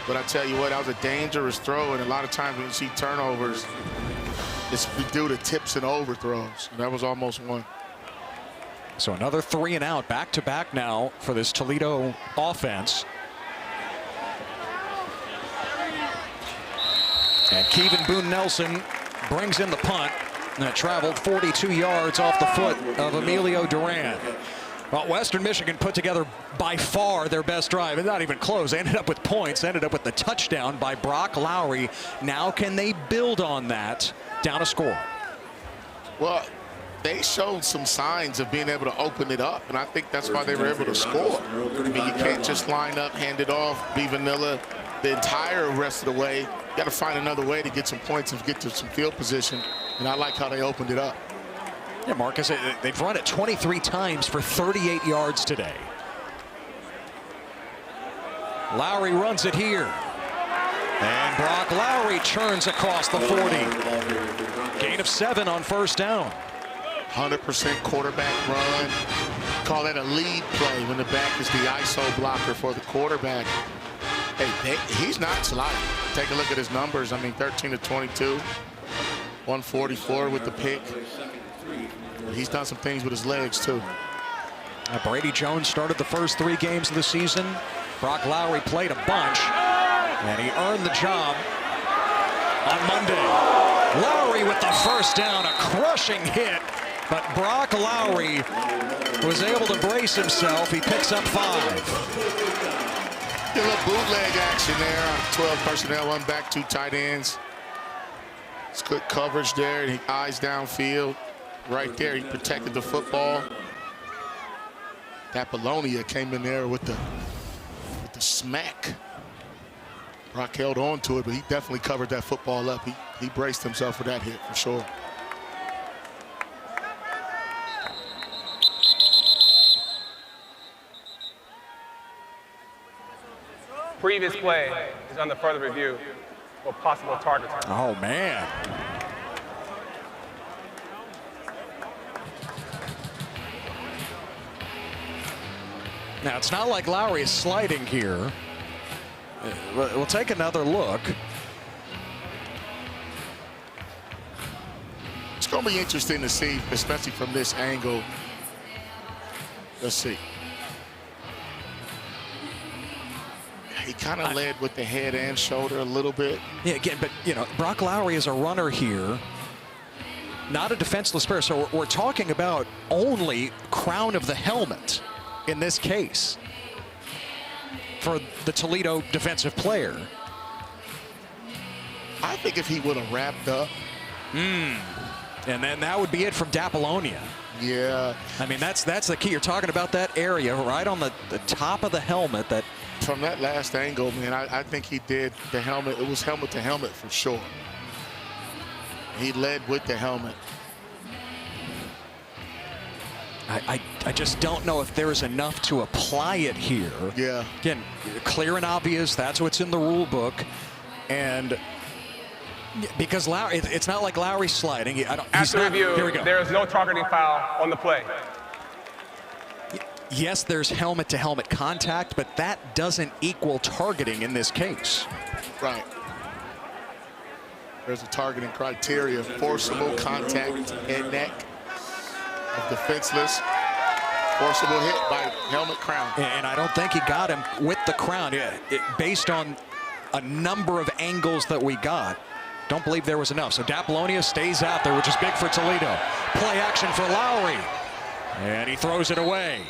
But I tell you what, that was a dangerous throw. And a lot of times when you see turnovers, it's due to tips and overthrows. And that was almost one. So another 3 and out, back-to-back now for this Toledo offense. And Kevin Boone Nelson brings in the punt. That traveled 42 yards off the foot of Emilio Duran. Well, Western Michigan put together by far their best drive. It's not even close. They ended up with points, ended up with the touchdown by Brock Lowry. Now can they build on that down a score? Well, they showed some signs of being able to open it up, and I think that's why they were able to score. I mean, you can't just line up, hand it off, be vanilla the entire rest of the way. You got to find another way to get some points and get to some field position, and I like how they opened it up. Yeah, Marcus, they've run it 23 times for 38 yards today. Lowry runs it here. And Brock Lowry churns across the 40. Gain of 7 on first down. 100% quarterback run. Call that a lead play when the back is the ISO blocker for the quarterback. Hey, he's not sliding. Take a look at his numbers. I mean, 13 to 22, 144 with the pick. He's done some things with his legs, too. Brady Jones started the first 3 games of the season. Brock Lowry played a bunch, and he earned the job on Monday. Lowry with the first down, a crushing hit, but Brock Lowry was able to brace himself. He picks up 5. A little bootleg action there on 12 personnel, 1 back, 2 tight ends. It's good coverage there, and he eyes downfield. Right there, he protected the football. Apollonia came in there with the smack. Brock held on to it, but he definitely covered that football up. He braced himself for that hit for sure. Previous play is under further review for possible targeting. Oh, man. Now, it's not like Lowry is sliding here. We'll take another look. It's going to be interesting to see, especially from this angle. Let's see. He kind of led with the head and shoulder a little bit. Yeah, again, but, you know, Brock Lowry is a runner here, not a defenseless player. So we're talking about only crown of the helmet in this case for the Toledo defensive player. I think if he would have wrapped up. And then that would be it from Apollonia. Yeah. I mean, that's the key. You're talking about that area right on the top of the helmet. That from that last angle, man, I think he did the helmet. It was helmet to helmet for sure. He led with the helmet. I just don't know if there is enough to apply it here. Yeah. Again, clear and obvious. That's what's in the rule book. And because Lowry, it's not like Lowry's sliding. After review, here we go. There is no targeting foul on the play. Yes, there's helmet-to-helmet contact, but that doesn't equal targeting in this case. Right. There's a targeting criteria: forcible contact, head, neck, of defenseless, forcible hit by helmet crown. And I don't think he got him with the crown. Based on a number of angles that we got, don't believe there was enough. So Apollonia stays out there, which is big for Toledo. Play action for Lowry. And he throws it away.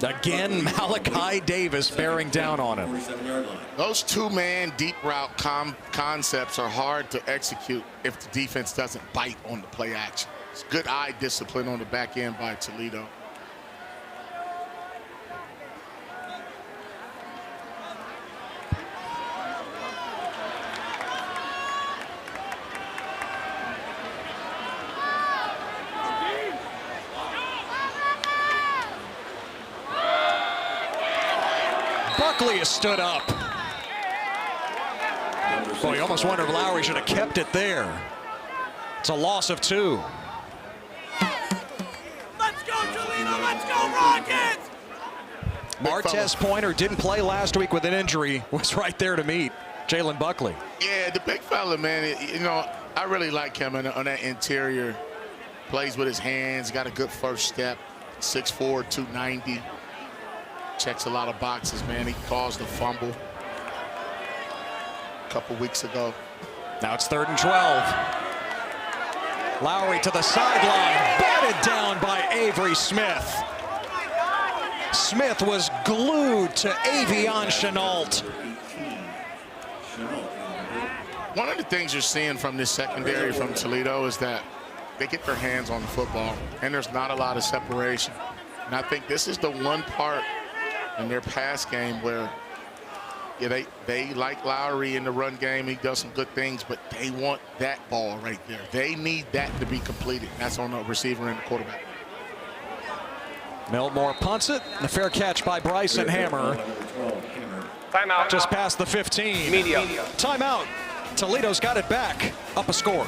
Again, Malachi Davis bearing down on him. Those 2-man deep route concepts are hard to execute if the defense doesn't bite on the play action. It's good eye discipline on the back end by Toledo. Buckley has stood up. Boy, you almost wonder if Lowry should have kept it there. It's a loss of 2. Let's go, Toledo! Let's go, Rockets! Martez Pointer didn't play last week with an injury. Was right there to meet Jalen Buckley. Yeah, the big fella, man. You know, I really like him on that interior. Plays with his hands, got a good first step. 6'4", 290. Checks a lot of boxes, man. He caused a fumble a couple weeks ago. Now it's 3rd and 12. Lowry to the sideline, batted down by Avery Smith. Smith was glued to Avion Chenault. One of the things you're seeing from this secondary from Toledo is that they get their hands on the football, and there's not a lot of separation. And I think this is the one part in their pass game where they like Lowry in the run game. He does some good things, but they want that ball right there. They need that to be completed. That's on the receiver and the quarterback. Milmore punts it. The fair catch by Bryson Hammer. Timeout. Just past the 15. Media. Timeout. Toledo's got it back. Up a score.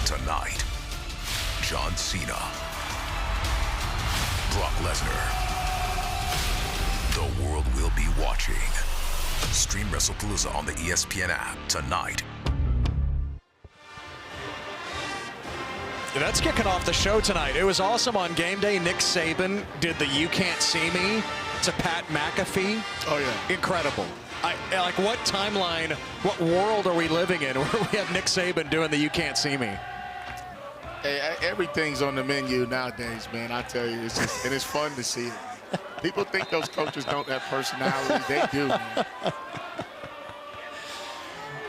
Tonight, John Cena, Brock Lesnar. The world will be watching. Stream WrestlePalooza on the ESPN app tonight. That's kicking off the show tonight. It was awesome on game day. Nick Saban did the "You Can't See Me" to Pat McAfee. Oh, yeah. Incredible. Like, what timeline, what world are we living in where we have Nick Saban doing the "You Can't See Me"? Hey, everything's on the menu nowadays, man. I tell you, it's just, and it's fun to see it. People think those coaches don't have personality. They do, man.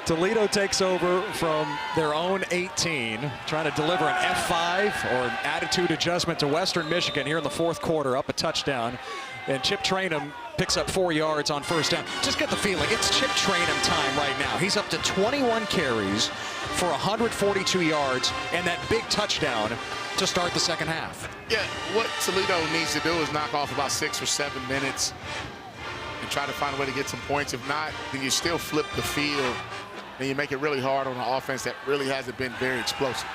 Toledo takes over from their own 18, trying to deliver an F5 or an attitude adjustment to Western Michigan here in the 4th quarter, up a touchdown. And Chip Trainum picks up 4 yards on first down. Just get the feeling, it's Chip Trainum time right now. He's up to 21 carries for 142 yards and that big touchdown to start the second half. Yeah, what Toledo needs to do is knock off about 6 or 7 minutes and try to find a way to get some points. If not, then you still flip the field and you make it really hard on an offense that really hasn't been very explosive.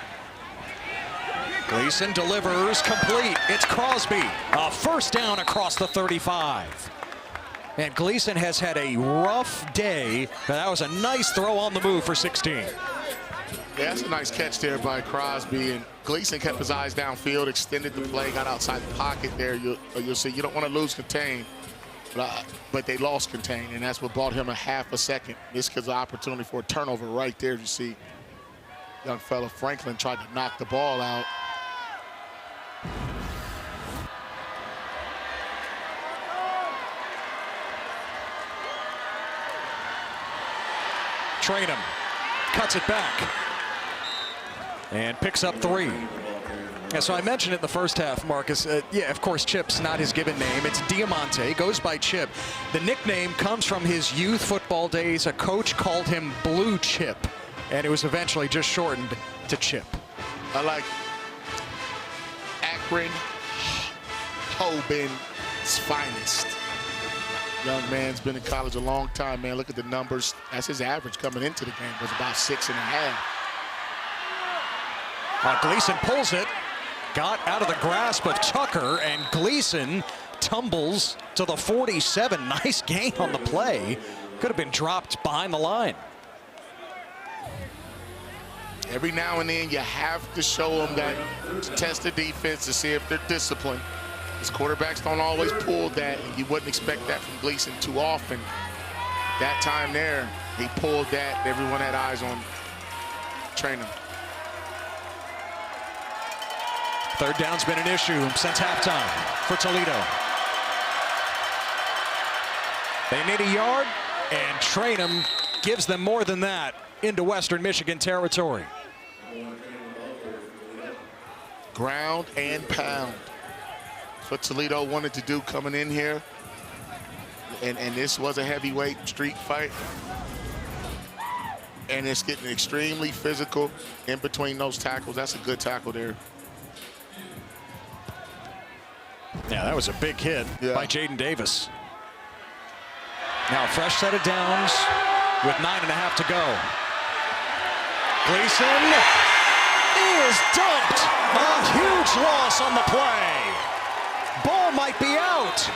Gleason delivers complete. It's Crosby. A first down across the 35. And Gleason has had a rough day. That was a nice throw on the move for 16. Yeah, that's a nice catch there by Crosby. And Gleason kept his eyes downfield, extended the play, got outside the pocket there. You'll see you don't want to lose contain. But they lost contain, and that's what bought him a half a second. This gives an opportunity for a turnover right there. You see young fella Franklin tried to knock the ball out. Trainum cuts it back. and picks up 3. Yeah, so I mentioned it in the first half, Marcus. Yeah, of course, Chip's not his given name. It's Diamante, goes by Chip. The nickname comes from his youth football days. A coach called him Blue Chip, and it was eventually just shortened to Chip. I like Akron, Hobin's finest. Young man's been in college a long time, man. Look at the numbers. That's his average coming into the game, was about 6.5. Gleason pulls it. Got out of the grasp of Tucker, and Gleason tumbles to the 47. Nice gain on the play. Could have been dropped behind the line. Every now and then you have to show them that, to test the defense to see if they're disciplined. Because quarterbacks don't always pull that, and you wouldn't expect that from Gleason too often. That time there, he pulled that. Everyone had eyes on training. Third down's been an issue since halftime for Toledo. They need a yard, and Trainum gives them more than that into Western Michigan territory. Ground and pound. That's what Toledo wanted to do coming in here. And this was a heavyweight street fight. And it's getting extremely physical in between those tackles. That's a good tackle there. Yeah, that was a big hit by Jaden Davis. Now a fresh set of downs with 9.5 to go. Gleason is dumped. A huge loss on the play. Ball might be out.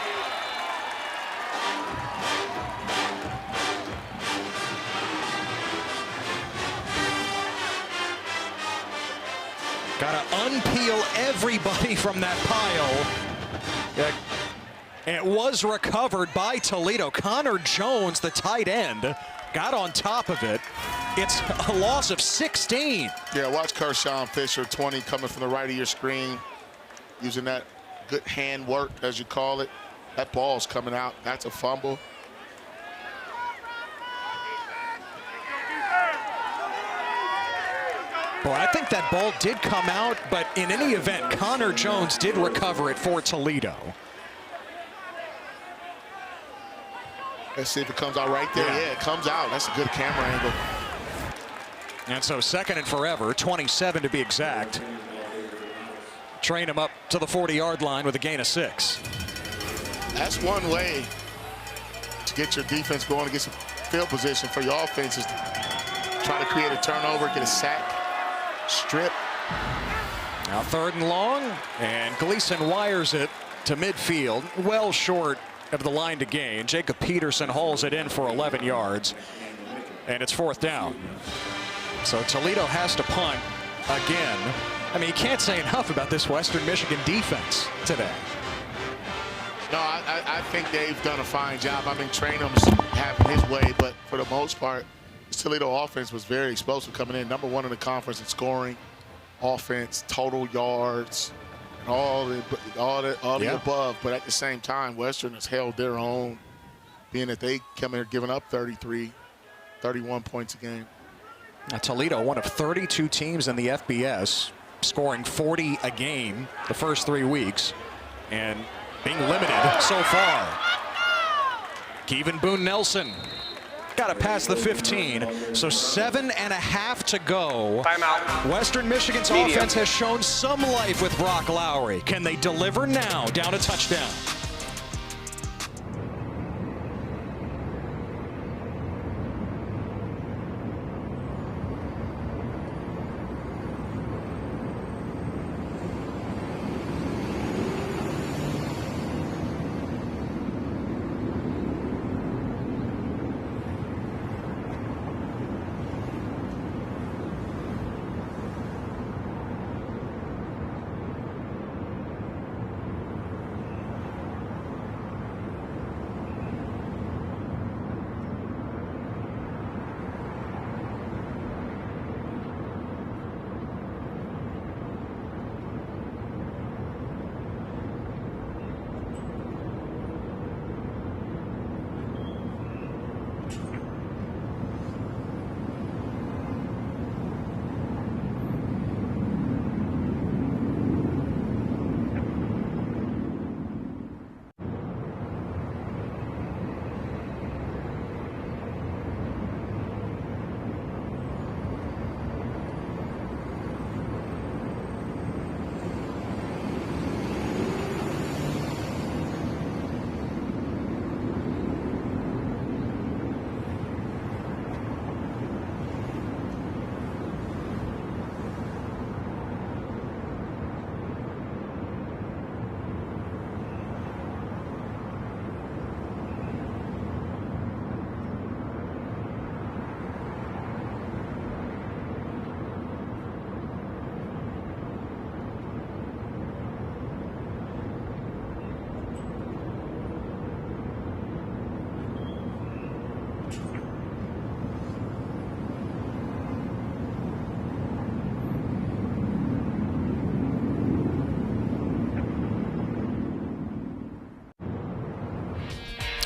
Got to unpeel everybody from that pile. It was recovered by Toledo. Connor Jones, the tight end, got on top of it. It's a loss of 16. Yeah, watch Kershawn Fisher, 20, coming from the right of your screen, using that good hand work, as you call it. That ball's coming out. That's a fumble. Boy, I think that ball did come out, but in any event, Connor Jones did recover it for Toledo. Let's see if it comes out right there. Yeah, it comes out. That's a good camera angle. And so 2nd and forever, 27 to be exact. Train him up to the 40-yard line with a gain of 6. That's one way to get your defense going, to get some field position for your offense, is to try to create a turnover, get a sack, strip. Now 3rd and long, and Gleason wires it to midfield, well short of the line to gain. Jacob Peterson hauls it in for 11 yards, and it's 4th down. So Toledo has to punt again. I mean, you can't say enough about this Western Michigan defense today. No, I think they've done a fine job. I mean, Trainum's having his way, but for the most part, the Toledo offense was very explosive coming in. #1 in the conference in scoring, offense, total yards, all the above. But at the same time, Western has held their own, being that they come here giving up 33, 31 points a game. Now, Toledo, one of 32 teams in the FBS, scoring 40 a game the first 3 weeks, and being limited so far. Kevin Boone Nelson got to pass the 15, so 7.5 to go. Timeout. Western Michigan's offense has shown some life with Brock Lowry. Can they deliver now? Down a touchdown.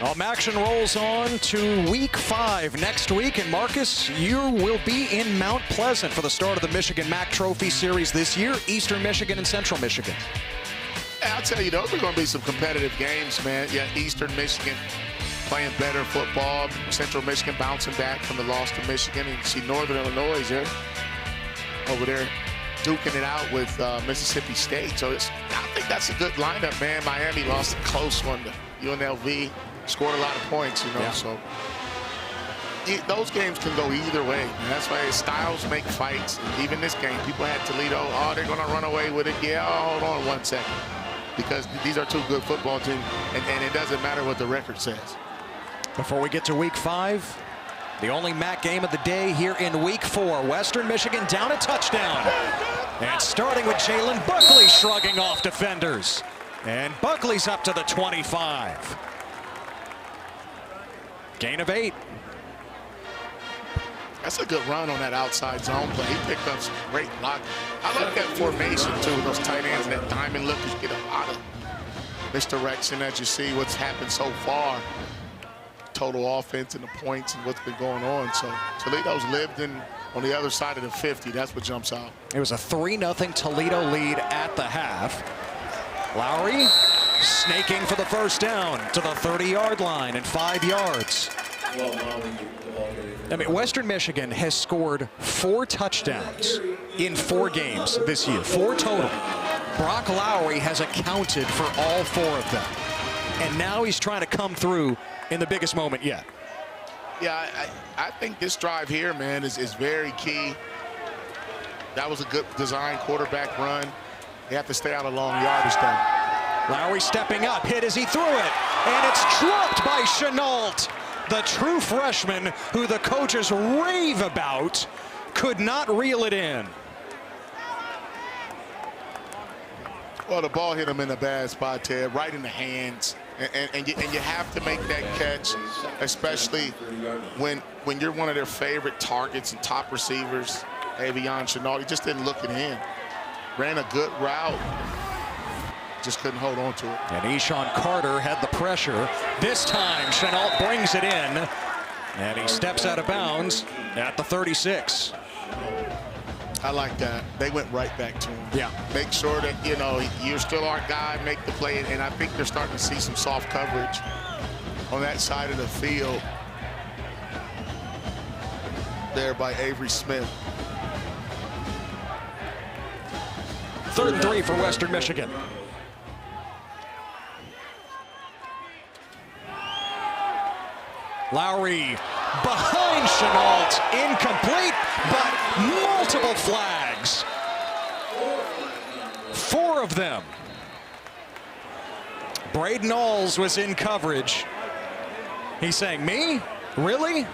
Action rolls on to week 5 next week. And Marcus, you will be in Mount Pleasant for the start of the Michigan MAC Trophy Series this year, Eastern Michigan and Central Michigan. I'll tell you, those are going to be some competitive games, man. Yeah, Eastern Michigan playing better football. Central Michigan bouncing back from the loss to Michigan. And you see Northern Illinois there, over there duking it out with Mississippi State. So I think that's a good lineup, man. Miami lost a close one to UNLV. Scored a lot of points, you know, so those games can go either way. And that's why styles make fights. And even this game, people had Toledo, oh, they're going to run away with it. Yeah, hold on 1 second. Because these are 2 good football teams, and it doesn't matter what the record says. Before we get to week 5, the only MAC game of the day here in week 4. Western Michigan down a touchdown. And starting with Jalen Buckley shrugging off defenders. And Buckley's up to the 25. Gain of 8. That's a good run on that outside zone play. He picked up some great blocking. I like that formation, too, those tight ends and that diamond look. You get a lot of misdirection as you see what's happened so far. Total offense and the points and what's been going on. So Toledo's lived on the other side of the 50. That's what jumps out. It was a 3-0 Toledo lead at the half. Lowry snaking for the first down to the 30-yard line and 5 yards. I mean, Western Michigan has scored 4 touchdowns in 4 games this year, 4 total. Brock Lowry has accounted for all 4 of them. And now he's trying to come through in the biggest moment yet. Yeah, I think this drive here, man, is very key. That was a good design quarterback run. They have to stay out of long yardage though. Lowry stepping up, hit as he threw it, and it's dropped by Chenault. The true freshman who the coaches rave about could not reel it in. Well, the ball hit him in a bad spot, Ted, right in the hands. And you have to make that catch, especially when you're one of their favorite targets and top receivers, Avion Chenault. He just didn't look at him. Ran a good route. Just couldn't hold on to it. And Eshawn Carter had the pressure. This time, Chenault brings it in. And he steps out of bounds at the 36. I like that. They went right back to him. Yeah. Make sure that, you know, you're still our guy, make the play. And I think they're starting to see some soft coverage on that side of the field there by Avery Smith. 3rd and 3 for Western Michigan. Lowry behind Chenault, incomplete, but multiple flags. 4 of them. Braden Alls was in coverage. He's saying, me? Really?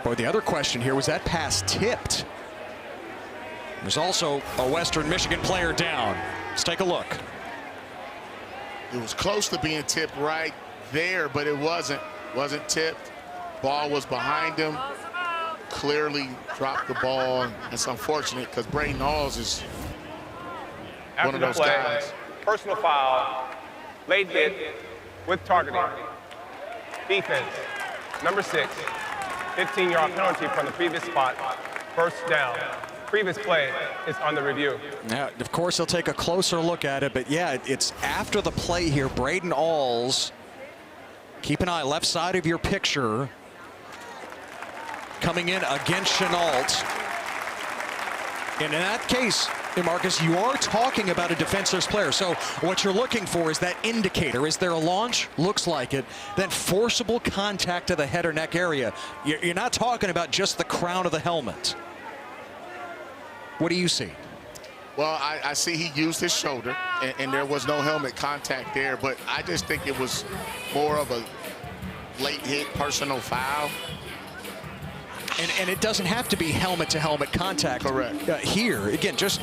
Boy, the other question here, was that pass tipped? There's also a Western Michigan player down. Let's take a look. It was close to being tipped right there, but it wasn't tipped. Ball was behind him. Clearly dropped the ball. It's unfortunate because Braden Alls is one of those guys. Personal foul, late hit with targeting. Defense, number 6, 15-yard penalty from the previous spot, first down. Previous play is on the review. Now, of course, he'll take a closer look at it, but yeah, it's after the play here. Braden Alls, keep an eye left side of your picture, coming in against Chenault. And in that case, Marcus, you are talking about a defenseless player. So what you're looking for is that indicator. Is there a launch? Looks like it. Then forcible contact to the head or neck area. You're not talking about just the crown of the helmet. What do you see? Well, I see he used his shoulder, and there was no helmet contact there, but I just think it was more of a late hit personal foul. And it doesn't have to be helmet-to-helmet contact. Correct. Here, again, just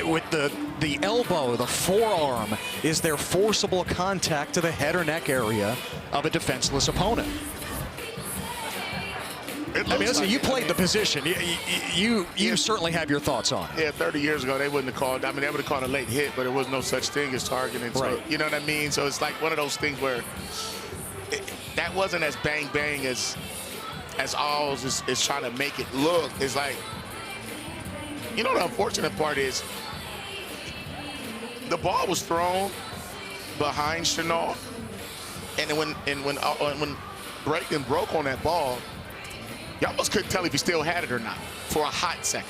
with the elbow, the forearm, is there forcible contact to the head or neck area of a defenseless opponent. I mean, listen, you played the position. You certainly have your thoughts on it. Yeah, 30 years ago, they wouldn't have called. I mean, they would have called a late hit, but there was no such thing as targeting. So, Right. you know what I mean? So it's like one of those things where that wasn't as bang as Alls is trying to make it look. It's like, you know, the unfortunate part is the ball was thrown behind Chenal, and when Brayton broke on that ball, you almost couldn't tell if he still had it or not for a hot second.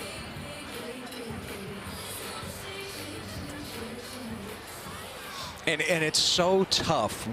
And it's so tough.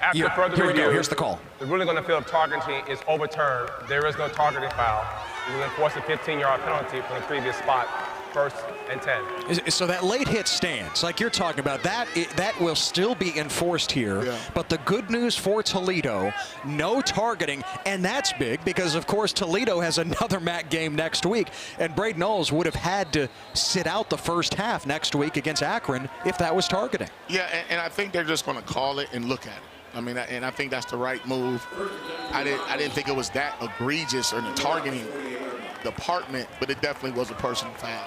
After further here we review, go. Here's the call. The ruling on the field of targeting is overturned. There is no targeting foul. We will enforce a 15-yard penalty from the previous spot. 1st and 10. So that late hit stands, like you're talking about, that will still be enforced here. Yeah. But the good news for Toledo, no targeting, and that's big because, of course, Toledo has another MAC game next week, and Braden Knowles would have had to sit out the first half next week against Akron if that was targeting. Yeah, and I think they're just going to call it and look at it. I mean, and I think that's the right move. I didn't think it was that egregious in the targeting department, but it definitely was a personal foul.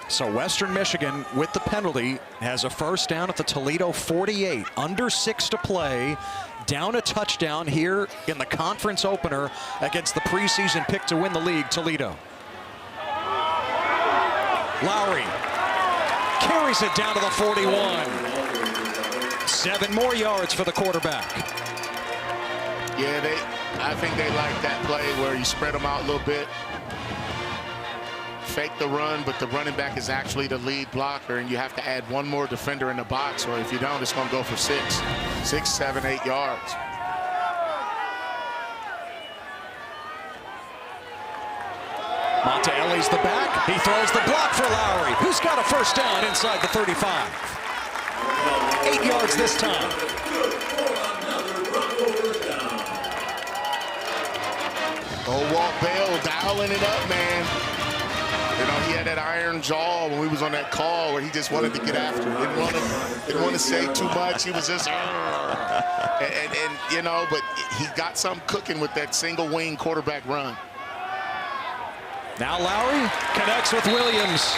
So Western Michigan, with the penalty, has a first down at the Toledo 48. Under 6 to play. Down a touchdown here in the conference opener against the preseason pick to win the league, Toledo. Lowry carries it down to the 41. 7 more yards for the quarterback. Yeah, I think they like that play where you spread them out a little bit. Fake the run, but the running back is actually the lead blocker, and you have to add one more defender in the box, or if you don't, it's going to go for 6, 7, 8 yards. Monteelli's the back. He throws the block for Lowry, who's got a first down inside the 35. 8 yards this time. Oh, Walt Bell dialing it up, man. You know, he had that iron jaw when we was on that call where he just wanted to get after it. Didn't want to say too much. He was just, and you know, but he got something cooking with that single wing quarterback run. Now Lowry connects with Williams.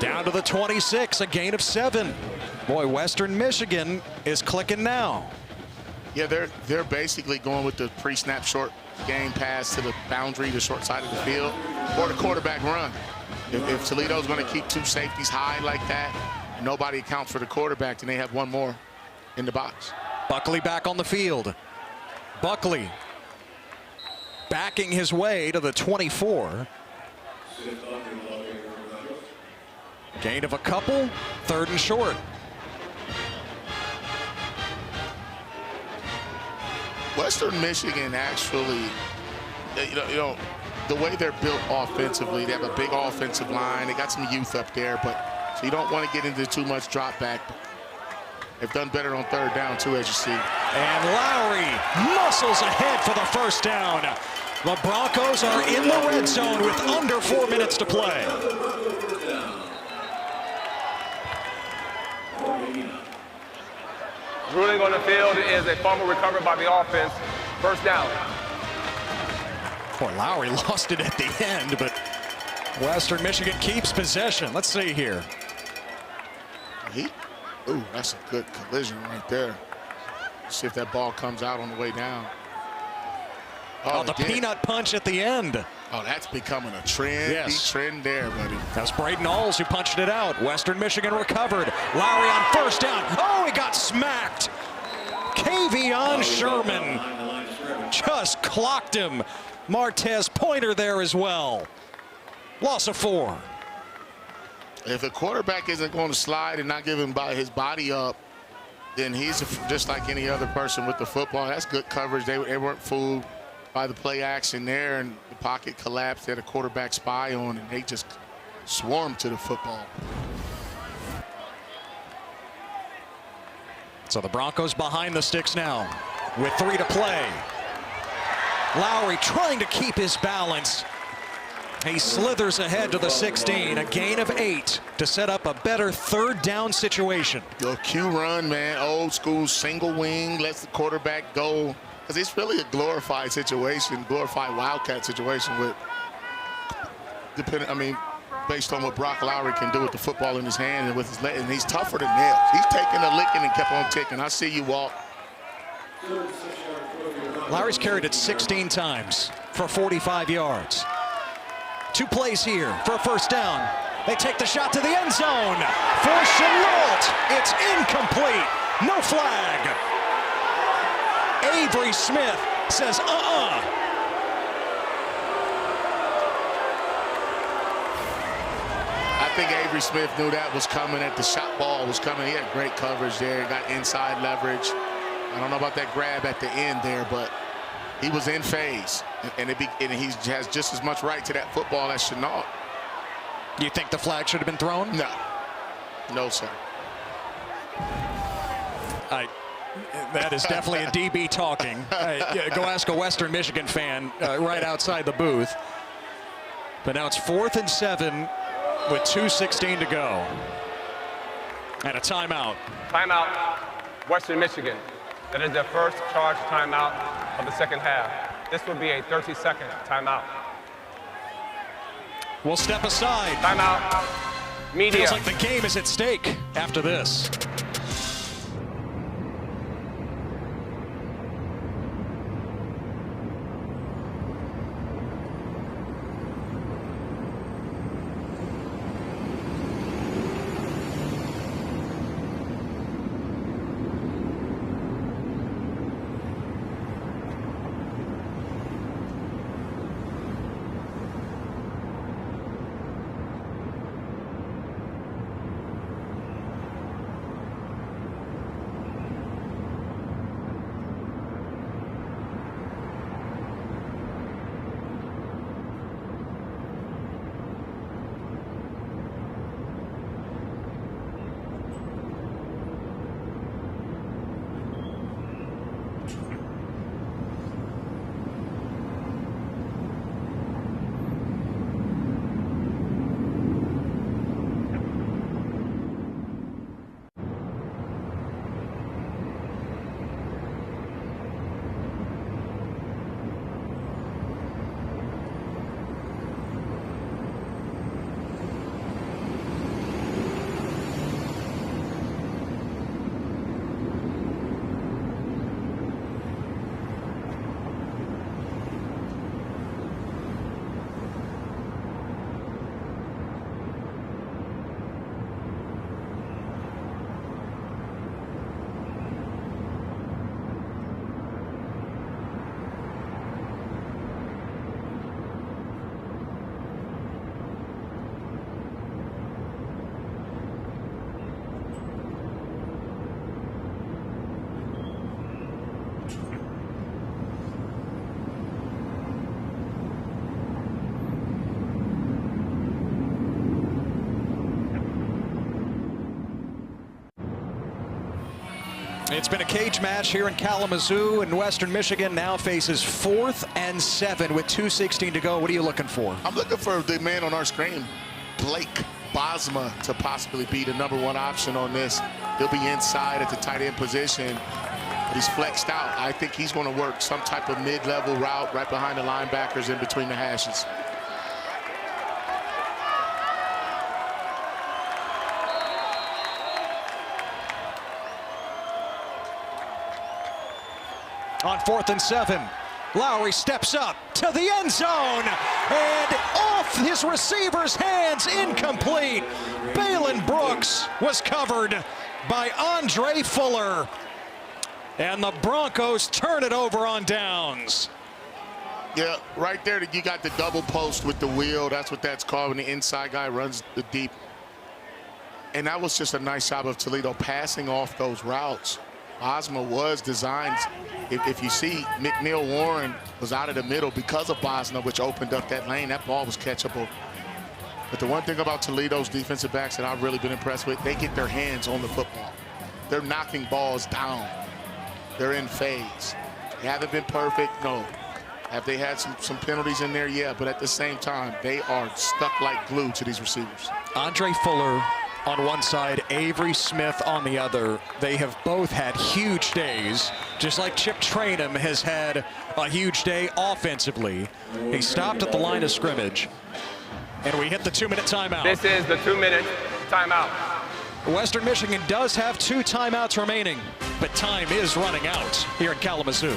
Down to the 26, a gain of 7. Boy, Western Michigan is clicking now. Yeah, they're basically going with the pre-snap short game pass to the boundary, the short side of the field, or the quarterback run. If Toledo's going to keep 2 safeties high like that, and nobody accounts for the quarterback, then they have one more in the box. Buckley back on the field. Buckley backing his way to the 24. Gain of a couple, 3rd and short. Western Michigan actually, you know, the way they're built offensively, they have a big offensive line. They got some youth up there, but so you don't want to get into too much drop back. They've done better on 3rd down too, as you see. And Lowry muscles ahead for the first down. The Broncos are in the red zone with under 4 minutes to play. Ruling on the field is a fumble recovered by the offense. First down. Boy, Lowry lost it at the end, but Western Michigan keeps possession. Let's see here. Ooh, that's a good collision right there. See if that ball comes out on the way down. Oh, the peanut punch at the end. Oh, that's becoming a trend. Yes. Trend there, buddy. That was Braden Knowles who punched it out. Western Michigan recovered. Lowry on first down. Oh, he got smacked. Kavion Sherman just clocked him. Martez Pointer there as well. Loss of 4. If a quarterback isn't going to slide and not give him his body up, then he's just like any other person with the football. That's good coverage. They weren't fooled by the play action there, and the pocket collapsed. They had a quarterback spy on, and they just swarmed to the football. So the Broncos behind the sticks now with 3 to play. Lowry trying to keep his balance. He slithers ahead to the 16, a gain of 8 to set up a better third down situation. The Q run, man, old school single wing, lets the quarterback go. Because it's really a glorified situation, glorified Wildcat situation with, based on what Brock Lowry can do with the football in his hand and with his leg, and he's tougher than nails. He's taking a licking and kept on ticking. I see you, Walt. Lowry's carried it 16 times for 45 yards. 2 plays here for a first down. They take the shot to the end zone. For Chenault, it's incomplete. No flag. Avery Smith says, I think Avery Smith knew that was coming, that the shot ball was coming. He had great coverage there. He got inside leverage. I don't know about that grab at the end there, but he was in phase. And he has just as much right to that football as Chenault. You think the flag should have been thrown? No. No, sir. That is definitely a DB talking. Go ask a Western Michigan fan right outside the booth. But now it's 4th and 7 with 2:16 to go. And a timeout. Timeout, Western Michigan. That is their first charge timeout of the second half. This will be a 30-second timeout. We'll step aside. Timeout. Media. Feels like the game is at stake after this. It's been a cage match here in Kalamazoo, and Western Michigan now faces 4th and 7 with 2:16 to go. What are you looking for? I'm looking for the man on our screen, Blake Bosma, to possibly be the #1 option on this. He'll be inside at the tight end position, but he's flexed out. I think he's going to work some type of mid-level route right behind the linebackers in between the hashes. On 4th and 7, Lowry steps up to the end zone, and off his receiver's hands, incomplete. Balin Brooks was covered by Andre Fuller, and the Broncos turn it over on downs. Yeah, right there, you got the double post with the wheel. That's what that's called when the inside guy runs the deep. And that was just a nice job of Toledo passing off those routes. Bosma was designed, if you see, McNeil Warren was out of the middle because of Bosma, which opened up that lane. That ball was catchable. But the one thing about Toledo's defensive backs that I've really been impressed with, they get their hands on the football. They're knocking balls down. They're in phase. They haven't been perfect, no. Have they had some penalties in there? Yeah, but at the same time, they are stuck like glue to these receivers. Andre Fuller on one side, Avery Smith on the other. They have both had huge days, just like Chip Trainum has had a huge day offensively. He stopped at the line of scrimmage, and we hit the 2-minute timeout. This is the 2-minute timeout. Western Michigan does have 2 timeouts remaining, but time is running out here in Kalamazoo.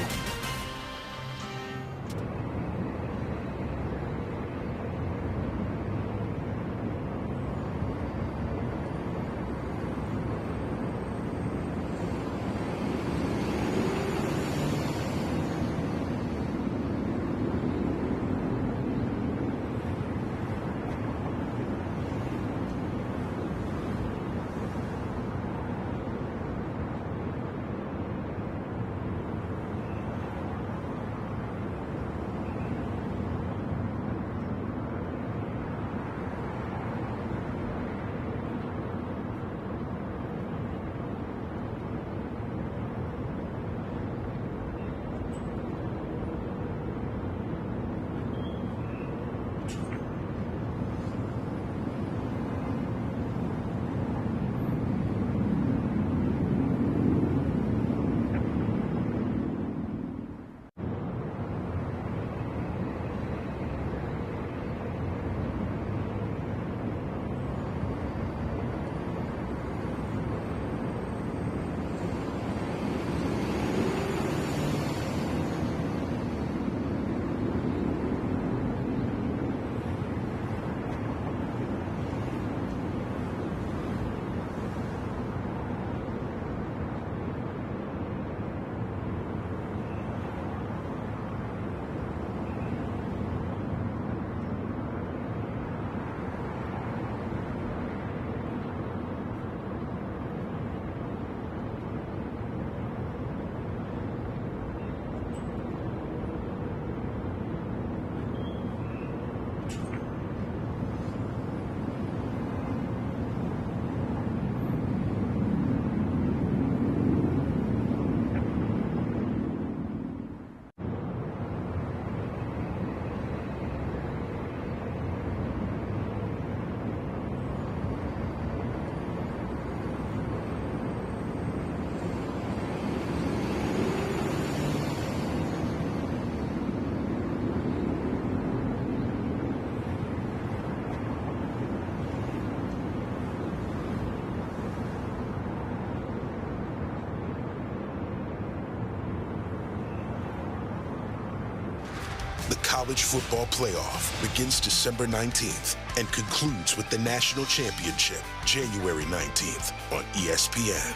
The College Football Playoff begins December 19th and concludes with the National Championship January 19th on ESPN.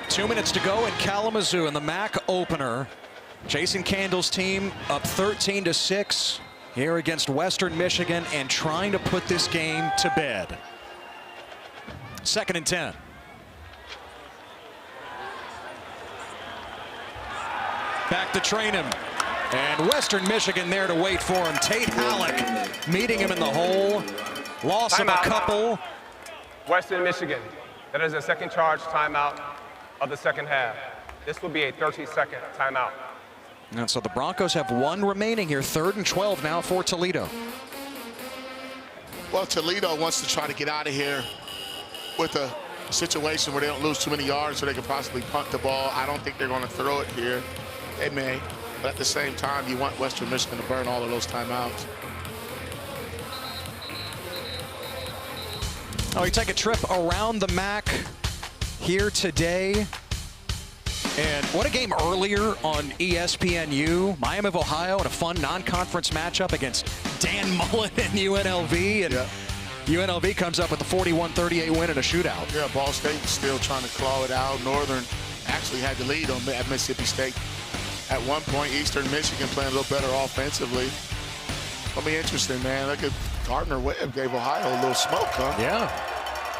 2 minutes to go in Kalamazoo in the MAC opener. Jason Candle's team up 13-6 here against Western Michigan and trying to put this game to bed. 2nd and 10. Back to Trainum. And Western Michigan there to wait for him. Tate Halleck meeting him in the hole. Loss of a couple. Western Michigan. That is a second charge timeout of the second half. This will be a 30-second timeout. And so the Broncos have 1 remaining here. 3rd and 12 now for Toledo. Well, Toledo wants to try to get out of here with a situation where they don't lose too many yards so they can possibly punt the ball. I don't think they're going to throw it here. They may, but at the same time, you want Western Michigan to burn all of those timeouts. Oh, we take a trip around the MAC here today. And what a game earlier on ESPNU. Miami of Ohio in a fun non-conference matchup against Dan Mullen and UNLV. And UNLV comes up with a 41-38 win in a shootout. Yeah, Ball State still trying to claw it out. Northern actually had the lead at Mississippi State. At one point, Eastern Michigan playing a little better offensively. It'll be interesting, man. Look at Gardner Webb gave Ohio a little smoke, huh? Yeah.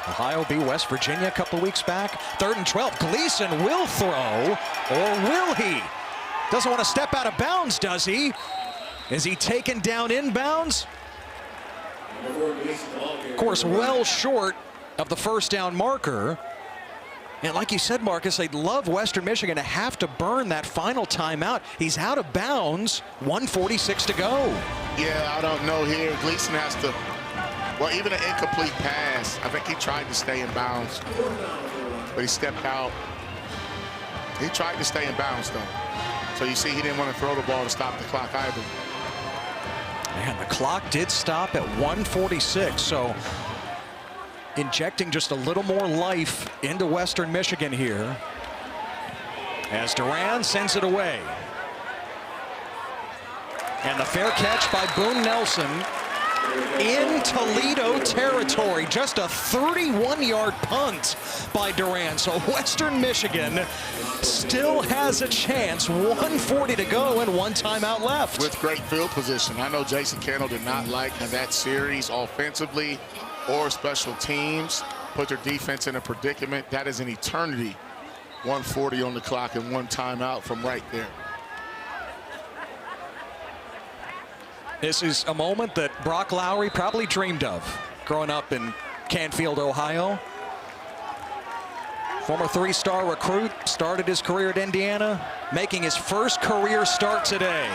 Ohio beat West Virginia a couple of weeks back. 3rd and 12. Gleason will throw, or will he? Doesn't want to step out of bounds, does he? Is he taken down inbounds? Of course, well short of the first down marker. And like you said, Marcus, they'd love Western Michigan to have to burn that final timeout. He's out of bounds, 1:46 to go. Yeah, I don't know here. Gleason has to, well, even an incomplete pass. I think he tried to stay in bounds, but he stepped out. He tried to stay in bounds, though. So you see he didn't want to throw the ball to stop the clock either. Man, the clock did stop at 1:46, so injecting just a little more life into Western Michigan here as Duran sends it away. And the fair catch by Boone Nelson in Toledo territory. Just a 31-yard punt by Duran. So Western Michigan still has a chance. 1:40 to go and one timeout left. With great field position. I know Jason Candle did not like that series offensively or special teams. Put their defense in a predicament. That is an eternity. 1:40 on the clock and one timeout from right there. This is a moment that Brock Lowry probably dreamed of growing up in Canfield, Ohio. Former three-star recruit, started his career at Indiana, making his first career start today.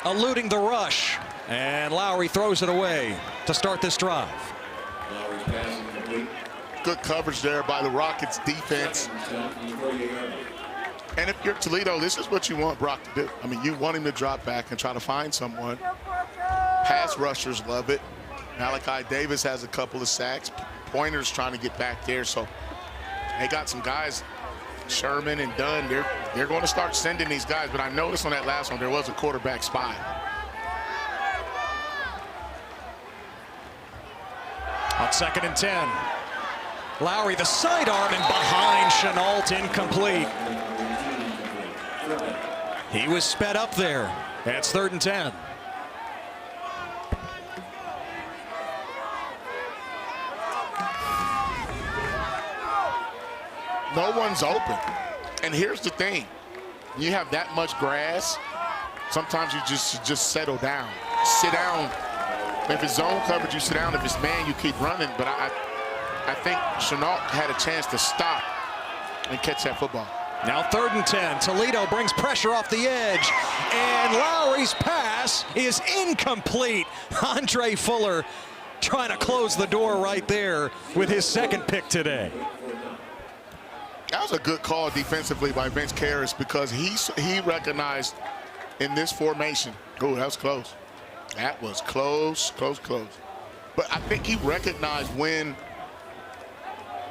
Eluding the rush, and Lowry throws it away to start this drive. Good coverage there by the Rockets defense. And if you're Toledo, this is what you want Brock to do. I mean, you want him to drop back and try to find someone. Pass rushers love it. Malachi Davis has a couple of sacks. Pointer's trying to get back there. So they got some guys, Sherman and Dunn. They're going to start sending these guys. But I noticed on that last one, there was a quarterback spy. On 2nd and 10. Lowry the sidearm and behind Chenault, incomplete. He was sped up there. That's 3rd and 10. No one's open. And here's the thing. You have that much grass, sometimes you just settle down. Sit down. If it's zone coverage, you sit down. If it's man, you keep running. But I think Chenault had a chance to stop and catch that football. Now 3rd and 10. Toledo brings pressure off the edge, and Lowry's pass is incomplete. Andre Fuller trying to close the door right there with his 2nd pick today. That was a good call defensively by Vince Karras because he recognized in this formation. Oh, that was close. That was close, close, close. But I think he recognized when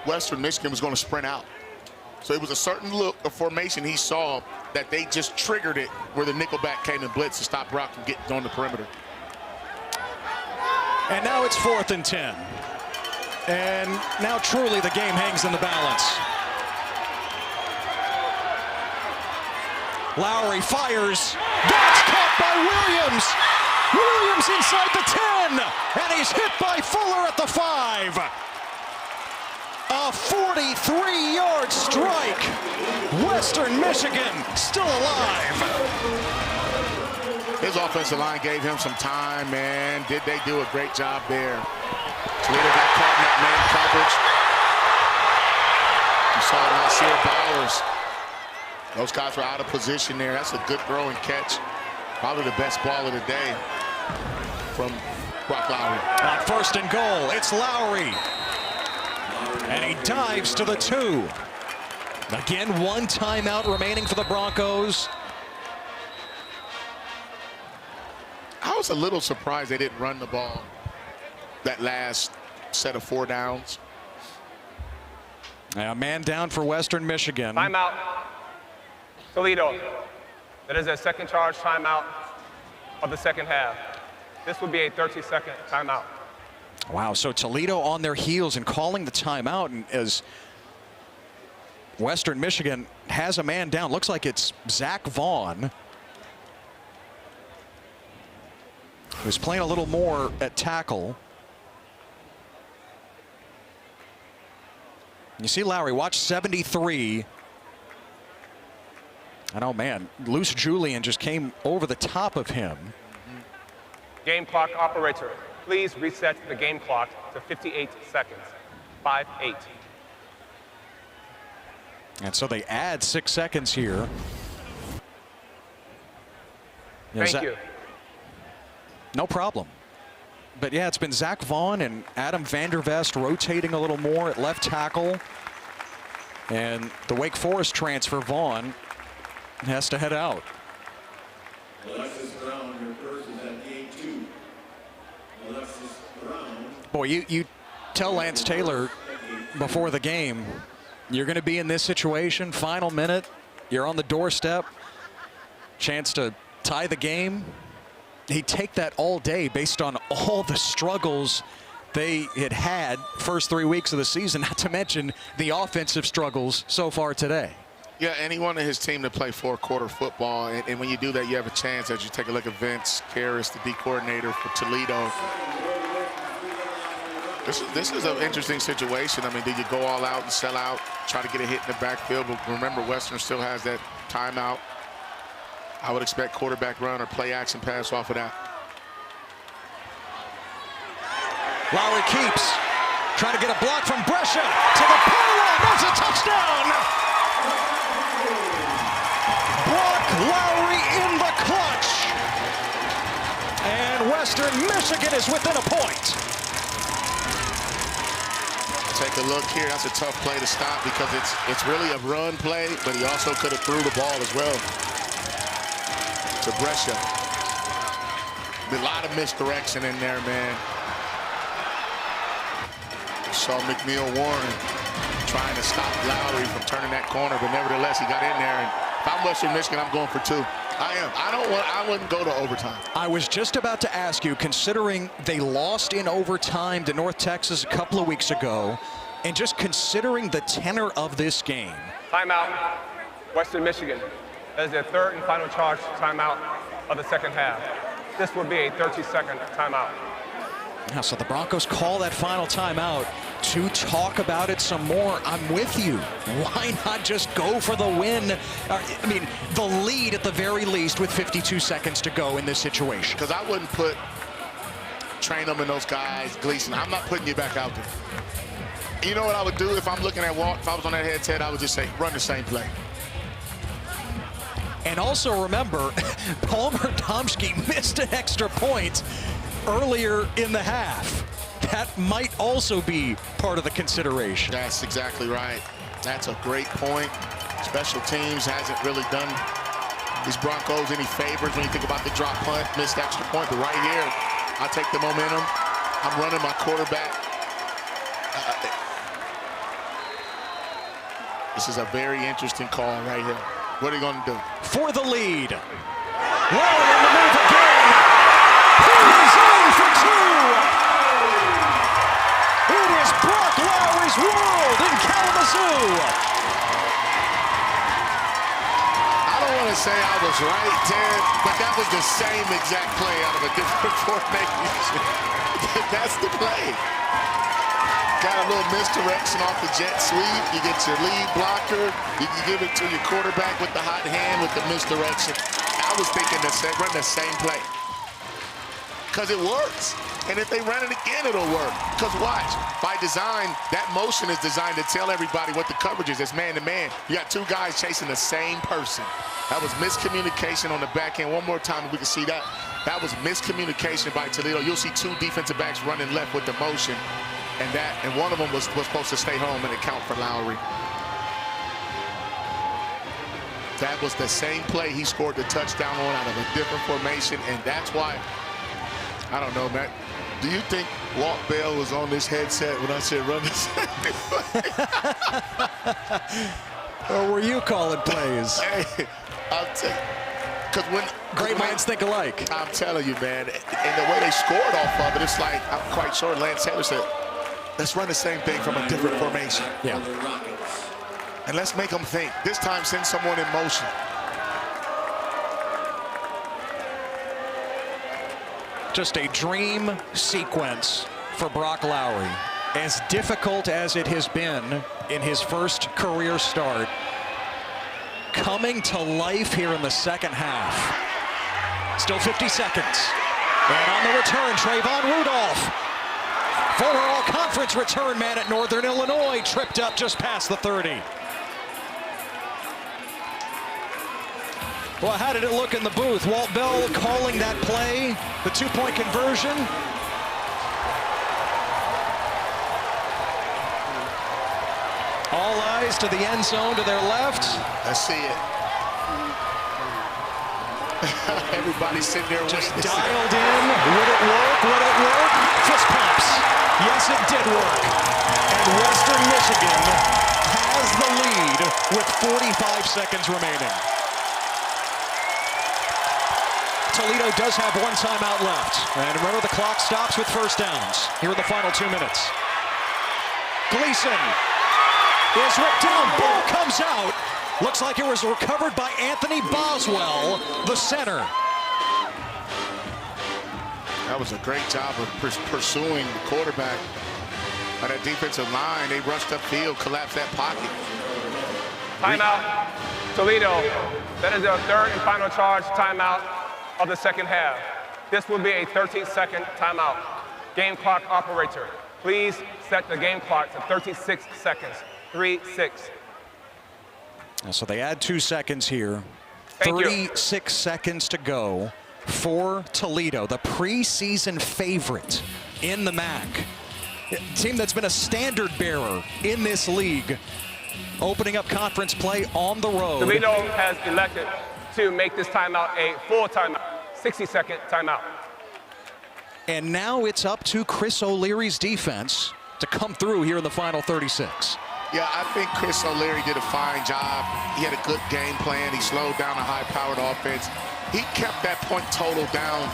Western Michigan was going to sprint out. So it was a certain look of formation he saw that they just triggered it where the nickelback came and blitzed to stop Brock from getting on the perimeter. And now it's 4th and 10. And now truly the game hangs in the balance. Lowry fires. That's caught by Williams. Williams inside the 10. And he's hit by Fuller at the 5. A 43-yard strike. Western Michigan still alive. His offensive line gave him some time, man. Did they do a great job there? Toledo got caught in that man coverage. You saw Nasir Bowers. Those guys were out of position there. That's a good throw and catch. Probably the best ball of the day from Brock Lowry. On 1st and goal, it's Lowry. And he dives to the 2. Again, one timeout remaining for the Broncos. I was a little surprised they didn't run the ball that last set of 4 downs. A man down for Western Michigan. Timeout. Toledo. That is a 2nd charge timeout of the 2nd half. This will be a 30-second timeout. Wow, so Toledo on their heels and calling the timeout, and as Western Michigan has a man down. Looks like it's Zach Vaughn, who's playing a little more at tackle. You see Lowry, watch 73. I know, man, Luce Julian just came over the top of him. Game clock operator, please reset the game clock to 58 seconds. 5-8. And so they add 6 seconds here. Thank you. No problem. But yeah, it's been Zach Vaughn and Adam Vandervest rotating a little more at left tackle. And the Wake Forest transfer, Vaughn, has to head out. Boy, you tell Lance Taylor before the game, you're going to be in this situation, final minute, you're on the doorstep, chance to tie the game. He'd take that all day based on all the struggles they had first 3 weeks of the season, not to mention the offensive struggles so far today. Yeah, and he wanted his team to play four-quarter football, and when you do that, you have a chance. As you take a look at Vince Karras, the D coordinator for Toledo. This is an interesting situation. I mean, do you go all out and sell out, try to get a hit in the backfield? But remember, Western still has that timeout. I would expect quarterback run or play action pass off of that. Lowry keeps trying to get a block from Brescia to the pylon. That's a touchdown. Brock Lowry in the clutch. And Western Michigan is within a point. Take a look here. That's a tough play to stop because it's really a run play, but he also could have threw the ball as well to Brescia. A lot of misdirection in there, man. Saw McNeil Warren trying to stop Lowry from turning that corner, but nevertheless, he got in there. And if I'm Western Michigan, I'm going for 2. I am. I wouldn't go to overtime. I was just about to ask you, considering they lost in overtime to North Texas a couple of weeks ago, and just considering the tenor of this game. Timeout, Western Michigan. That is their third and final charge timeout of the second half. This will be a 30-second timeout. Yeah, so the Broncos call that final timeout to talk about it some more. I'm with you. Why not just go for the win? I mean, the lead at the very least with 52 seconds to go in this situation. Because I wouldn't put Trainum and those guys, Gleason. I'm not putting you back out there. You know what I would do if I'm looking at Walt? If I was on that headset, I would just say, run the same play. And also remember, Palmer Domsky missed an extra point earlier in the half. That might also be part of the consideration. That's exactly right. That's a great point. Special teams hasn't really done these Broncos any favors when you think about the drop punt, missed extra point. But right here, I take the momentum. I'm running my quarterback. This is a very interesting call right here. What are you going to do? For the lead. Lowry on the move again. He's in for 2. It is Brock Lowry's world in Kalamazoo. I don't want to say I was right, Ted, but that was the same exact play out of a different formation. That's the play. Got a little misdirection off the jet sweep. You get your lead blocker. You can give it to your quarterback with the hot hand with the misdirection. I was thinking run the same play. Because it works. And if they run it again, it'll work. Because watch, by design, that motion is designed to tell everybody what the coverage is. It's man-to-man. You got 2 guys chasing the same person. That was miscommunication on the back end. One more time, if we can see that. That was miscommunication by Toledo. You'll see 2 defensive backs running left with the motion. And one of them was supposed to stay home and account for Lowry. That was the same play he scored the touchdown on out of a different formation, and that's why, I don't know, Matt. Do you think Walt Bell was on this headset when I said run this? Or were you calling plays? Hey, I'll tell you. Because when great minds think alike. I'm telling you, man, and the way they scored off of it, it's like, I'm quite sure Lance Taylor said, let's run the same thing from a different formation. Yeah. And let's make them think. This time, send someone in motion. Just a dream sequence for Brock Lowry. As difficult as it has been in his first career start, coming to life here in the second half. Still 50 seconds. And on the return, Trayvon Rudolph. Former all-conference return man at Northern Illinois, tripped up just past the 30. Well, how did it look in the booth? Walt Bell calling that play, the two-point conversion. All eyes to the end zone to their left. Let's see it. Everybody's sitting there just waiting. Dialed in. Would it work? Would it work? Fist pumps. Yes, it did work. And Western Michigan has the lead with 45 seconds remaining. Toledo does have one timeout left. And remember, the clock stops with first downs here in the final 2 minutes. Gleason is ripped down. Ball comes out. Looks like it was recovered by Anthony Boswell, the center. That was a great job of pursuing the quarterback. By that defensive line, they rushed upfield, collapsed that pocket. Timeout, Toledo. That is their third and final charge timeout of the second half. This will be a 13-second timeout. Game clock operator, please set the game clock to 36 seconds. 3-6. So they add 2 seconds here. Thank 36 seconds to go for Toledo, the preseason favorite in the MAC. A team that's been a standard bearer in this league, opening up conference play on the road. Toledo has elected to make this timeout a full timeout, 60-second timeout. And now it's up to Chris O'Leary's defense to come through here in the final 36. Yeah, I think Chris O'Leary did a fine job. He had a good game plan. He slowed down a high-powered offense. He kept that point total down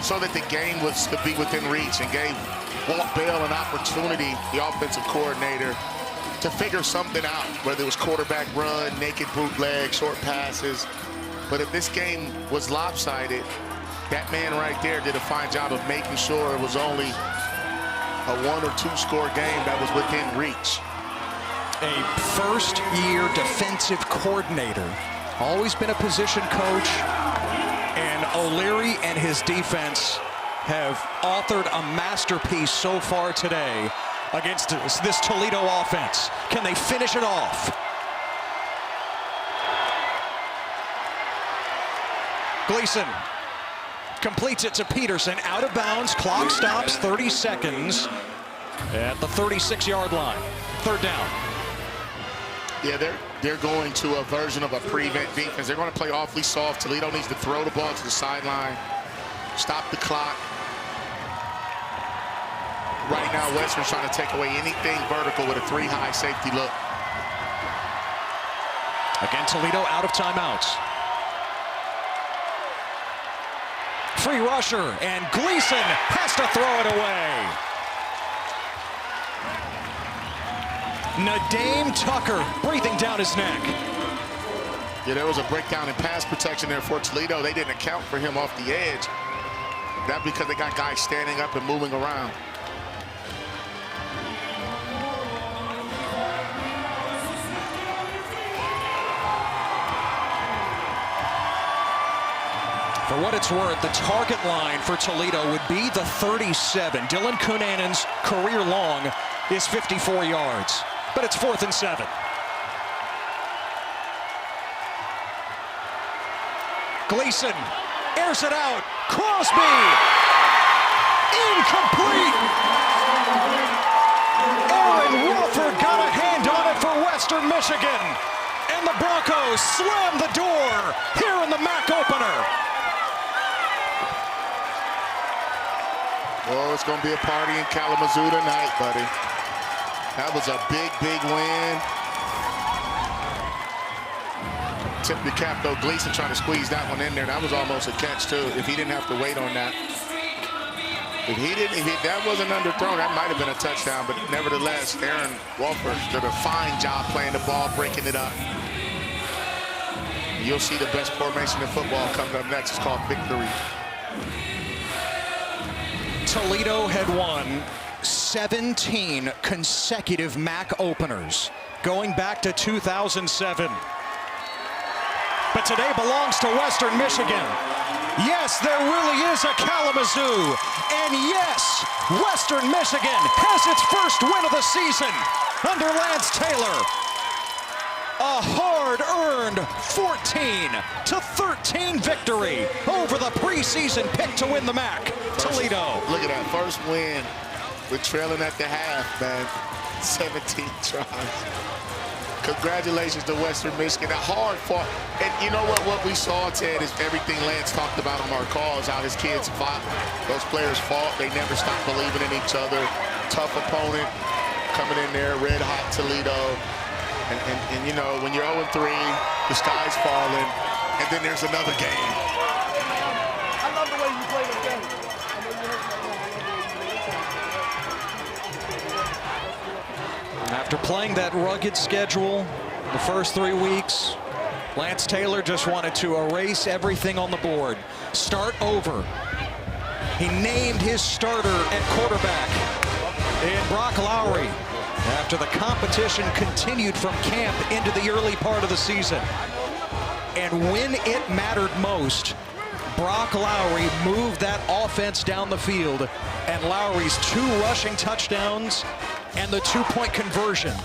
so that the game was to be within reach and gave Walt Bell an opportunity, the offensive coordinator, to figure something out, whether it was quarterback run, naked bootleg, short passes. But if this game was lopsided, that man right there did a fine job of making sure it was only a 1 or 2 score game that was within reach. A first-year defensive coordinator, always been a position coach, and O'Leary and his defense have authored a masterpiece so far today against this Toledo offense. Can they finish it off? Gleason completes it to Peterson, out of bounds, clock stops, 30 seconds at the 36-yard line. Third down. Yeah, they're going to a version of a prevent defense. They're going to play awfully soft. Toledo needs to throw the ball to the sideline, stop the clock. Right now, Western's trying to take away anything vertical with a 3-high safety look. Again, Toledo out of timeouts. Free rusher, and Gleason has to throw it away. Nadame Tucker breathing down his neck. Yeah, there was a breakdown in pass protection there for Toledo. They didn't account for him off the edge. That's because they got guys standing up and moving around. For what it's worth, the target line for Toledo would be the 37. Dylan Kunanen's career long is 54 yards, but it's 4th and 7. Gleason airs it out. Crosby, incomplete. Aaron Wofford got a hand on it for Western Michigan, and the Broncos slam the door here in the MAC opener. Oh, it's going to be a party in Kalamazoo tonight, buddy. That was a big, big win. Tip the cap, though. Gleason trying to squeeze that one in there. That was almost a catch, too, if he didn't have to wait on that. If that wasn't underthrown, that might have been a touchdown. But nevertheless, Aaron Wofford did a fine job playing the ball, breaking it up. You'll see the best formation in football coming up next. It's called victory. Toledo had won 17 consecutive MAC openers going back to 2007. But today belongs to Western Michigan. Yes, there really is a Kalamazoo. And yes, Western Michigan has its first win of the season under Lance Taylor. A hard-earned 14-13 victory over the preseason pick to win the MAC, Toledo. Look at that first win. We're trailing at the half, man. 17 tries. Congratulations to Western Michigan. A hard fought. And you know what we saw, Ted, is everything Lance talked about on our calls, how his kids fought. Those players fought. They never stopped believing in each other. Tough opponent coming in there, red hot Toledo. And you know, when you're 0-3, the sky's falling, and then there's another game. I love the way you play the game. After playing that rugged schedule the first 3 weeks, Lance Taylor just wanted to erase everything on the board, start over. He named his starter at quarterback in Brock Lowry after the competition continued from camp into the early part of the season. And when it mattered most, Brock Lowry moved that offense down the field, and Lowry's 2 rushing touchdowns and the 2-point conversion,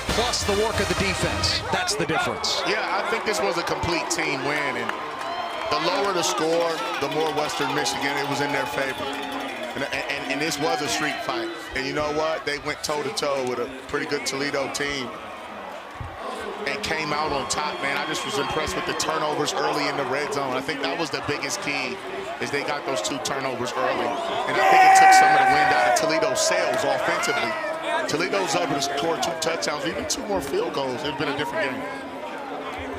plus the work of the defense. That's the difference. Yeah, I think this was a complete team win, and the lower the score, the more Western Michigan, it was in their favor. And this was a street fight. And you know what? They went toe-to-toe with a pretty good Toledo team and came out on top, man. I just was impressed with the turnovers early in the red zone. I think that was the biggest key, is they got those 2 turnovers early. And I think it took some of the wind out of Toledo's sails offensively. Toledo's able to score 2 touchdowns, even 2 more field goals. It's been a different game.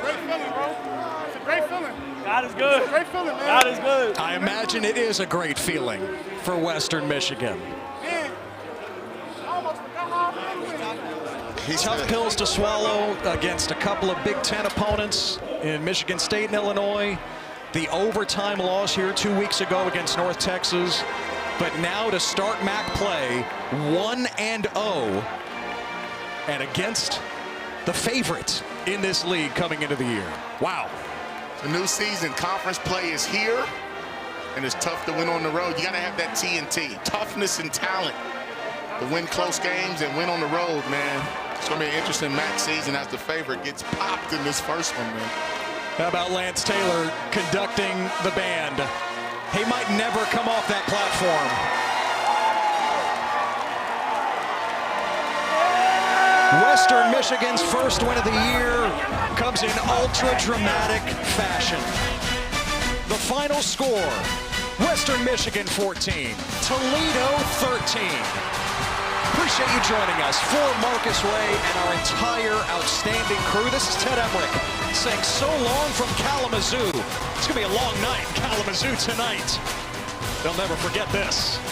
Great feeling, bro. It's a great feeling. God is good. It's a great feeling, man. God is good. I imagine it is a great feeling for Western Michigan. Man, I almost forgot how I feel. Tough pills to swallow against a couple of Big Ten opponents in Michigan State and Illinois. The overtime loss here 2 weeks ago against North Texas. But now to start MAC play 1-0 and against the favorite in this league coming into the year. Wow. The new season, conference play is here, and it's tough to win on the road. You got to have that TNT, toughness and talent to win close games and win on the road, man. It's going to be an interesting MAC season as the favorite gets popped in this first one, man. How about Lance Taylor conducting the band? He might never come off that platform. Western Michigan's first win of the year comes in ultra-dramatic fashion. The final score, Western Michigan 14, Toledo 13. Appreciate you joining us. For Marcus Ray and our entire outstanding crew, this is Ted Emmerich saying so long from Kalamazoo. It's going to be a long night in Kalamazoo tonight. They'll never forget this.